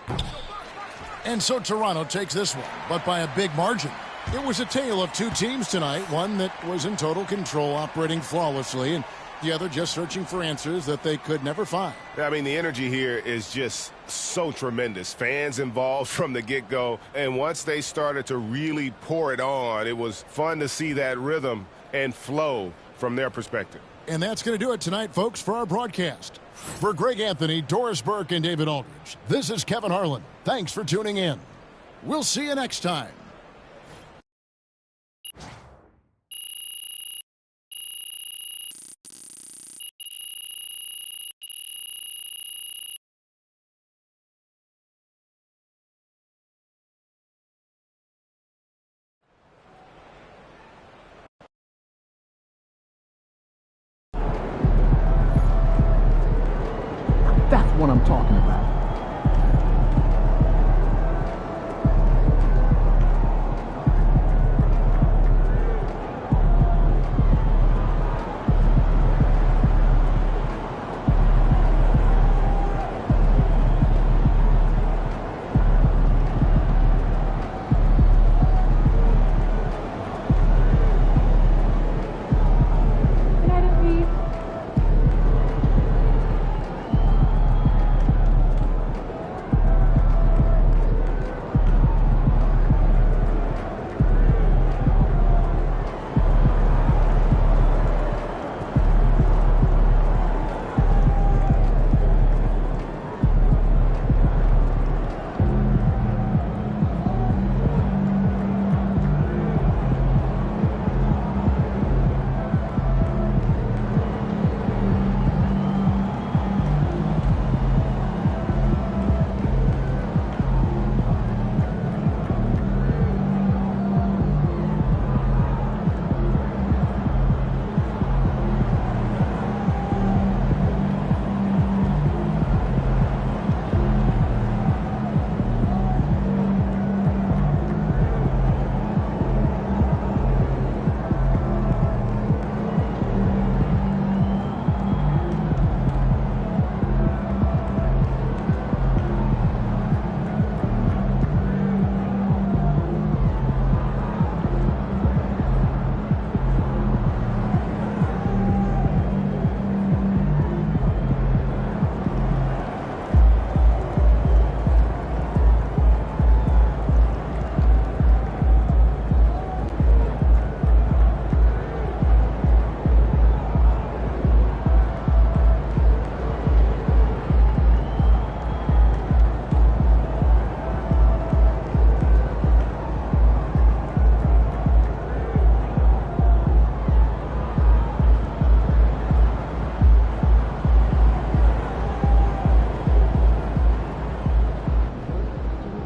And so Toronto takes this one, but by a big margin. It was a tale of two teams tonight, one that was in total control, operating flawlessly, and the other just searching for answers that they could never find. I mean, the energy here is just so tremendous. Fans involved from the get-go, and once they started to really pour it on, it was fun to see that rhythm and flow from their perspective. And that's going to do it tonight, folks, for our broadcast. For Greg Anthony, Doris Burke, and David Aldridge, this is Kevin Harlan. Thanks for tuning in. We'll see you next time. That's what I'm talking about.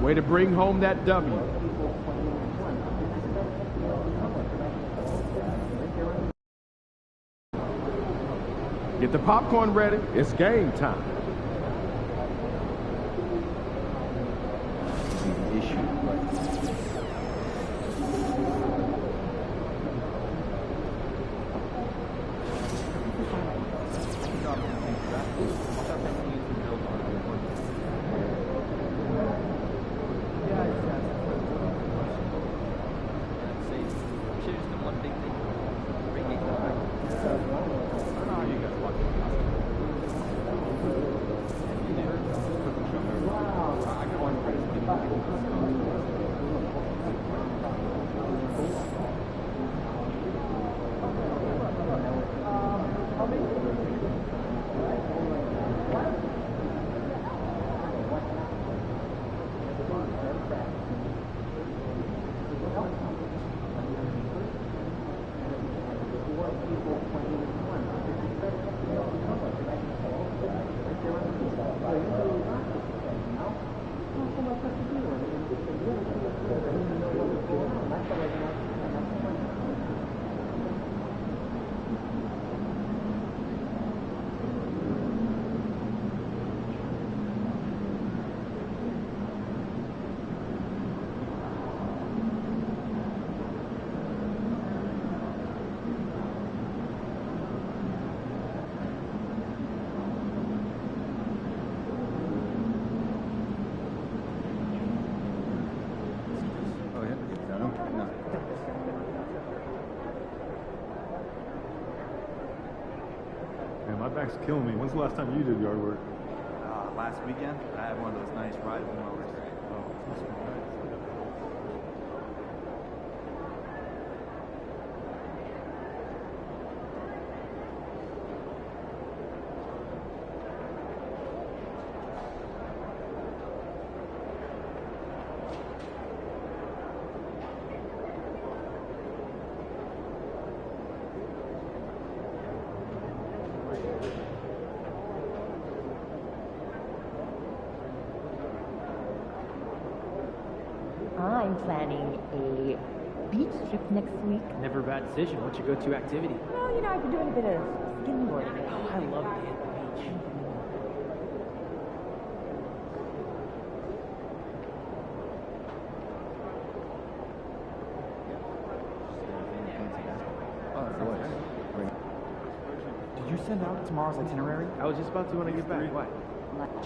Way to bring home that W. Get the popcorn ready. It's game time. Man, my back's killing me. When's the last time you did yard work? Last weekend, I had one of those nice ride mowers. I'm planning a beach trip next week. Never a bad decision. What's your go-to activity? Well, you know, I've been doing a bit of skimboarding. Oh, I love to hit the beach. Did you send out tomorrow's itinerary? I was just about to when I get back. What?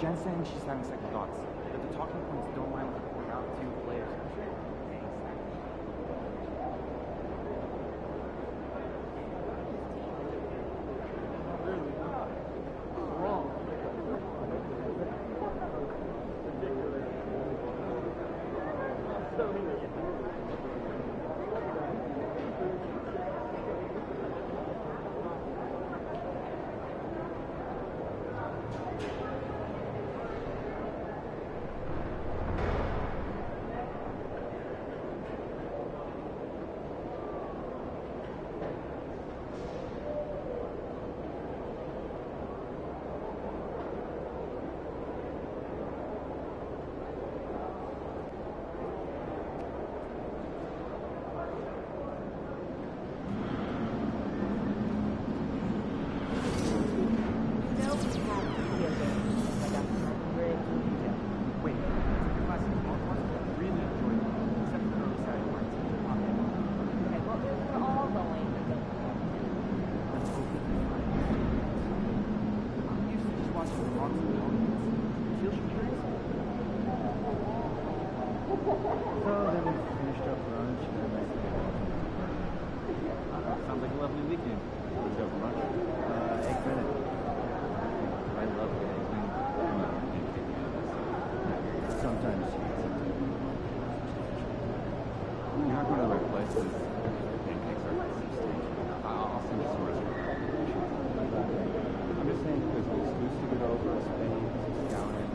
Jen's saying she's having second thoughts. That the talking points don't line with pouring out 2 players. Sounds like a lovely weekend. Let's go for lunch. Egg Benedict. I love the egg Benedict. Sometimes. You're not going to the right places. Pancakes are I'll send you some restaurants. I'm just saying because we exclusive it over Spain, scouting.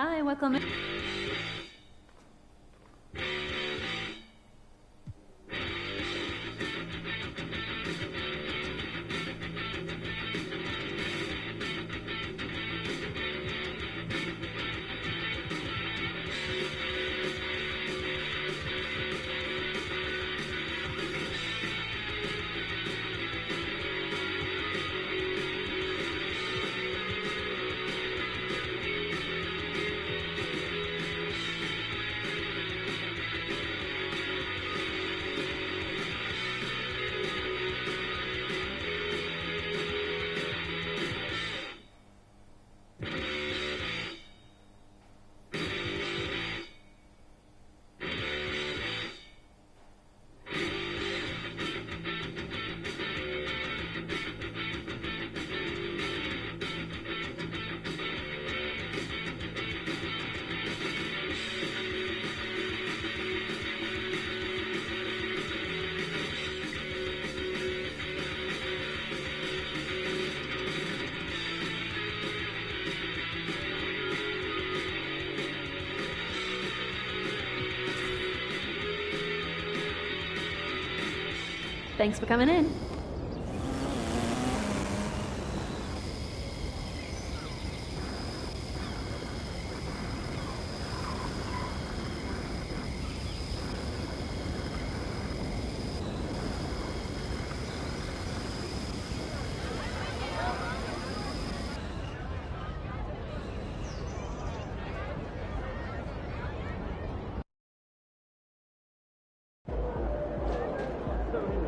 Hi, welcome. Thanks for coming in.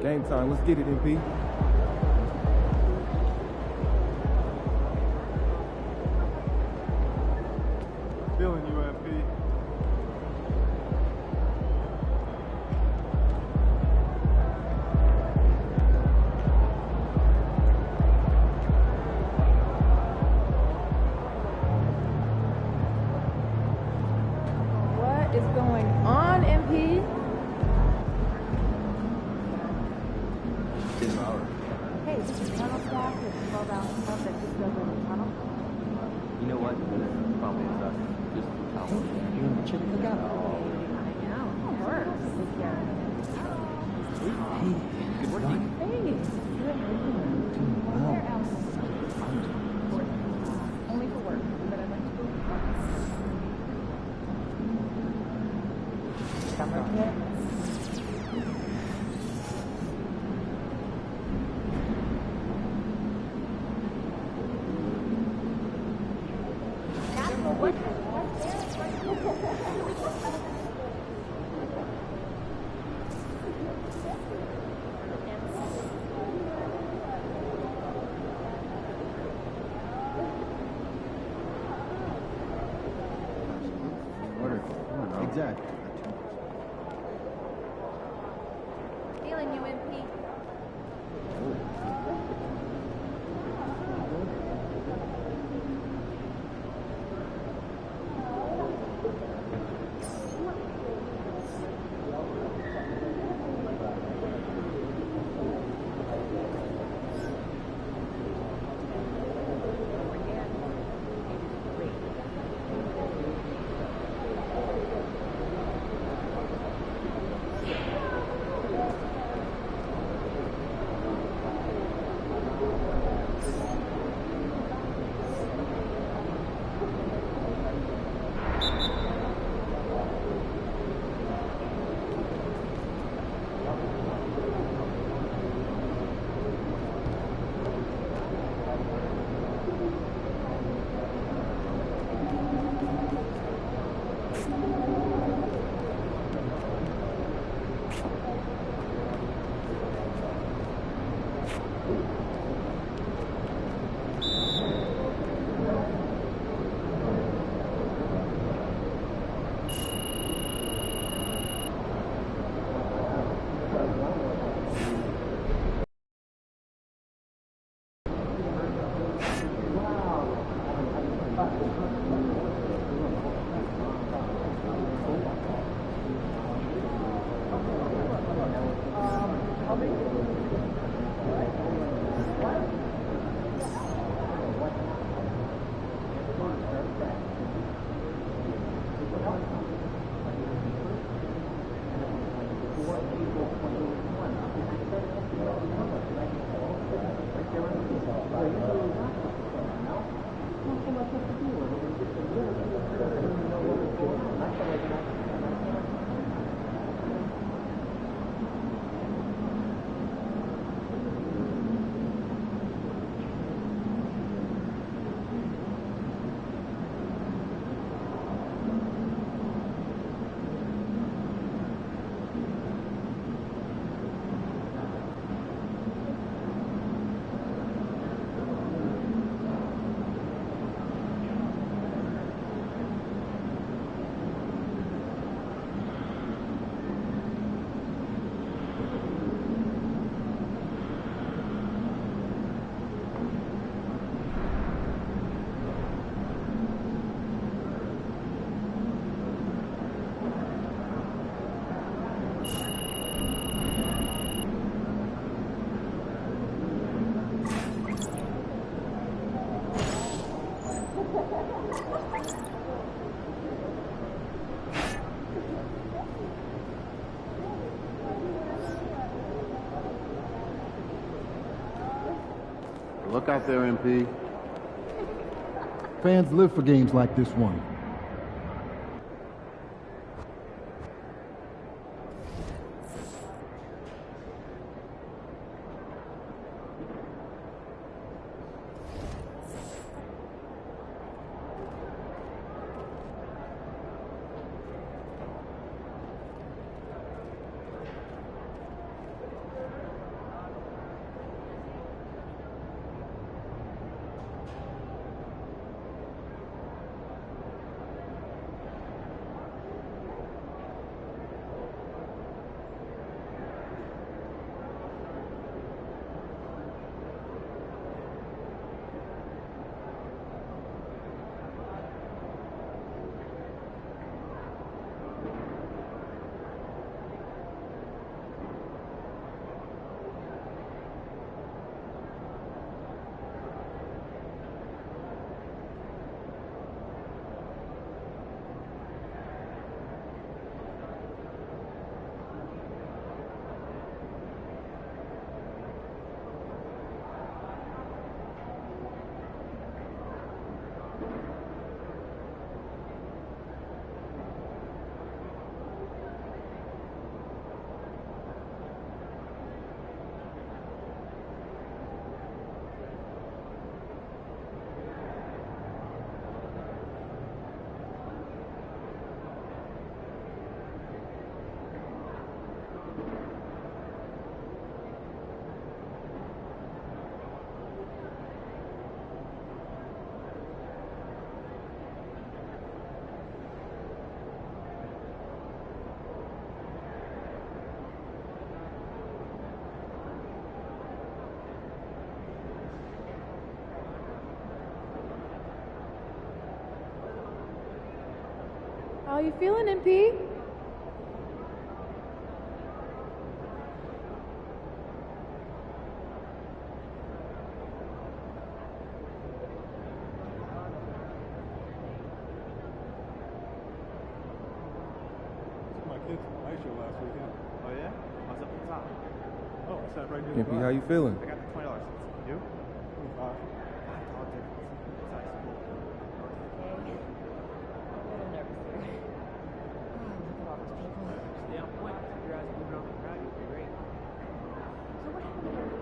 Game time. Let's get it, MP. Feeling you, MP. What is going on, MP? Hey, this is tunnel staff with 12-ounce stuff that just goes in the tunnel. You know what? This probably is us. Just towel. You and the chick together. I know. It works. Yeah. Hey, good morning. Hey. Where else? Only for work, but I'd like to go with Camera kit. Exactly. Look out there, MP. Fans live for games like this one. How you feeling, MP? My kids' ice show last weekend. Oh yeah? What's up the top? Oh, I sat right near the MP, bar. how you feeling? I got the $20 seats. You? 25. Stay on point. Keep your eyes moving on the crowd. You'll be great. So what happened to the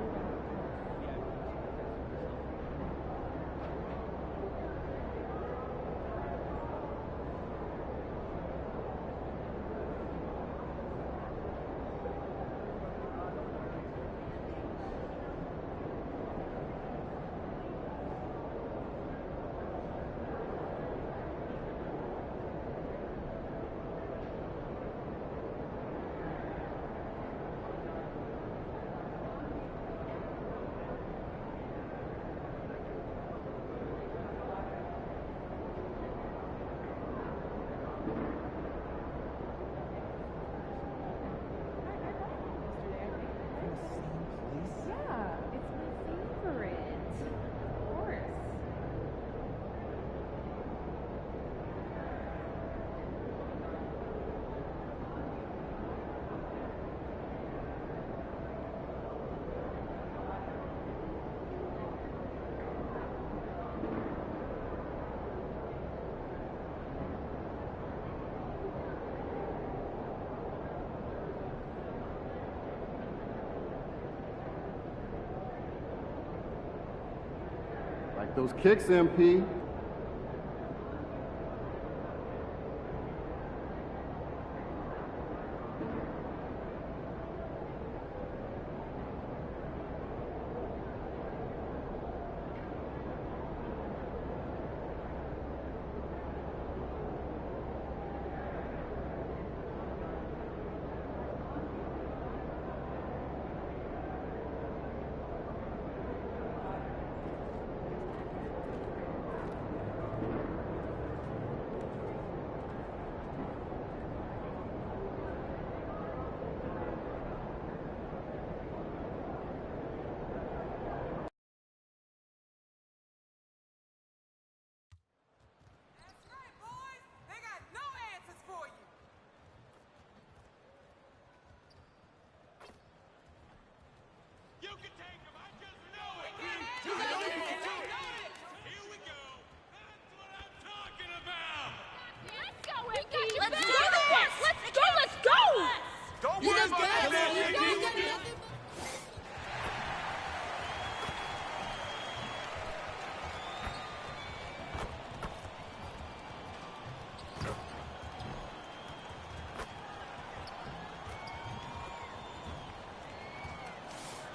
those kicks, MP.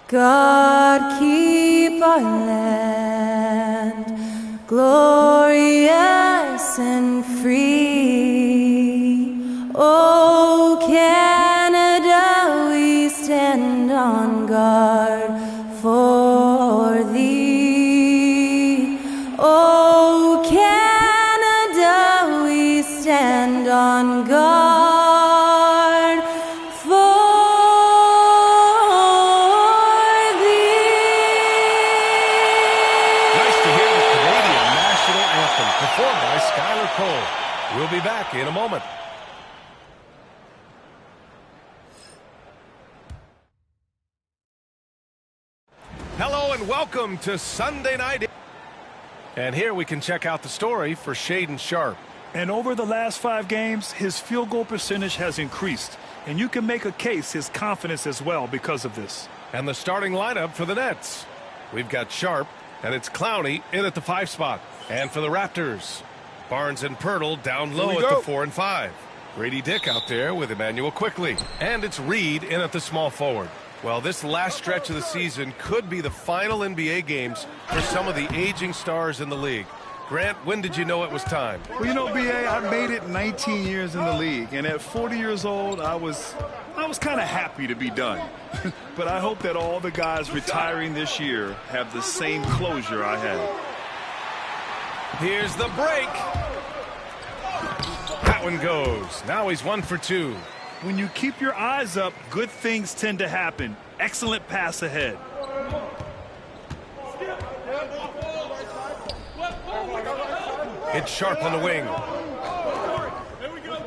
God keep our land glorious and free. Oh, Canada, we stand on guard for thee. Oh, Canada, we stand on guard. We'll be back in a moment. Hello and welcome to Sunday Night. And here we can check out the story for Shaedon Sharpe. And over the last 5 games, his field goal percentage has increased. And you can make a case his confidence as well because of this. And the starting lineup for the Nets. We've got Sharpe, and it's Clowney in at the 5 spot. And for the Raptors, Barnes and Pirtle down low at the 4 and 5. Grady Dick out there with Emmanuel Quickley. And it's Reed in at the small forward. Well, this last stretch of the season could be the final NBA games for some of the aging stars in the league. Grant, when did you know it was time? Well, you know, B.A., I made it 19 years in the league. And at 40 years old, I was kind of happy to be done. But I hope that all the guys retiring this year have the same closure I had. Here's the break. That one goes. Now he's 1 for 2. When you keep your eyes up, good things tend to happen. Excellent pass ahead. It's Sharpe on the wing.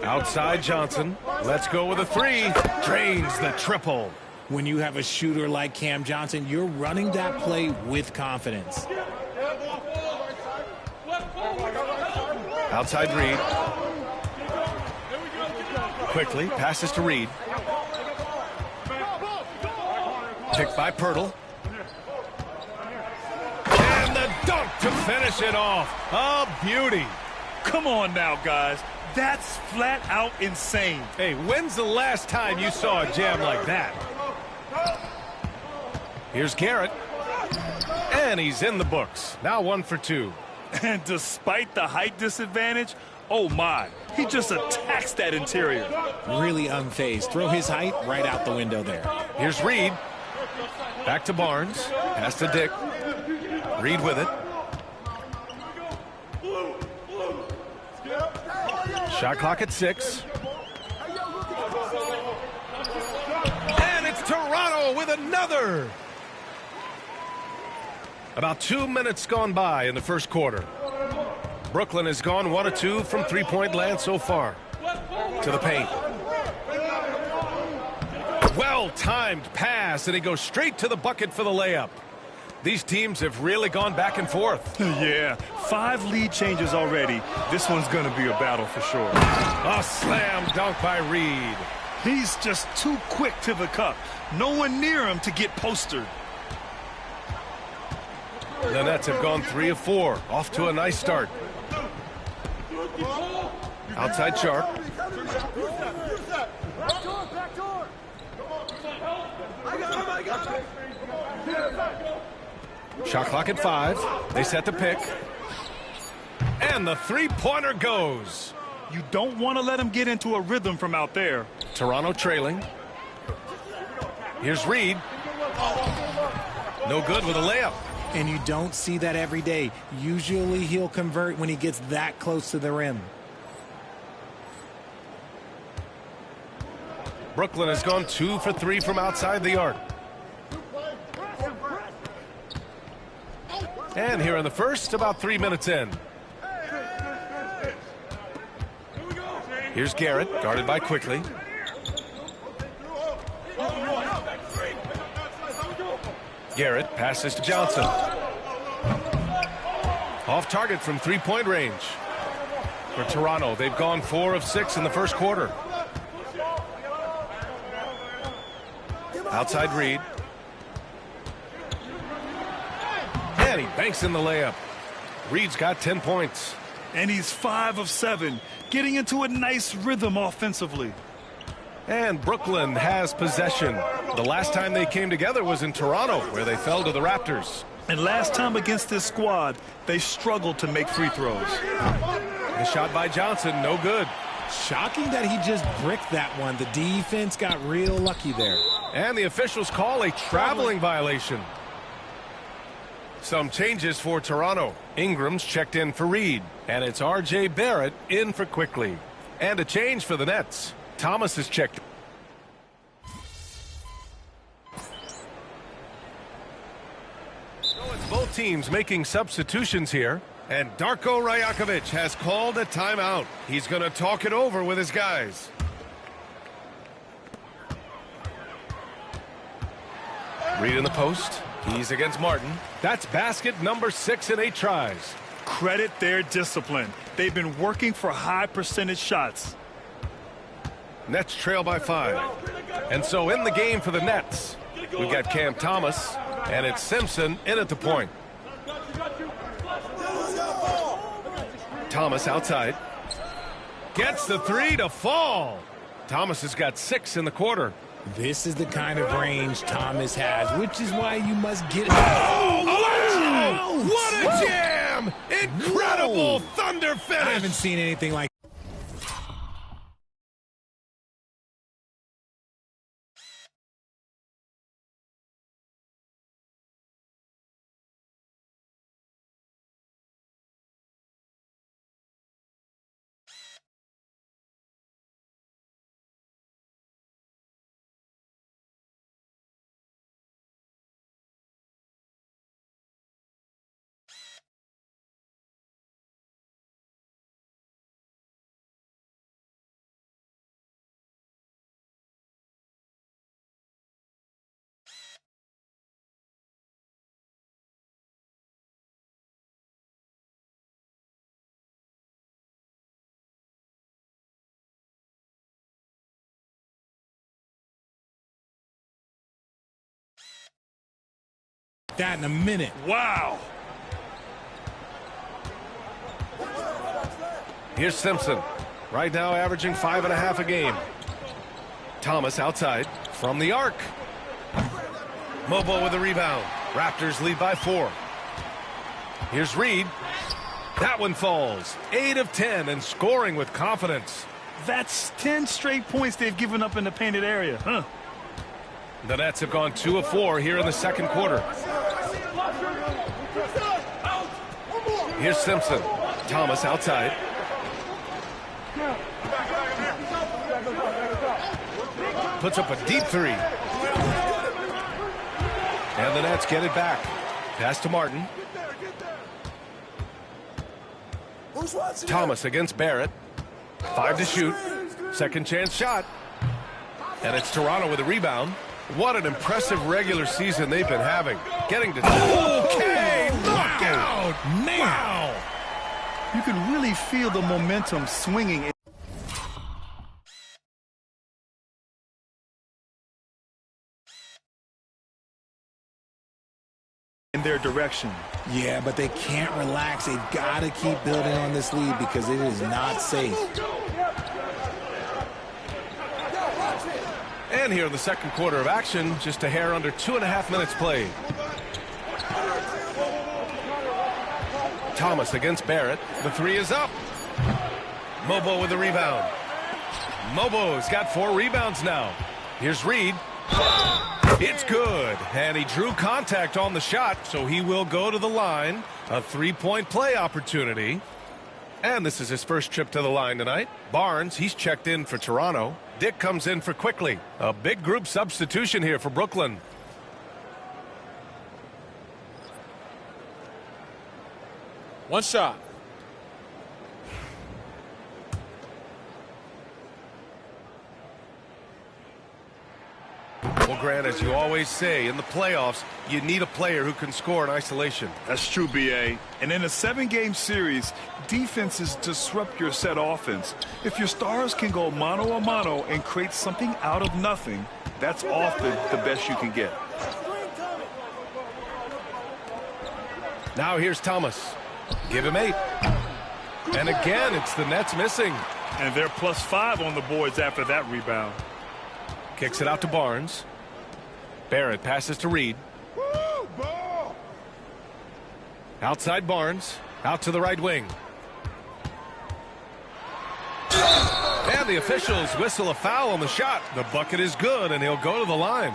Outside Johnson. Let's go with a 3. Drains the triple. When you have a shooter like Cam Johnson, you're running that play with confidence. Outside Reed. Quickly passes to Reed. Picked by Pirtle. And the dunk to finish it off. A beauty. Come on now, guys. That's flat out insane. Hey, when's the last time you saw a jam like that? Here's Garrett. And he's in the books. Now 1 for 2. And despite the height disadvantage, oh my, he just attacks that interior. Really unfazed. Throw his height right out the window there. Here's Reed. Back to Barnes. Pass to Dick. Reed with it. Shot clock at 6. And it's Toronto with another. About 2 minutes gone by in the first quarter. Brooklyn has gone 1 of 2 from three-point land so far. To the paint. Well-timed pass, and he goes straight to the bucket for the layup. These teams have really gone back and forth. Yeah, 5 lead changes already. This one's going to be a battle for sure. A slam dunk by Reed. He's just too quick to the cup. No one near him to get postered. The Nets have gone 3 of 4, off to a nice start. Outside Sharp. Shot clock at 5. They set the pick. And the three-pointer goes. You don't want to let him get into a rhythm from out there. Toronto trailing. Here's Reed. No good with a layup. And you don't see that every day. Usually he'll convert when he gets that close to the rim. Brooklyn has gone 2 for 3 from outside the arc. And here in the first, about 3 minutes in. Here's Garrett, guarded by Quickly. Garrett passes to Johnson. Off target from three-point range. For Toronto, they've gone 4 of 6 in the first quarter. Outside Reed. And he banks in the layup. Reed's got 10 points. And he's 5 of 7, getting into a nice rhythm offensively. And Brooklyn has possession. The last time they came together was in Toronto, where they fell to the Raptors. And last time against this squad, they struggled to make free throws. The shot by Johnson, no good. Shocking that he just bricked that one. The defense got real lucky there. And the officials call a traveling violation. Some changes for Toronto. Ingram's checked in for Reed. And it's R.J. Barrett in for Quickly. And a change for the Nets. Thomas is checked. So it's both teams making substitutions here. And Darko Rajakovic has called a timeout. He's going to talk it over with his guys. Reed in the post. He's against Martin. That's basket number 6 in 8 tries. Credit their discipline. They've been working for high percentage shots. Nets trail by 5. And so in the game for the Nets, we got Cam Thomas, and it's Simpson in at the point. Thomas outside. Gets the 3 to fall. Thomas has got 6 in the quarter. This is the kind of range Thomas has, which is why you must get... Oh, what a jam! Incredible thunder finish! I haven't seen anything like... that in a minute. Wow. Here's Simpson. Right now averaging 5.5 a game. Thomas outside from the arc. Mobo with the rebound. Raptors lead by 4. Here's Reed. That one falls. 8 of 10 and scoring with confidence. That's 10 straight points they've given up in the painted area, huh? The Nets have gone 2 of 4 here in the second quarter. Here's Simpson. Thomas outside. Puts up a deep 3. And the Nets get it back. Pass to Martin. Thomas against Barrett. 5 to shoot. Second chance shot. And it's Toronto with a rebound. What an impressive regular season they've been having. Getting to... Okay! Knockout! Man! Wow! You can really feel the momentum swinging. their direction. Yeah, but they can't relax. They've got to keep building on this lead because it is not safe. And here in the second quarter of action, just a hair under 2.5 minutes played. Thomas against Barrett. The three is up. Mobo with the rebound. Mobo's got 4 rebounds now. Here's Reed. It's good. And he drew contact on the shot, so he will go to the line. A 3-point play opportunity. And this is his first trip to the line tonight. Barnes, he's checked in for Toronto. Dick comes in for Quickly. A big group substitution here for Brooklyn. One shot. Well, Grant, as you always say, in the playoffs, you need a player who can score in isolation. That's true, B.A. And in a 7-game series, defenses disrupt your set offense. If your stars can go mano-a-mano and create something out of nothing, that's often the best you can get. Now here's Thomas. Give him 8. And again, it's the Nets missing. And they're +5 on the boards after that rebound. Kicks it out to Barnes. Barrett passes to Reed. Outside Barnes. Out to the right wing. And the officials whistle a foul on the shot. The bucket is good, and he'll go to the line.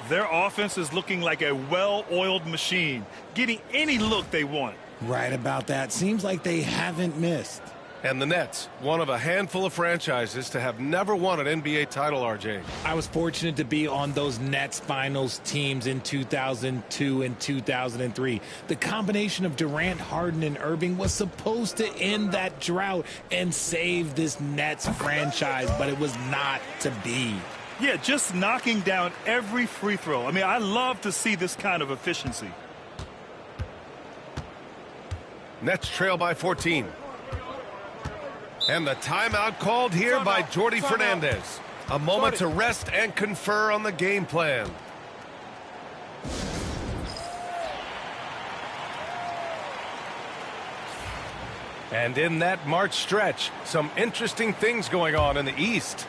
Their offense is looking like a well-oiled machine, getting any look they want. Right about that. Seems like they haven't missed. And the Nets, one of a handful of franchises to have never won an NBA title, RJ. I was fortunate to be on those Nets finals teams in 2002 and 2003. The combination of Durant, Harden, and Irving was supposed to end that drought and save this Nets franchise, but it was not to be. Yeah, just knocking down every free throw. I mean, I love to see this kind of efficiency. Nets trail by 14. And the timeout called here by Jordi Fernandez. A moment to rest and confer on the game plan. And in that March stretch, some interesting things going on in the East.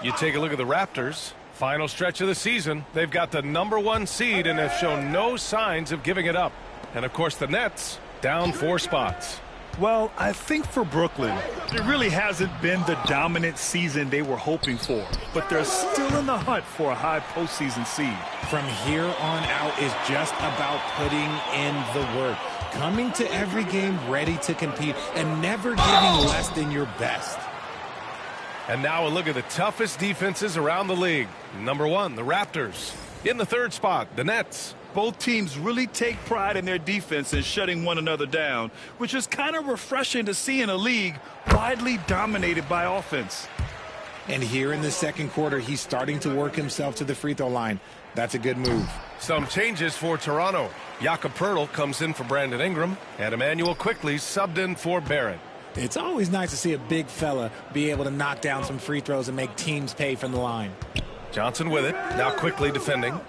You take a look at the Raptors. Final stretch of the season. They've got the #1 seed and have shown no signs of giving it up. And, of course, the Nets down 4 spots. Well, I think for Brooklyn, it really hasn't been the dominant season they were hoping for. But they're still in the hunt for a high postseason seed. From here on out is just about putting in the work. Coming to every game ready to compete and never giving less than your best. And now a look at the toughest defenses around the league. #1, the Raptors. In the 3rd spot, the Nets. Both teams really take pride in their defense and shutting one another down, which is kind of refreshing to see in a league widely dominated by offense. And here in the second quarter, he's starting to work himself to the free throw line. That's a good move. Some changes for Toronto. Jakob Poeltl comes in for Brandon Ingram, and Emmanuel Quickly subbed in for Barrett. It's always nice to see a big fella be able to knock down some free throws and make teams pay from the line. Johnson with it, now Quickly defending.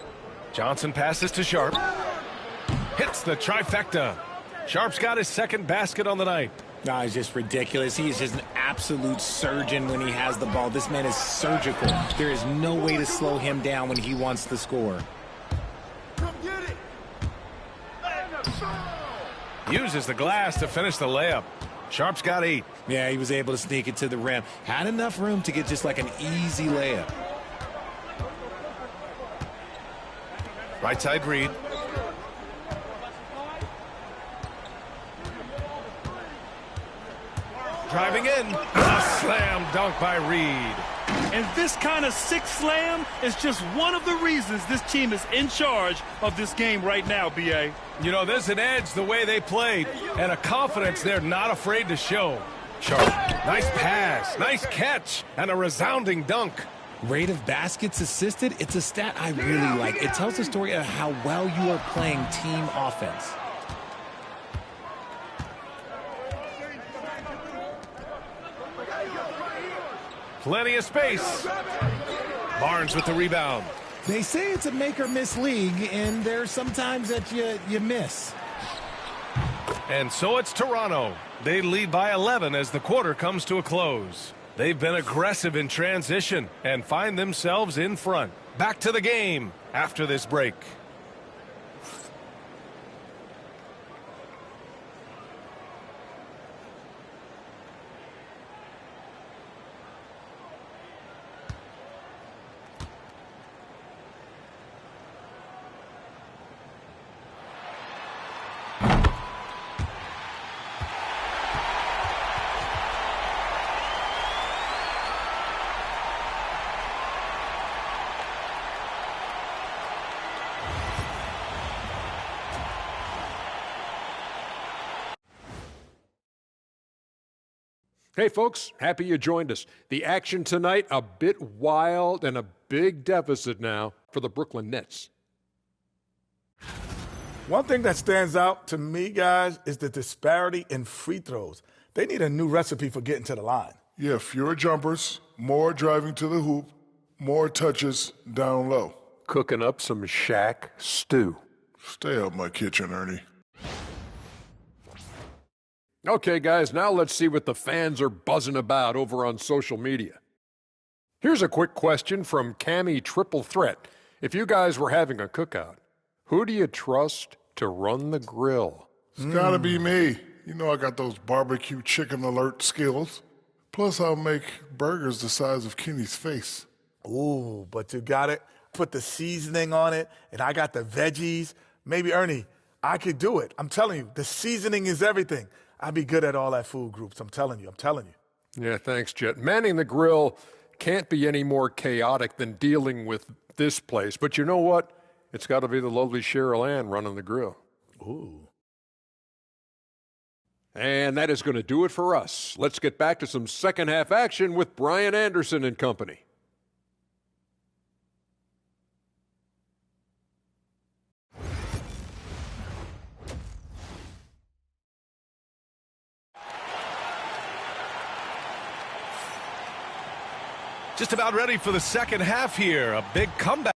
Johnson passes to Sharp. Hits the trifecta. Sharp's got his 2nd basket on the night. No, it's just ridiculous. He is just an absolute surgeon when he has the ball. This man is surgical. There is no way to slow him down when he wants to score. Uses the glass to finish the layup. Sharp's got 8. Yeah, he was able to sneak it to the rim. Had enough room to get just like an easy layup. Right side Reed. Driving in. A slam dunk by Reed. And this kind of sick slam is just one of the reasons this team is in charge of this game right now, B.A. You know, there's an edge the way they played and a confidence they're not afraid to show. Sharp. Nice pass. Nice catch. And a resounding dunk. Rate of baskets assisted, it's a stat I really like. It tells the story of how well you are playing team offense. Plenty of space. Barnes with the rebound. They say it's a make or miss league, and there's sometimes that you miss. And so it's Toronto. They lead by 11 as the quarter comes to a close. They've been aggressive in transition and find themselves in front. Back to the game after this break. Hey, folks, happy you joined us. The action tonight, a bit wild and a big deficit now for the Brooklyn Nets. One thing that stands out to me, guys, is the disparity in free throws. They need a new recipe for getting to the line. Yeah, fewer jumpers, more driving to the hoop, more touches down low. Cooking up some Shaq stew. Stay out my kitchen, Ernie. Okay, guys, now let's see what the fans are buzzing about over on social media. Here's a quick question from Cammy Triple Threat. If you guys were having a cookout, who do you trust to run the grill? It's gotta be me. You know I got those barbecue chicken alert skills. Plus, I'll make burgers the size of Kenny's face. Ooh, but you got it. Put the seasoning on it, and I got the veggies. Maybe, Ernie, I could do it. I'm telling you, the seasoning is everything. I'd be good at all that food groups. I'm telling you. Yeah, thanks, Jet. Manning the grill can't be any more chaotic than dealing with this place. But you know what? It's got to be the lovely Cheryl Ann running the grill. Ooh. And that is going to do it for us. Let's get back to some second half action with Brian Anderson and company. Just about ready for the second half here. A big comeback.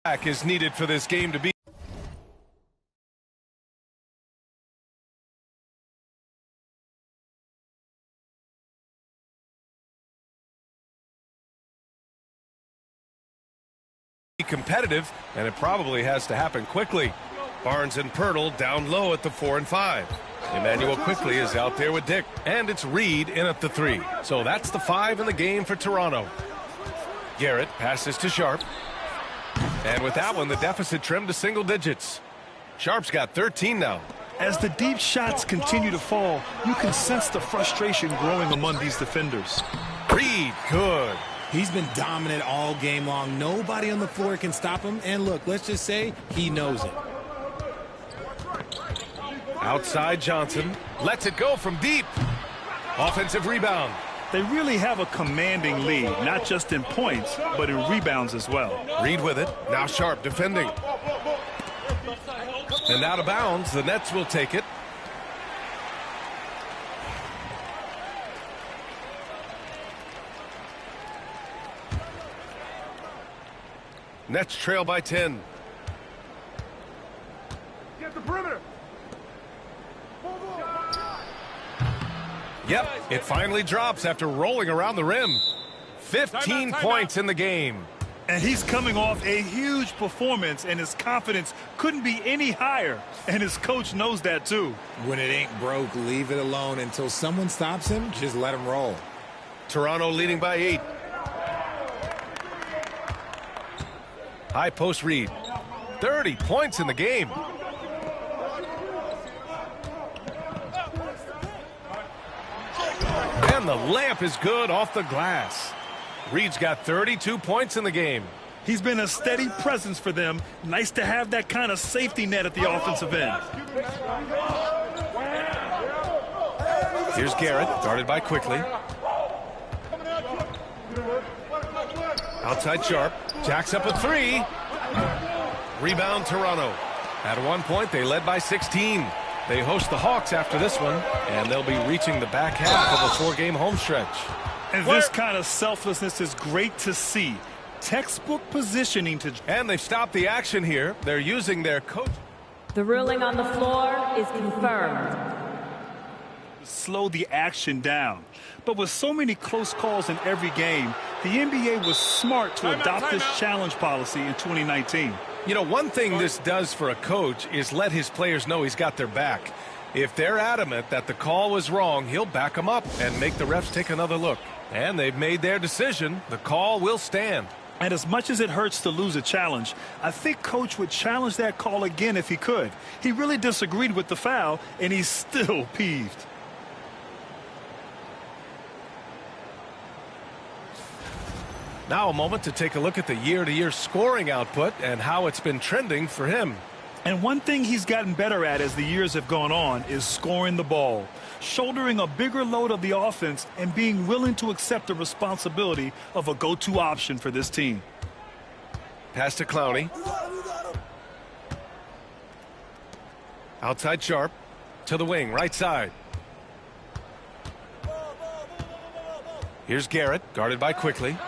Back is needed for this game to be competitive, and it probably has to happen quickly. Barnes and Pirtle down low at the 4 and 5. Emmanuel quickly is out there with Dick, and it's Reed in at the 3. So that's the 5 in the game for Toronto. Garrett passes to Sharp, and with that one, the deficit trimmed to single digits. Sharp's got 13 now. As the deep shots continue to fall, you can sense the frustration growing among these defenders. Reed, good. He's been dominant all game long. Nobody on the floor can stop him. And look, let's just say he knows it. Outside Johnson. Lets it go from deep. Offensive rebound. They really have a commanding lead, not just in points, but in rebounds as well. Reed with it. Now Sharp defending. And out of bounds. The Nets will take it. Nets trail by 10. Get the perimeter. Yep, it finally drops after rolling around the rim. 15 points in the game. And he's coming off a huge performance, and his confidence couldn't be any higher. And his coach knows that too. When it ain't broke, leave it alone. Until someone stops him, just let him roll. Toronto leading by 8. High post Reed. 30 points in the game. And the lamp is good off the glass. Reed's got 32 points in the game. He's been a steady presence for them. Nice to have that kind of safety net at the offensive end. Here's Garrett, guarded by Quickly. Outside Sharp. Jacks up a 3. Rebound Toronto. At one point, they led by 16. They host the Hawks after this one, and they'll be reaching the back half of a 4-game home stretch. And this kind of selflessness is great to see. Textbook positioning to... And they've stopped the action here. They're using their coach. The ruling on the floor is confirmed. Slow the action down. But with so many close calls in every game, the NBA was smart to adopt this challenge policy in 2019. You know, one thing this does for a coach is let his players know he's got their back. If they're adamant that the call was wrong, he'll back them up and make the refs take another look. And they've made their decision. The call will stand. And as much as it hurts to lose a challenge, I think Coach would challenge that call again if he could. He really disagreed with the foul, and he's still peeved. Now a moment to take a look at the year-to-year scoring output and how it's been trending for him. And one thing he's gotten better at as the years have gone on is scoring the ball, shouldering a bigger load of the offense, and being willing to accept the responsibility of a go-to option for this team. Pass to Clowney. Outside Sharp. To the wing, right side. Here's Garrett, guarded by Quickly.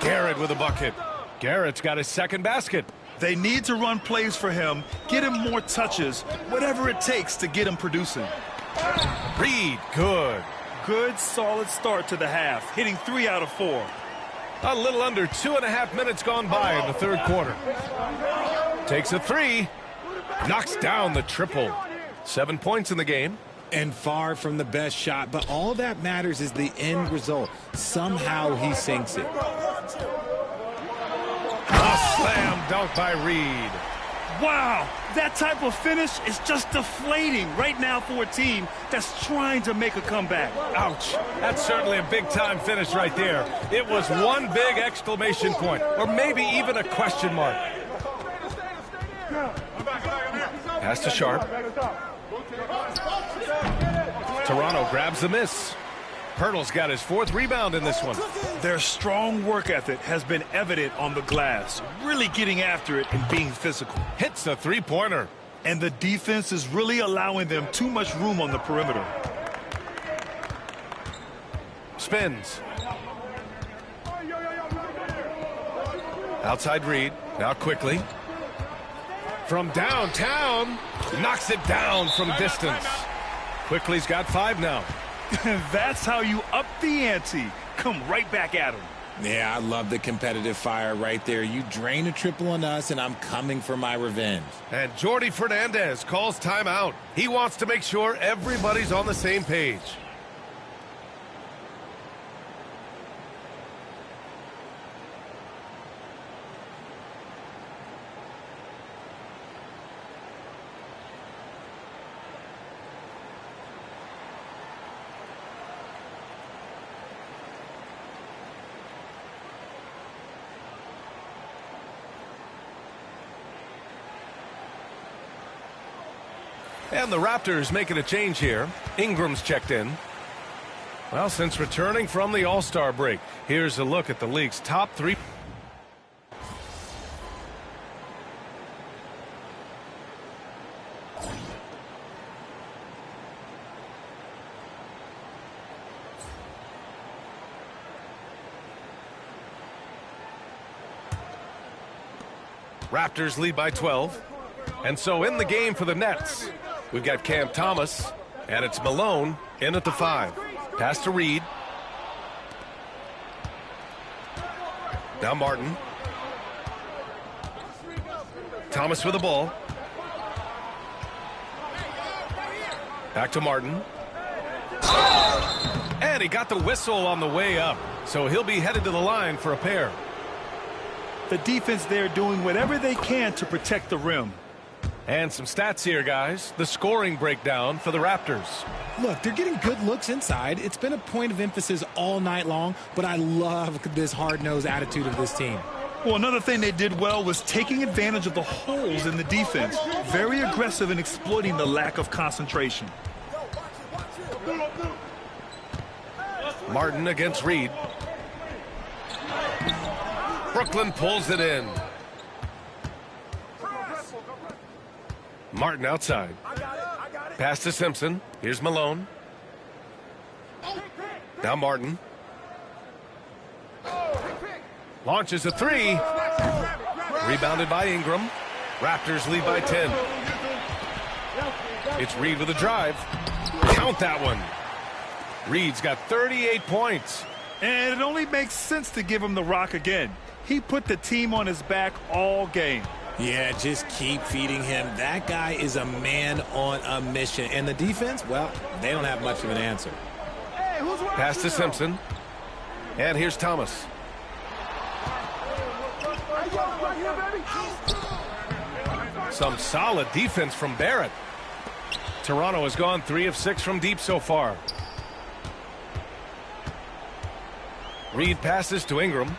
Garrett with a bucket. Garrett's got his second basket. They need to run plays for him, get him more touches, whatever it takes to get him producing. Reed, good. Good, solid start to the half, hitting 3 out of 4. A little under 2.5 minutes gone by in the third quarter. Takes a 3. Knocks down the triple. 7 points in the game. And far from the best shot, but all that matters is the end result. Somehow he sinks it. A slam dunk by Reed. Wow, that type of finish is just deflating right now for a team that's trying to make a comeback. Ouch. That's certainly a big-time finish right there. It was one big exclamation point, or maybe even a question mark. Pass to Sharp. Toronto grabs the miss. Pirtle's got his 4th rebound in this one. Their strong work ethic has been evident on the glass, really getting after it and being physical. Hits a 3-pointer. And the defense is really allowing them too much room on the perimeter. Spins. Outside Reed. Now quickly. From downtown. Knocks it down from distance. Quickly's got 5 now. That's how you up the ante. Come right back at him. Yeah, I love the competitive fire right there. You drain a triple on us, and I'm coming for my revenge. And Jordi Fernandez calls timeout. He wants to make sure everybody's on the same page. And the Raptors making a change here. Ingram's checked in. Well, since returning from the All-Star break, here's a look at the league's top 3. Raptors lead by 12. And so in the game for the Nets, we've got Cam Thomas, and it's Malone in at the 5. Pass to Reed. Now Martin. Thomas with the ball. Back to Martin. And he got the whistle on the way up, so he'll be headed to the line for a pair. The defense there doing whatever they can to protect the rim. And some stats here, guys. The scoring breakdown for the Raptors. Look, they're getting good looks inside. It's been a point of emphasis all night long, but I love this hard-nosed attitude of this team. Well, another thing they did well was taking advantage of the holes in the defense. Very aggressive in exploiting the lack of concentration. Martin against Reed. Brooklyn pulls it in. Martin outside. Pass to Simpson. Here's Malone. Now Martin. Launches a 3. Rebounded by Ingram. Raptors lead by 10. It's Reed with a drive. Count that one. Reed's got 38 points. And it only makes sense to give him the rock again. He put the team on his back all game. Yeah, just keep feeding him. That guy is a man on a mission. And the defense, well, they don't have much of an answer. Pass to Simpson. And here's Thomas. Some solid defense from Barrett. Toronto has gone 3 of 6 from deep so far. Reed passes to Ingram.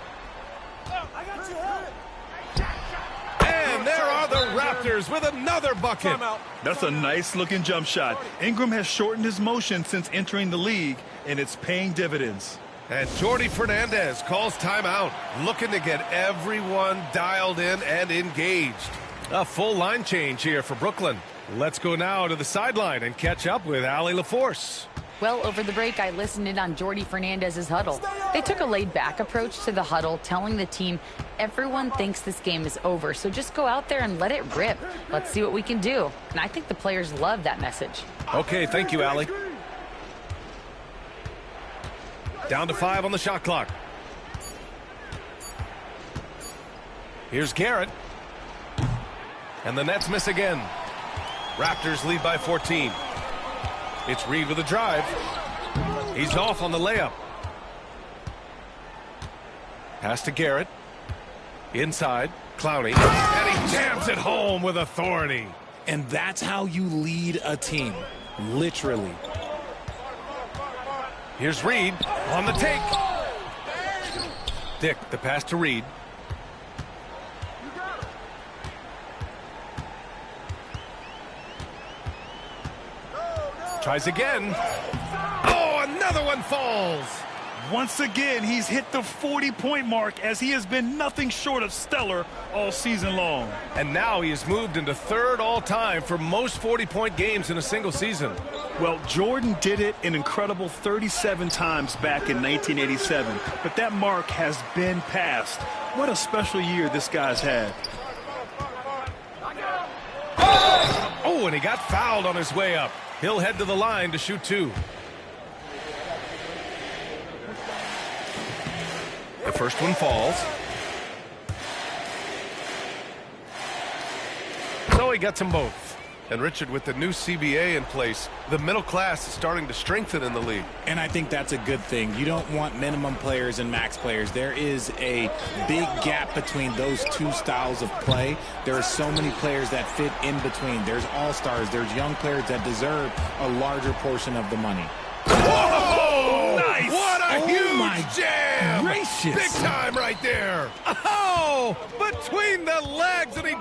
And there are the Raptors with another bucket. That's a nice-looking jump shot. Ingram has shortened his motion since entering the league, and it's paying dividends. And Jordi Fernandez calls timeout, looking to get everyone dialed in and engaged. A full line change here for Brooklyn. Let's go now to the sideline and catch up with Allie LaForce. Well, over the break, I listened in on Jordi Fernandez's huddle. They took a laid-back approach to the huddle, telling the team, everyone thinks this game is over, so just go out there and let it rip. Let's see what we can do. And I think the players love that message. Okay, thank you, Allie. Down to 5 on the shot clock. Here's Garrett. And the Nets miss again. Raptors lead by 14. It's Reed with a drive. He's off on the layup. Pass to Garrett. Inside, Clowney. And he jams it home with authority. And that's how you lead a team. Literally. Here's Reed on the take. Dick, the pass to Reed. Tries again. Oh, another one falls. Once again, he's hit the 40-point mark as he has been nothing short of stellar all season long. And now he has moved into 3rd all-time for most 40-point games in a single season. Well, Jordan did it an incredible 37 times back in 1987, but that mark has been passed. What a special year this guy's had. Oh, and he got fouled on his way up. He'll head to the line to shoot 2. The first one falls. So he gets them both. And Richard, with the new CBA in place, the middle class is starting to strengthen in the league. And I think that's a good thing. You don't want minimum players and max players. There is a big gap between those two styles of play. There are so many players that fit in between. There's all-stars. There's young players that deserve a larger portion of the money. Whoa! Nice! What a huge jam! Gracious. Big time right there. Oh! Between the legs, and he...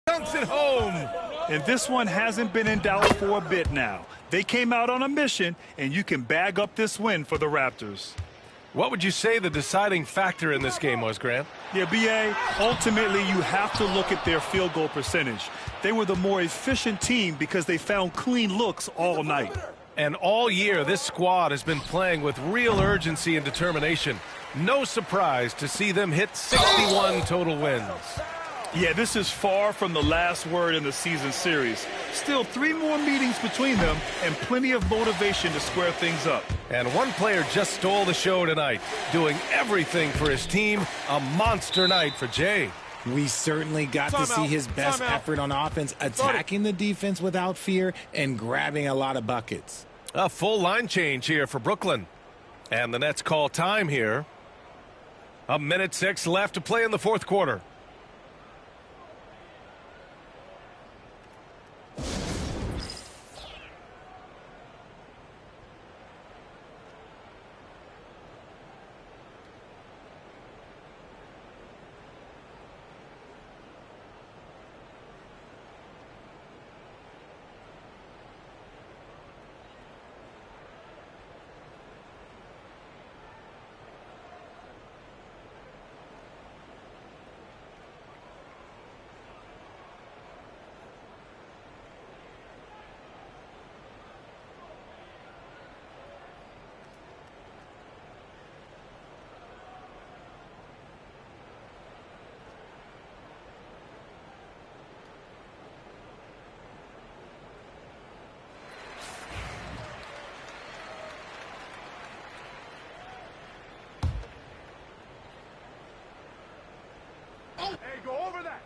dunks it home. And this one hasn't been in doubt for a bit now. They came out on a mission, and you can bag up this win for the Raptors. What would you say the deciding factor in this game was, Grant? Yeah, B.A., ultimately you have to look at their field goal percentage. They were the more efficient team because they found clean looks all night. And all year, this squad has been playing with real urgency and determination. No surprise to see them hit 61 total wins. Yeah, this is far from the last word in the season series. Still 3 more meetings between them and plenty of motivation to square things up. And one player just stole the show tonight, doing everything for his team. A monster night for Jay. We certainly got to see his best effort on offense, attacking the defense without fear and grabbing a lot of buckets. A full line change here for Brooklyn. And the Nets call time here. 1:06 left to play in the fourth quarter. Hey, go over that.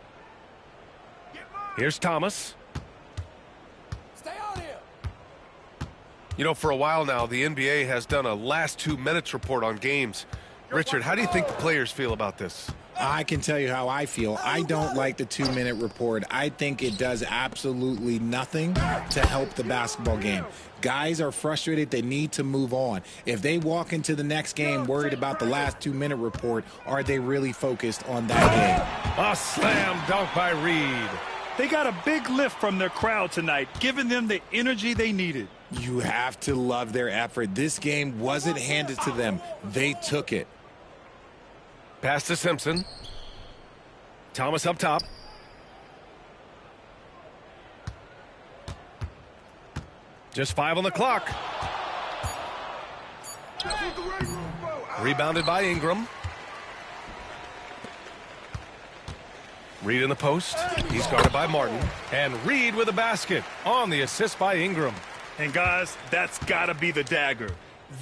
Here's Thomas. Stay on here. You know, for a while now, the NBA has done a last 2 minutes report on games. Richard, how do you think the players feel about this? I can tell you how I feel. I don't like the 2-minute report. I think it does absolutely nothing to help the basketball game. Guys are frustrated. They need to move on. If they walk into the next game worried about the last 2-minute report, are they really focused on that game? A slam dunk by Reed. They got a big lift from their crowd tonight, giving them the energy they needed. You have to love their effort. This game wasn't handed to them. They took it. Pass to Simpson. Thomas up top. Just 5 on the clock. Rebounded by Ingram. Reed in the post. He's guarded by Martin. And Reed with a basket on the assist by Ingram. And guys, that's got to be the dagger.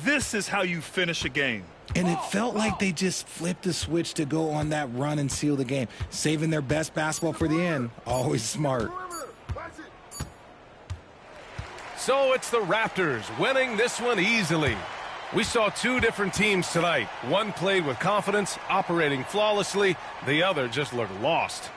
This is how you finish a game. And it felt like they just flipped the switch to go on that run and seal the game. Saving their best basketball for the end. Always smart. So it's the Raptors winning this one easily. We saw two different teams tonight. One played with confidence, operating flawlessly. The other just looked lost.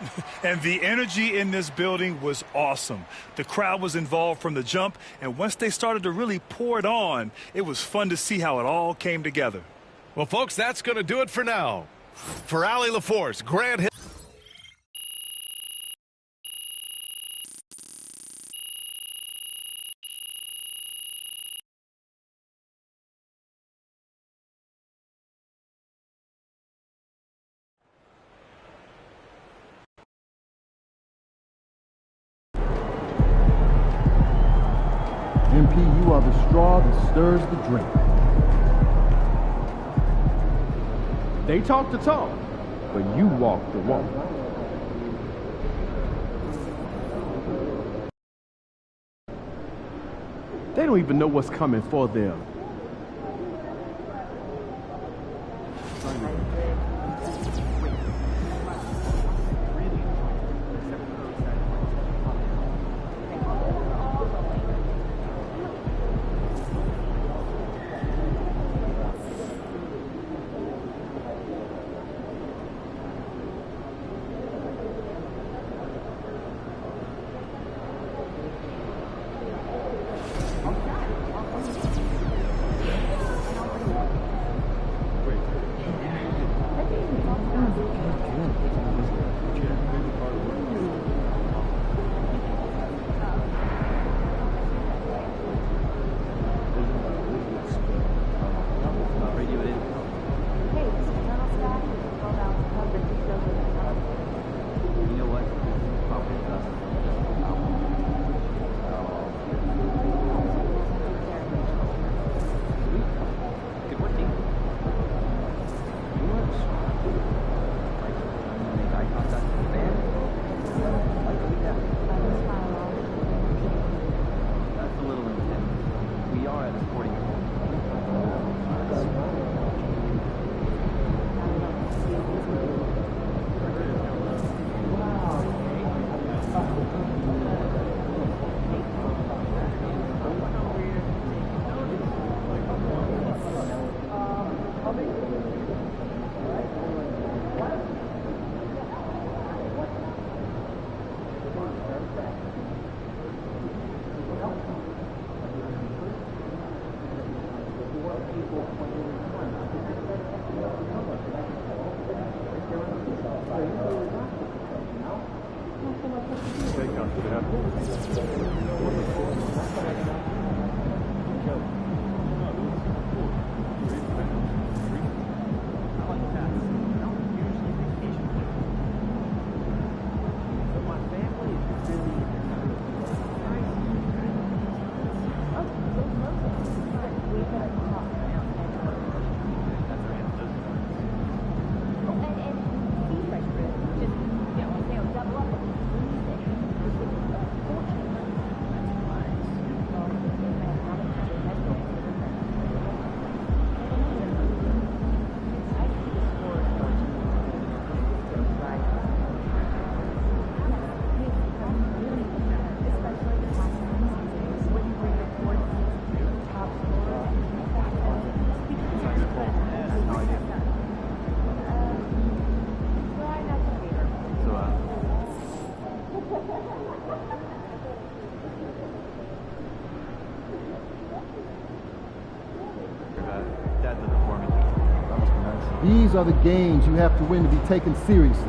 And the energy in this building was awesome. The crowd was involved from the jump, and once they started to really pour it on, it was fun to see how it all came together. Well, folks, that's going to do it for now. For Allie LaForce, Grant Hill. MP, you are the straw that stirs the drink. They talk the talk, but you walk the walk. They don't even know what's coming for them. These are the games you have to win to be taken seriously.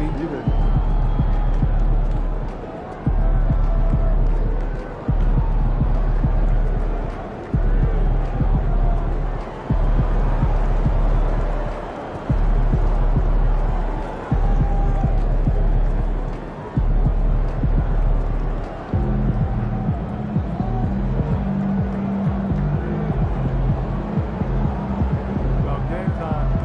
Either. Well, game time.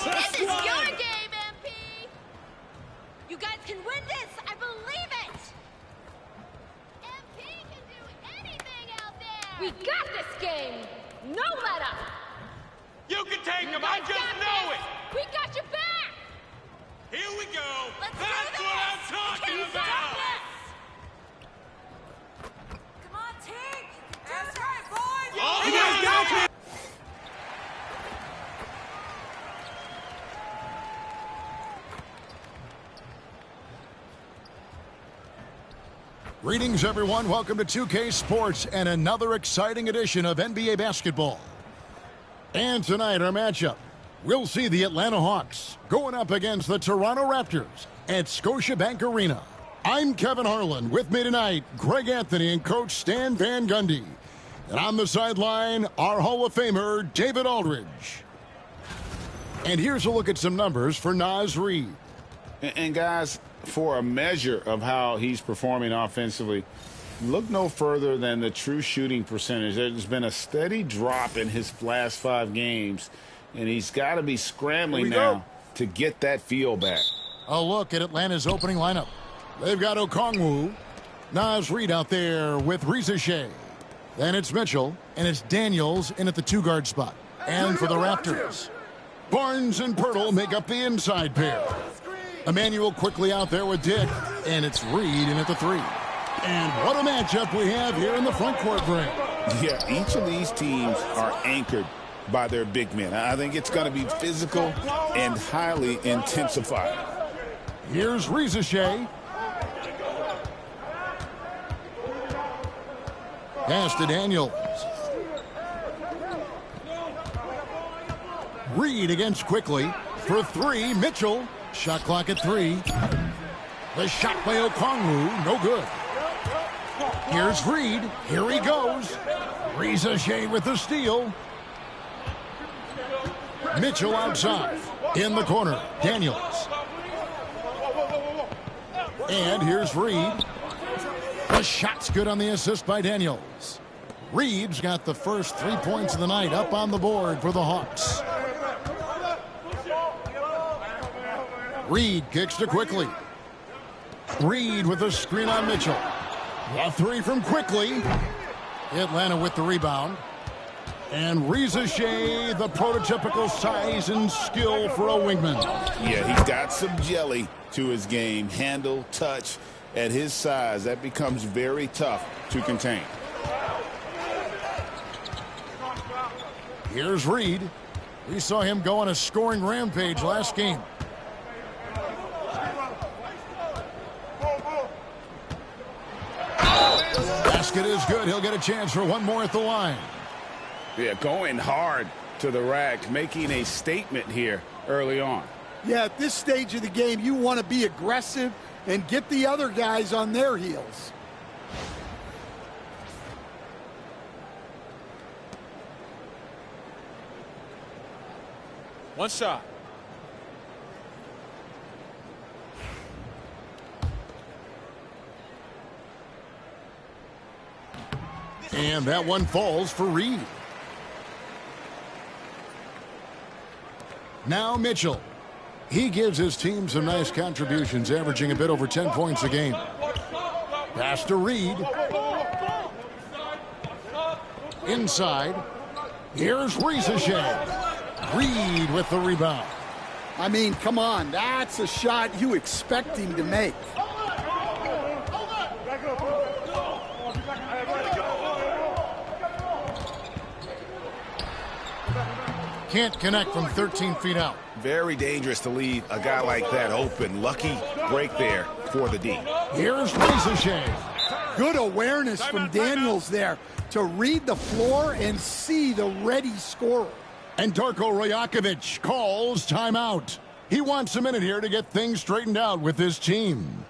This is your game, MP! You guys can win this! I believe it! MP can do anything out there! We got this game! No let up! You can take him, I just know it! We got your back! Here we go! Let's That's do what this! I'm talking Can you about! stop this? Come on, team! That's right, boys! You guys got it! Greetings, everyone. Welcome to 2K Sports and another exciting edition of NBA basketball. And tonight, our matchup, we'll see the Atlanta Hawks going up against the Toronto Raptors at Scotiabank Arena. I'm Kevin Harlan. With me tonight, Greg Anthony and Coach Stan Van Gundy. And on the sideline, our Hall of Famer, David Aldridge. And here's a look at some numbers for Naz Reid. And guys, for a measure of how he's performing offensively, look no further than the true shooting percentage. There's been a steady drop in his last 5 games, and he's got to be scrambling now to get that feel back. A look at Atlanta's opening lineup. They've got Okongwu, Naz Reid out there with Reza Shea. Then it's Mitchell, and it's Daniels in at the 2-guard spot. And for the Raptors, Barnes and Pirtle make up the inside pair. Emmanuel quickly out there with Dick, and it's Reid in at the 3. And what a matchup we have here in the front court break. Yeah, each of these teams are anchored by their big men. I think it's going to be physical and highly intensified. Here's Reza Shea. Pass to Daniels. Reid against quickly. For 3, Mitchell. Shot clock at 3. The shot by Okongwu, no good. Here's Reid. Here he goes. Reza Shea with the steal. Mitchell outside. In the corner, Daniels. And here's Reid. The shot's good on the assist by Daniels. Reid's got the first 3 points of the night up on the board for the Hawks. Reid kicks to quickly. Reid with a screen on Mitchell. A 3 from quickly. Atlanta with the rebound. And Reza Shea, the prototypical size and skill for a wingman. Yeah, he's got some jelly to his game. Handle, touch. At his size, that becomes very tough to contain. Here's Reid. We saw him go on a scoring rampage last game. Basket is good. He'll get a chance for one more at the line. Yeah, going hard to the rack, making a statement here early on. Yeah, at this stage of the game, you want to be aggressive and get the other guys on their heels. One shot. And that one falls for Reid. Now Mitchell. He gives his team some nice contributions, averaging a bit over 10 points a game. Pass to Reid. Inside. Here's Reza Shea. Reid with the rebound. I mean, come on. That's a shot you expect him to make. Can't connect from 13 feet out. Very dangerous to leave a guy like that open. Lucky break there for the D. Here's Reza Shea. Good awareness from Daniels there to read the floor and see the ready scorer. And Darko Rajakovic calls timeout. He wants a minute here to get things straightened out with his team.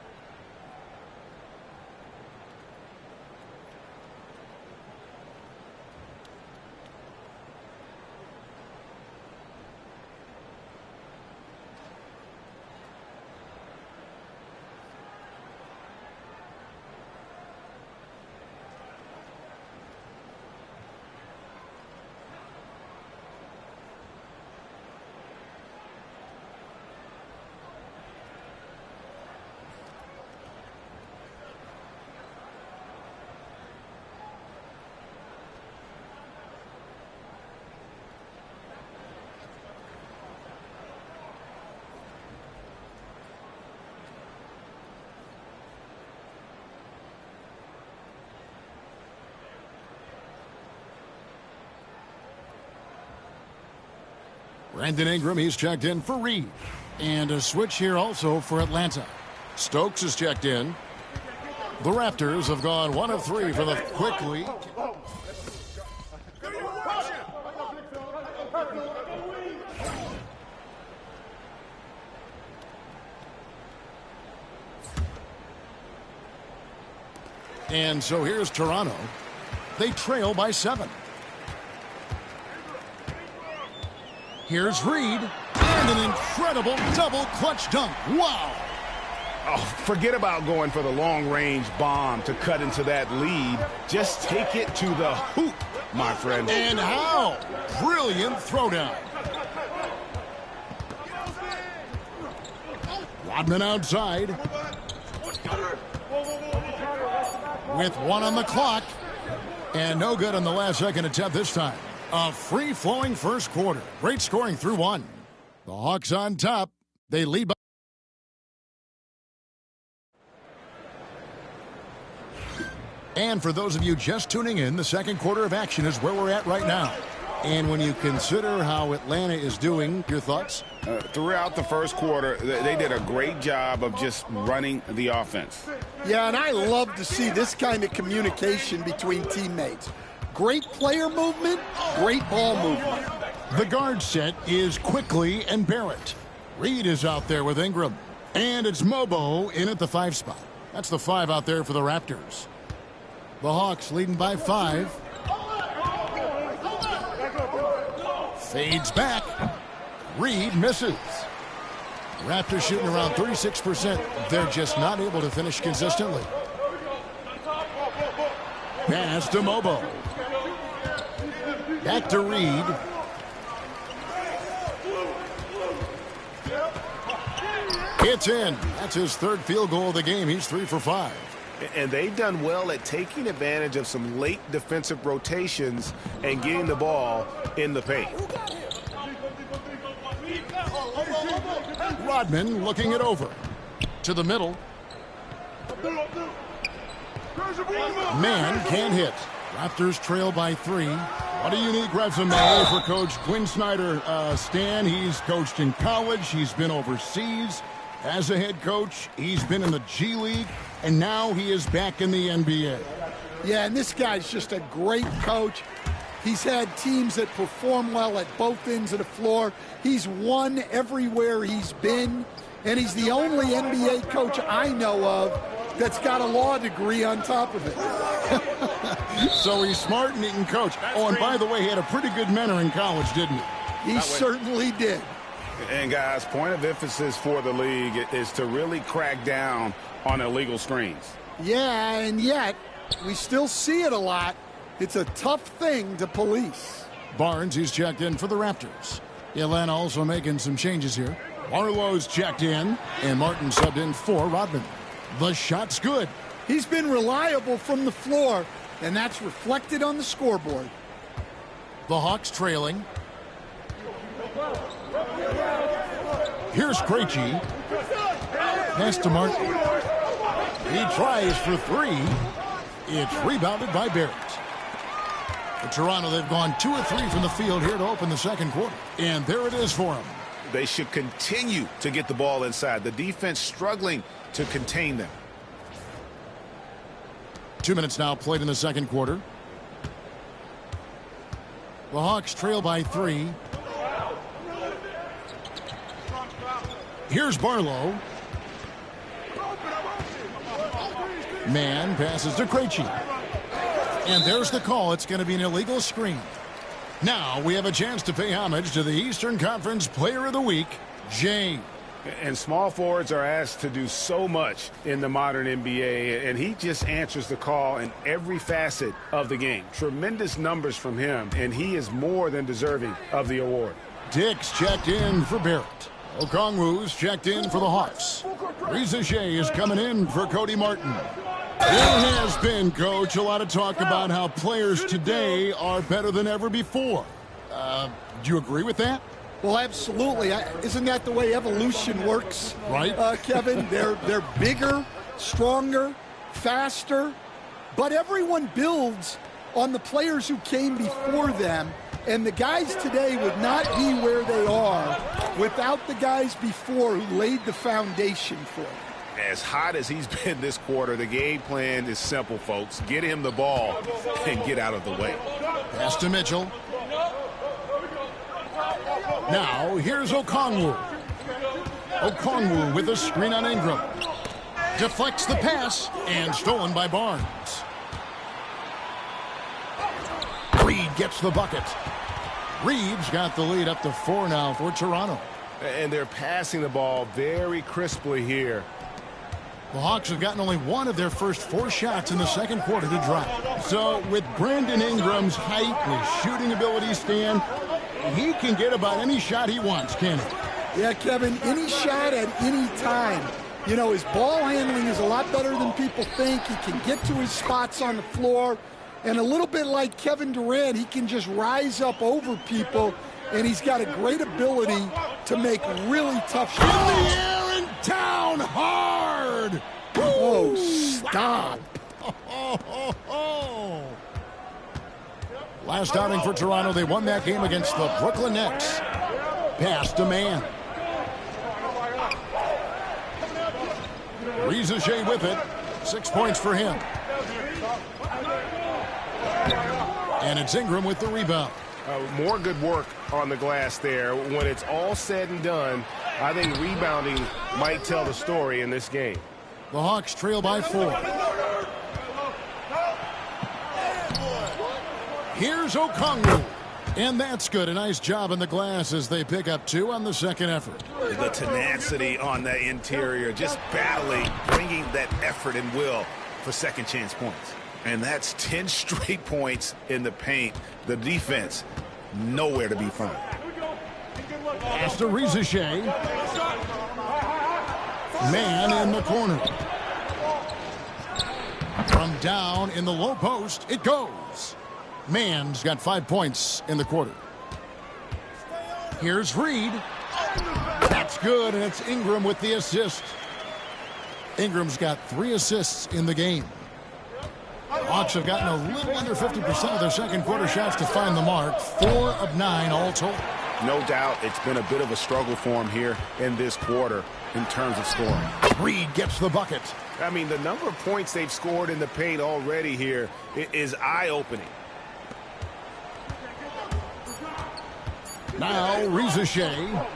Brandon Ingram, he's checked in for Reed. And a switch here also for Atlanta. Stokes is checked in. The Raptors have gone 1 of 3 for the quick lead. And so here's Toronto. They trail by 7. Here's Reed. And an incredible double clutch dunk. Wow. Oh, forget about going for the long-range bomb to cut into that lead. Just take it to the hoop, my friend. And how? Brilliant throwdown. Rodman outside. With 1 on the clock. And no good on the last second attempt this time. A free-flowing first quarter. Great scoring through 1. The Hawks on top. They lead by... And for those of you just tuning in, the second quarter of action is where we're at right now. And when you consider how Atlanta is doing, your thoughts? Throughout the first quarter, they did a great job of just running the offense. Yeah, and I love to see this kind of communication between teammates. Great player movement, great ball movement. The guard set is Quickly and Barrett. Reed is out there with Ingram. And it's Mobo in at the 5 spot. That's the 5 out there for the Raptors. The Hawks leading by 5. Fades back. Reed misses. Raptors shooting around 36%. They're just not able to finish consistently. Pass to Mobo. Back to Reed. It's in. That's his 3rd field goal of the game. He's 3 for 5. And they've done well at taking advantage of some late defensive rotations and getting the ball in the paint. Rodman looking it over. To the middle. Man can't hit. Raptors trail by 3. What a unique resume for Coach Quinn Snyder. Stan, he's coached in college. He's been overseas as a head coach. He's been in the G League. And now he is back in the NBA. Yeah, and this guy's just a great coach. He's had teams that perform well at both ends of the floor. He's won everywhere he's been. And he's the only NBA coach I know of that's got a law degree on top of it. So he's smart and he can coach. Oh, and by the way, he had a pretty good mentor in college, didn't he? He certainly did. And guys, point of emphasis for the league is to really crack down on illegal screens. Yeah, and yet we still see it a lot. It's a tough thing to police. Barnes, he's checked in for the Raptors. Atlanta also making some changes here. Barlow's checked in, and Martin subbed in for Rodman. The shot's good. He's been reliable from the floor, and that's reflected on the scoreboard. The Hawks trailing. Here's Krejci. Pass to Martin. He tries for 3. It's rebounded by Barrett. For Toronto, they've gone 2 of 3 from the field here to open the second quarter. And there it is for them. They should continue to get the ball inside. The defense struggling to contain them. 2 minutes now played in the second quarter. The Hawks trail by 3. Here's Barlow. Man passes to Krejci. And there's the call. It's going to be an illegal screen. Now we have a chance to pay homage to the Eastern Conference Player of the Week, James. And small forwards are asked to do so much in the modern NBA, and he just answers the call in every facet of the game. Tremendous numbers from him, and he is more than deserving of the award. Dix checked in for Barrett. Okongwu's checked in for the Hawks. Reza Shea is coming in for Cody Martin. There has been, Coach, a lot of talk about how players today are better than ever before. Do you agree with that? Well, absolutely. Isn't that the way evolution works? Right. Kevin, they're bigger, stronger, faster, but everyone builds on the players who came before them, And the guys today would not be where they are without the guys before who laid the foundation for them. As hot as he's been this quarter, the game plan is simple, folks. Get him the ball and get out of the way. Pass to Mitchell. Now, here's Okongwu. Okongwu with a screen on Ingram. Deflects the pass and stolen by Barnes. Reed gets the bucket. Reed's got the lead up to 4 now for Toronto. And they're passing the ball very crisply here. The Hawks have gotten only one of their first 4 shots in the second quarter to drop. So with Brandon Ingram's height and his shooting ability, Stan, he can get about any shot he wants, can he? Yeah, Kevin, any shot at any time. You know, his ball handling is a lot better than people think. He can get to his spots on the floor. And a little bit like Kevin Durant, he can just rise up over people. And he's got a great ability to make really tough shots. In the air and down hard. Oh, stop. Last outing for Toronto, they won that game against the Brooklyn Nets. Pass to man. Rizachet with it. 6 points for him. And it's Ingram with the rebound. More good work on the glass there. When it's all said and done, I think rebounding might tell the story in this game. The Hawks trail by 4. Here's Okongwu. And that's good. A nice job in the glass as they pick up 2 on the second effort. The tenacity on the interior, just battling, bringing that effort and will for second chance points. And that's 10 straight points in the paint. The defense, nowhere to be found. Pass to Rizachet. Man in the corner. From down in the low post, it goes. Man's got 5 points in the quarter. Here's Reed. That's good, and it's Ingram with the assist. Ingram's got 3 assists in the game. Hawks have gotten a little under 50% of their second quarter shots to find the mark. 4 of 9 all told. No doubt it's been a bit of a struggle for him here in this quarter in terms of scoring. Reed gets the bucket. I mean, the number of points they've scored in the paint already here is eye-opening. Now, Rizachet.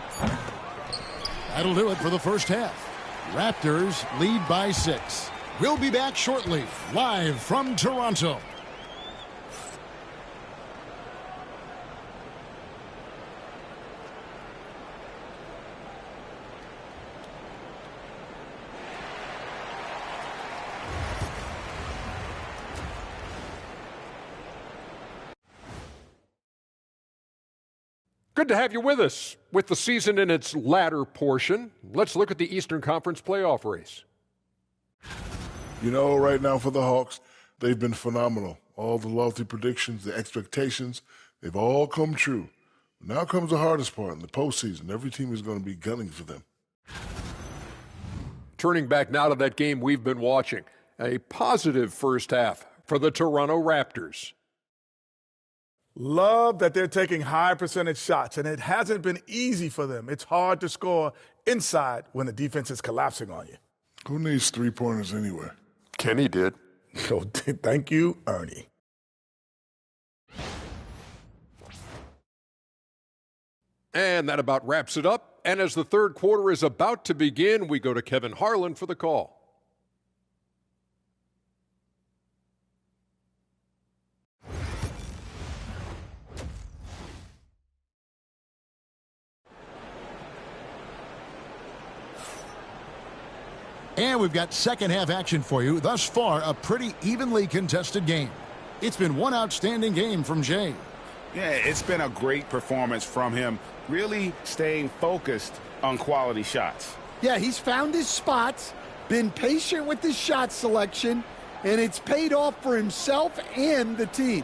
That'll do it for the first half. Raptors lead by 6. We'll be back shortly, live from Toronto. Good to have you with us. With the season in its latter portion, let's look at the Eastern Conference playoff race. You know, right now for the Hawks, they've been phenomenal. All the lofty predictions, the expectations, they've all come true. Now comes the hardest part in the postseason. Every team is going to be gunning for them. Turning back now to that game we've been watching. A positive first half for the Toronto Raptors. Love that they're taking high percentage shots, and it hasn't been easy for them. It's hard to score inside when the defense is collapsing on you. Who needs 3-pointers anyway? Kenny did. So thank you, Ernie. And that about wraps it up. And as the third quarter is about to begin, we go to Kevin Harlan for the call. And we've got second half action for you. Thus far, a pretty evenly contested game. It's been one outstanding game from Jay. Yeah, it's been a great performance from him, really staying focused on quality shots. Yeah, he's found his spots, been patient with his shot selection, and it's paid off for himself and the team.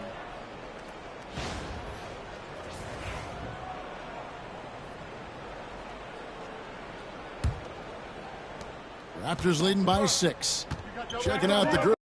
Raptors leading by 6. Checking out the group.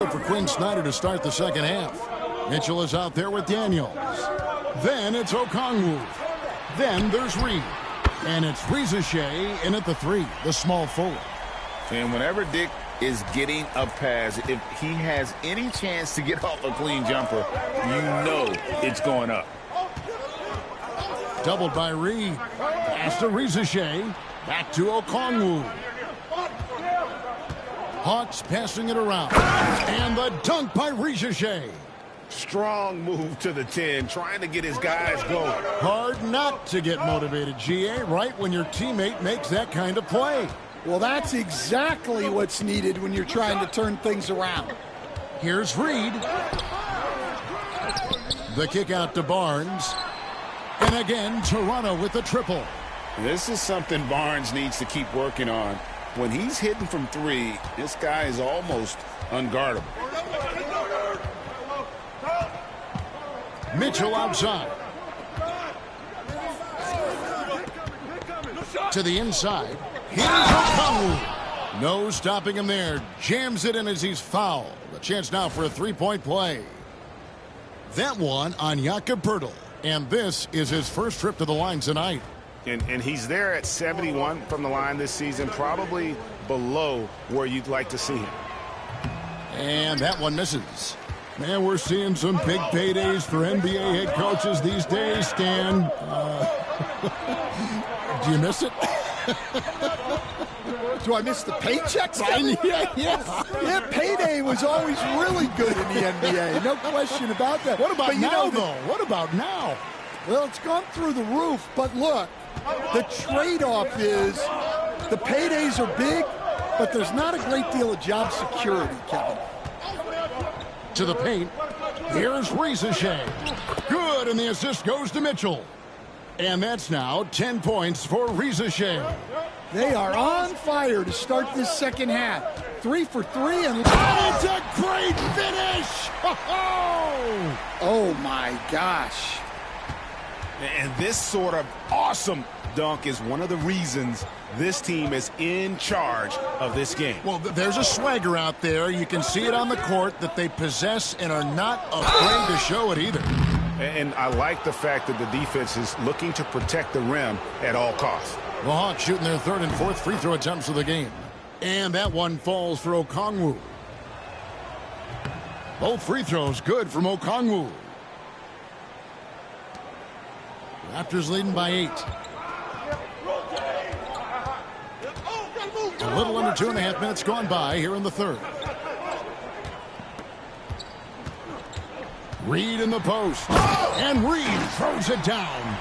For Quinn Snyder to start the second half. Mitchell is out there with Daniels. Then it's Okongwu. Then there's Reed. And it's Reza Shea in at the 3, the small forward. And whenever Dick is getting a pass, if he has any chance to get off a clean jumper, you know it's going up. Doubled by Reed. Pass to Reza Shea. Back to Okongwu. Hawks passing it around. And the dunk by Reza Shea. Strong move to the 10, trying to get his guys going. Hard not to get motivated, GA, right when your teammate makes that kind of play. Well, that's exactly what's needed when you're trying to turn things around. Here's Reed. The kick out to Barnes. And again, Toronto with the triple. This is something Barnes needs to keep working on. When he's hitting from 3, this guy is almost unguardable. Mitchell outside. To the inside. Here's Okongwu. No stopping him there. Jams it in as he's fouled. A chance now for a three-point play. That one on Jakob Poeltl. And this is his first trip to the line tonight. And he's there at 71 from the line this season, probably below where you'd like to see him. And that one misses. Man, we're seeing some big paydays for NBA head coaches these days, Stan. Do you miss it? Do I miss the paychecks? Yeah, payday was always really good in the NBA. No question about that. What about now, though? What about now? Well, it's gone through the roof, but look, the trade-off is the paydays are big, but there's not a great deal of job security, Kevin. To the paint. Here's Reza Shea. Good, and the assist goes to Mitchell. And that's now 10 points for Reza Shea. They are on fire to start this second half. 3 for 3, and it's a great finish! Oh my gosh. And this sort of awesome dunk is one of the reasons this team is in charge of this game. Well, there's a swagger out there. You can see it on the court that they possess and are not afraid to show it either. And I like the fact that the defense is looking to protect the rim at all costs. The Hawks shooting their third and fourth free throw attempts of the game. And that one falls for Okongwu. Both free throws good from Okongwu. Raptors leading by 8. A little under 2.5 minutes gone by here in the third. Reed in the post. And Reed throws it down.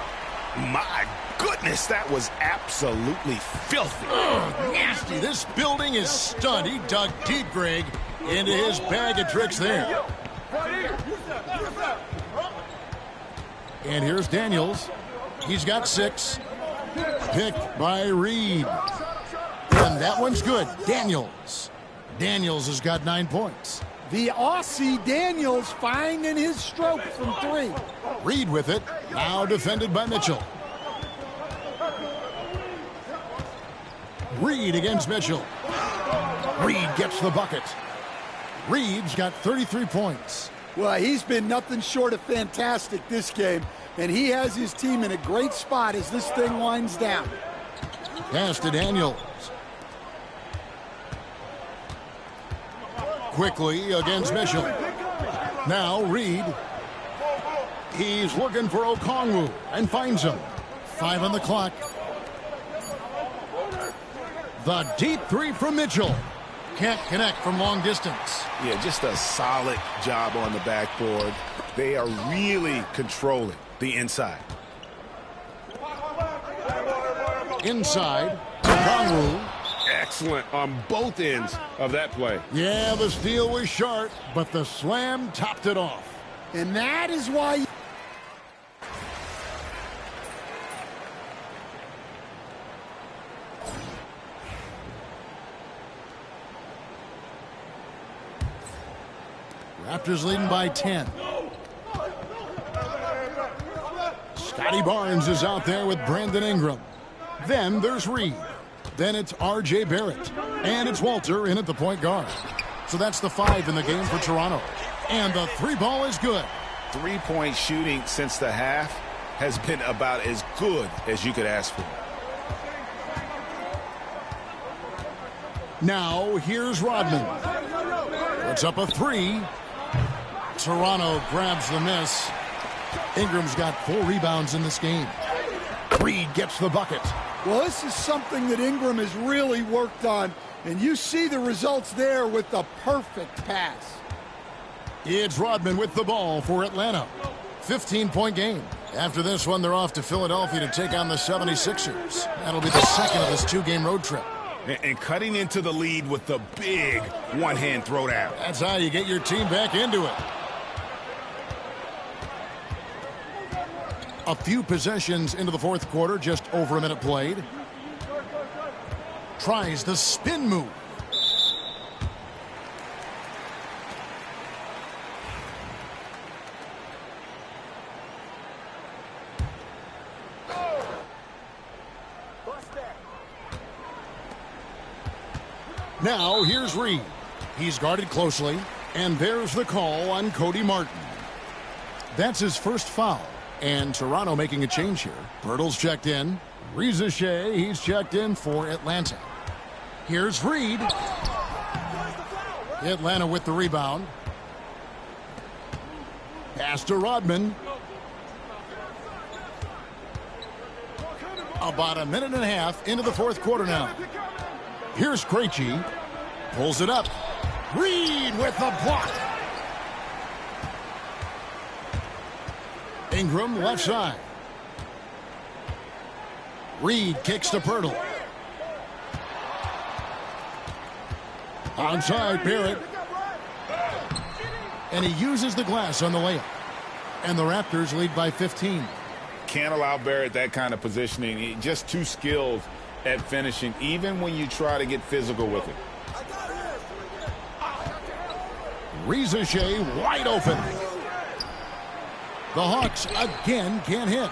My goodness, that was absolutely filthy. Nasty. This building is stunned. He dug deep, Greg, into his bag of tricks there. And here's Daniels. He's got 6. Picked by Reed. And that one's good. Daniels. Daniels has got 9 points. The Aussie Daniels finding his stroke from 3. Reed with it. Now defended by Mitchell. Reed against Mitchell. Reed gets the bucket. Reed's got 33 points. Well, he's been nothing short of fantastic this game, and he has his team in a great spot as this thing winds down. Pass to Daniels. Quickly against Mitchell. Now Reed. He's looking for Okongwu and finds him. 5 on the clock. The deep 3 from Mitchell. Can't connect from long distance. Yeah, just a solid job on the backboard. They are really controlling the inside. Inside. Okongwu. Excellent on both ends of that play. Yeah, the steal was sharp, but the slam topped it off. And that is why... Raptors leading by 10. Scotty Barnes is out there with Brandon Ingram. Then there's Reed. Then it's R.J. Barrett. And it's Walter in at the point guard. So that's the 5 in the game for Toronto. And the 3 ball is good. 3-point shooting since the half has been about as good as you could ask for. Now here's Rodman. Puts up a 3. Toronto grabs the miss. Ingram's got 4 rebounds in this game. Reed gets the bucket. Well, this is something that Ingram has really worked on, and you see the results there with the perfect pass. It's Rodman with the ball for Atlanta. 15-point game. After this one, they're off to Philadelphia to take on the 76ers. That'll be the second of this 2-game road trip. And cutting into the lead with the big one-hand throwdown. That's how you get your team back into it. A few possessions into the fourth quarter, just over a minute played. Tries the spin move. Now here's Reed. He's guarded closely, and there's the call on Cody Martin. That's his first foul. And Toronto making a change here. Pirtle's checked in. Reza Shea, he's checked in for Atlanta. Here's Reed. Atlanta with the rebound. Pass to Rodman. About a minute and a half into the fourth quarter now. Here's Krejci. Pulls it up. Reed with the block. Ingram left side. Reed kicks to Pirtle. Onside Barrett. And he uses the glass on the layup. And the Raptors lead by 15. Can't allow Barrett that kind of positioning. He's just too skilled at finishing, even when you try to get physical with it. Reza Shea wide open. The Hawks again can't hit.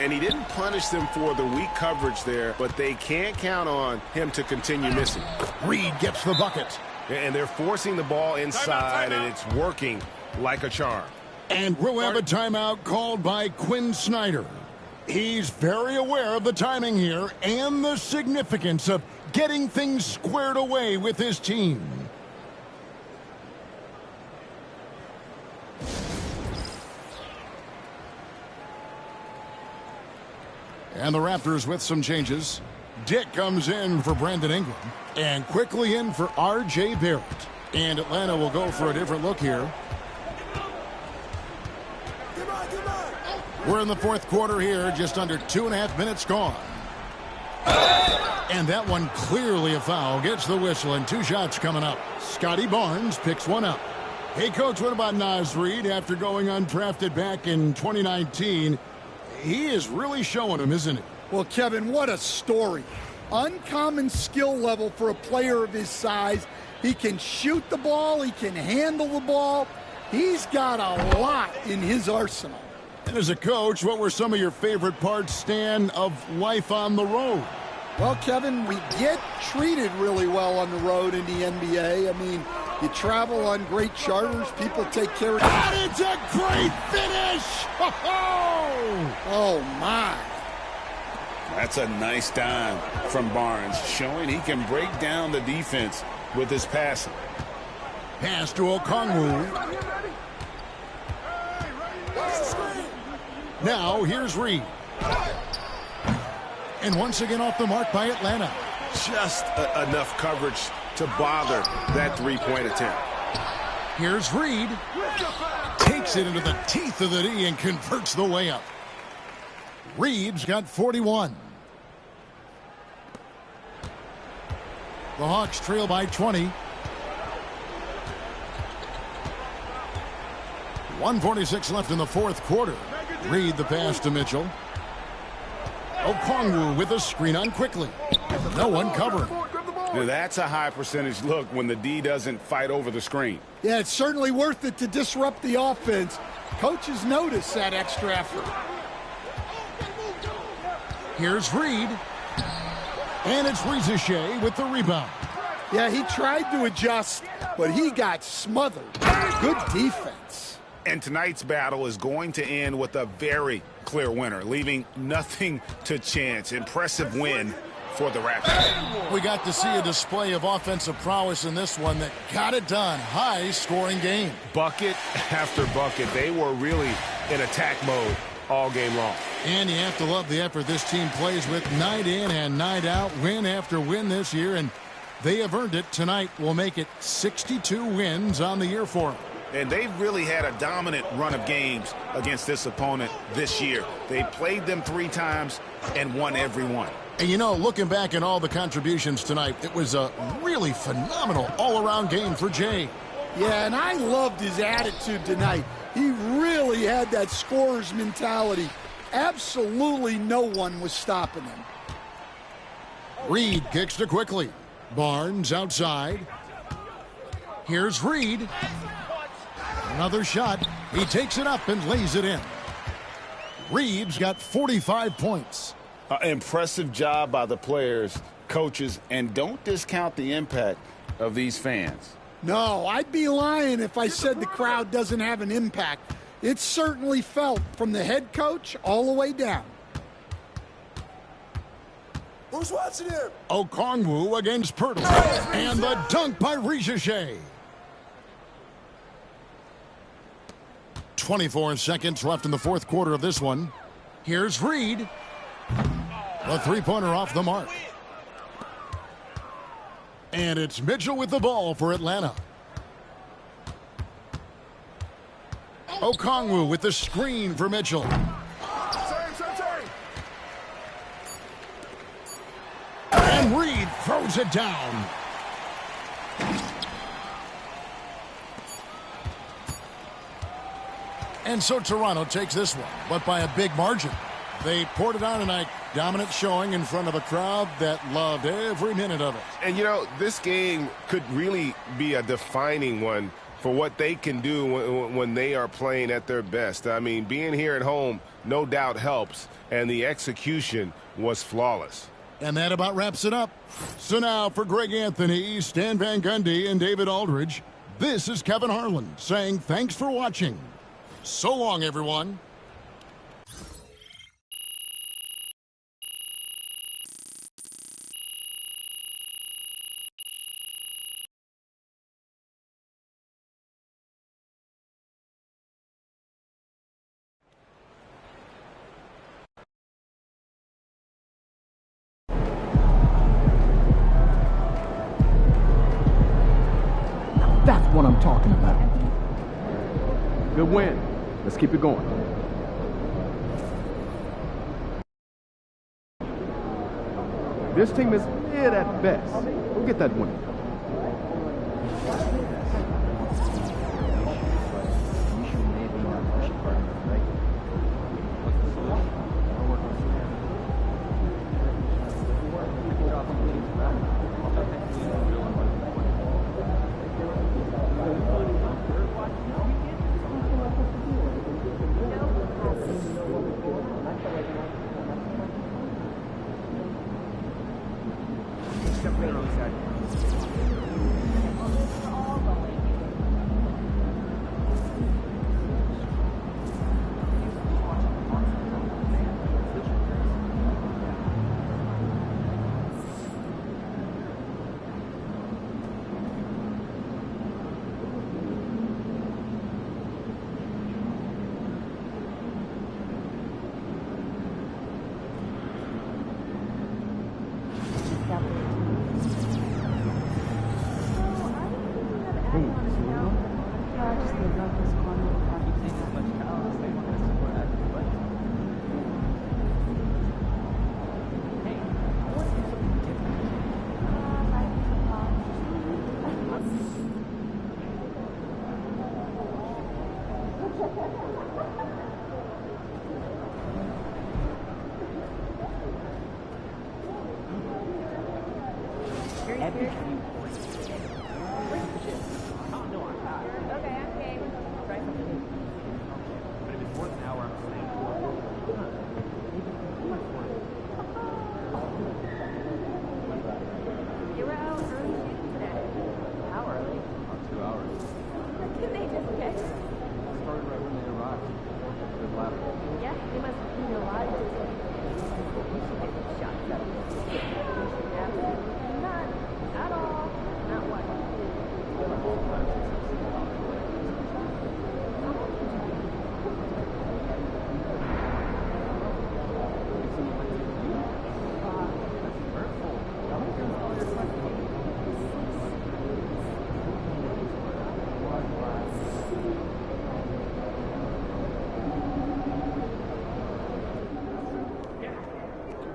And he didn't punish them for the weak coverage there, but they can't count on him to continue missing. Reed gets the bucket. And they're forcing the ball inside, and it's working like a charm. And we'll have a timeout called by Quinn Snyder. He's very aware of the timing here and the significance of getting things squared away with his team. And the Raptors with some changes. Dick comes in for Brandon Ingram. And quickly in for R.J. Barrett. And Atlanta will go for a different look here. We're in the fourth quarter here, just under 2.5 minutes gone. And that one clearly a foul. Gets the whistle and 2 shots coming up. Scotty Barnes picks one up. Hey, Coach, what about Naz Reid after going undrafted back in 2019? He is really showing him, isn't he? Well, Kevin, what a story. Uncommon skill level for a player of his size. He can shoot the ball. He can handle the ball. He's got a lot in his arsenal. And as a coach, what were some of your favorite parts, Stan, of life on the road? Well, Kevin, we get treated really well on the road in the NBA. I mean, you travel on great charters. People take care of you. And it's a great finish! Oh, my. That's a nice dime from Barnes, showing he can break down the defense with his passing. Pass to Okongwu. Now, here's Reed. And once again off the mark by Atlanta. Just enough coverage to bother that three-point attempt. Here's Reed. Takes it into the teeth of the D and converts the layup. Reed's got 41. The Hawks trail by 20. 1:46 left in the fourth quarter. Reed the pass to Mitchell. Okongwu with a screen on quickly. No one covering. Now that's a high percentage look when the D doesn't fight over the screen. Yeah, it's certainly worth it to disrupt the offense. Coaches notice that extra effort. Here's Reed. And it's Reza Shea with the rebound. Yeah, he tried to adjust, but he got smothered. Good defense. And tonight's battle is going to end with a very clear winner, leaving nothing to chance. Impressive win for the Raptors. We got to see a display of offensive prowess in this one that got it done. High-scoring game. Bucket after bucket. They were really in attack mode all game long. And you have to love the effort this team plays with night in and night out, win after win this year, and they have earned it. Tonight will make it 62 wins on the year for them. And they've really had a dominant run of games against this opponent this year. They played them 3 times and won every one. And you know, looking back at all the contributions tonight, it was a really phenomenal all-around game for Jay. Yeah, and I loved his attitude tonight. He really had that scorer's mentality. Absolutely no one was stopping him. Reed kicks to quickly. Barnes outside. Here's Reed. Another shot. He takes it up and lays it in. Reed's got 45 points. Impressive job by the players, coaches, and don't discount the impact of these fans. No, I'd be lying if I said the crowd doesn't have an impact. It's certainly felt from the head coach all the way down. Who's watching him? Okongwu against Pirtle. And the dunk by Richeche. 24 seconds left in the fourth quarter of this one. Here's Reed. The three-pointer off the mark. And it's Mitchell with the ball for Atlanta. Okongwu with the screen for Mitchell. And Reed throws it down. And so Toronto takes this one, but by a big margin. They poured it on tonight. Dominant showing in front of a crowd that loved every minute of it. And, you know, this game could really be a defining one for what they can do when they are playing at their best. I mean, being here at home no doubt helps, and the execution was flawless. And that about wraps it up. So now for Greg Anthony, Stan Van Gundy, and David Aldridge, this is Kevin Harlan saying thanks for watching. So long, everyone. That's what I'm talking about. Good win. Let's keep it going. This team is mid at best. We'll get that win.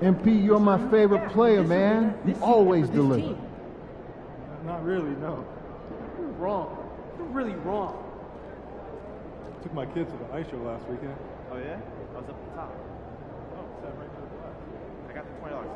MP, you're my favorite player, man. You always deliver. Not really, no. You're wrong. You're really wrong. Took my kids to the ice show last weekend. Oh, yeah? I was up at the top. Oh, sat right to the left. I got the $20.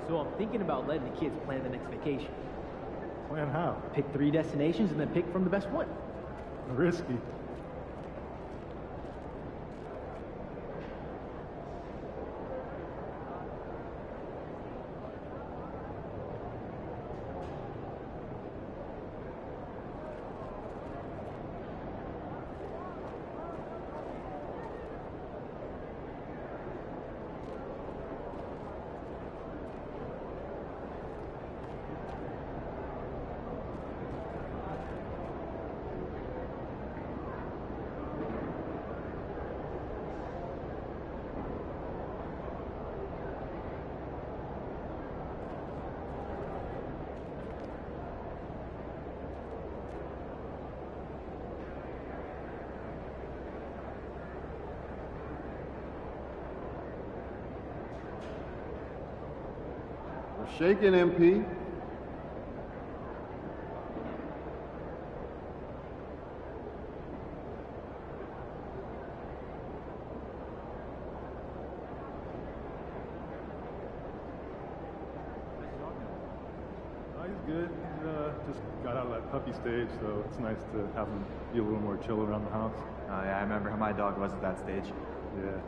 So I'm thinking about letting the kids plan the next vacation. Plan how? Pick 3 destinations and then pick from the best one. Risky. Shaking, MP. He's good. He's just got out of that puppy stage, so it's nice to have him be a little more chill around the house. Yeah, I remember how my dog was at that stage. Yeah.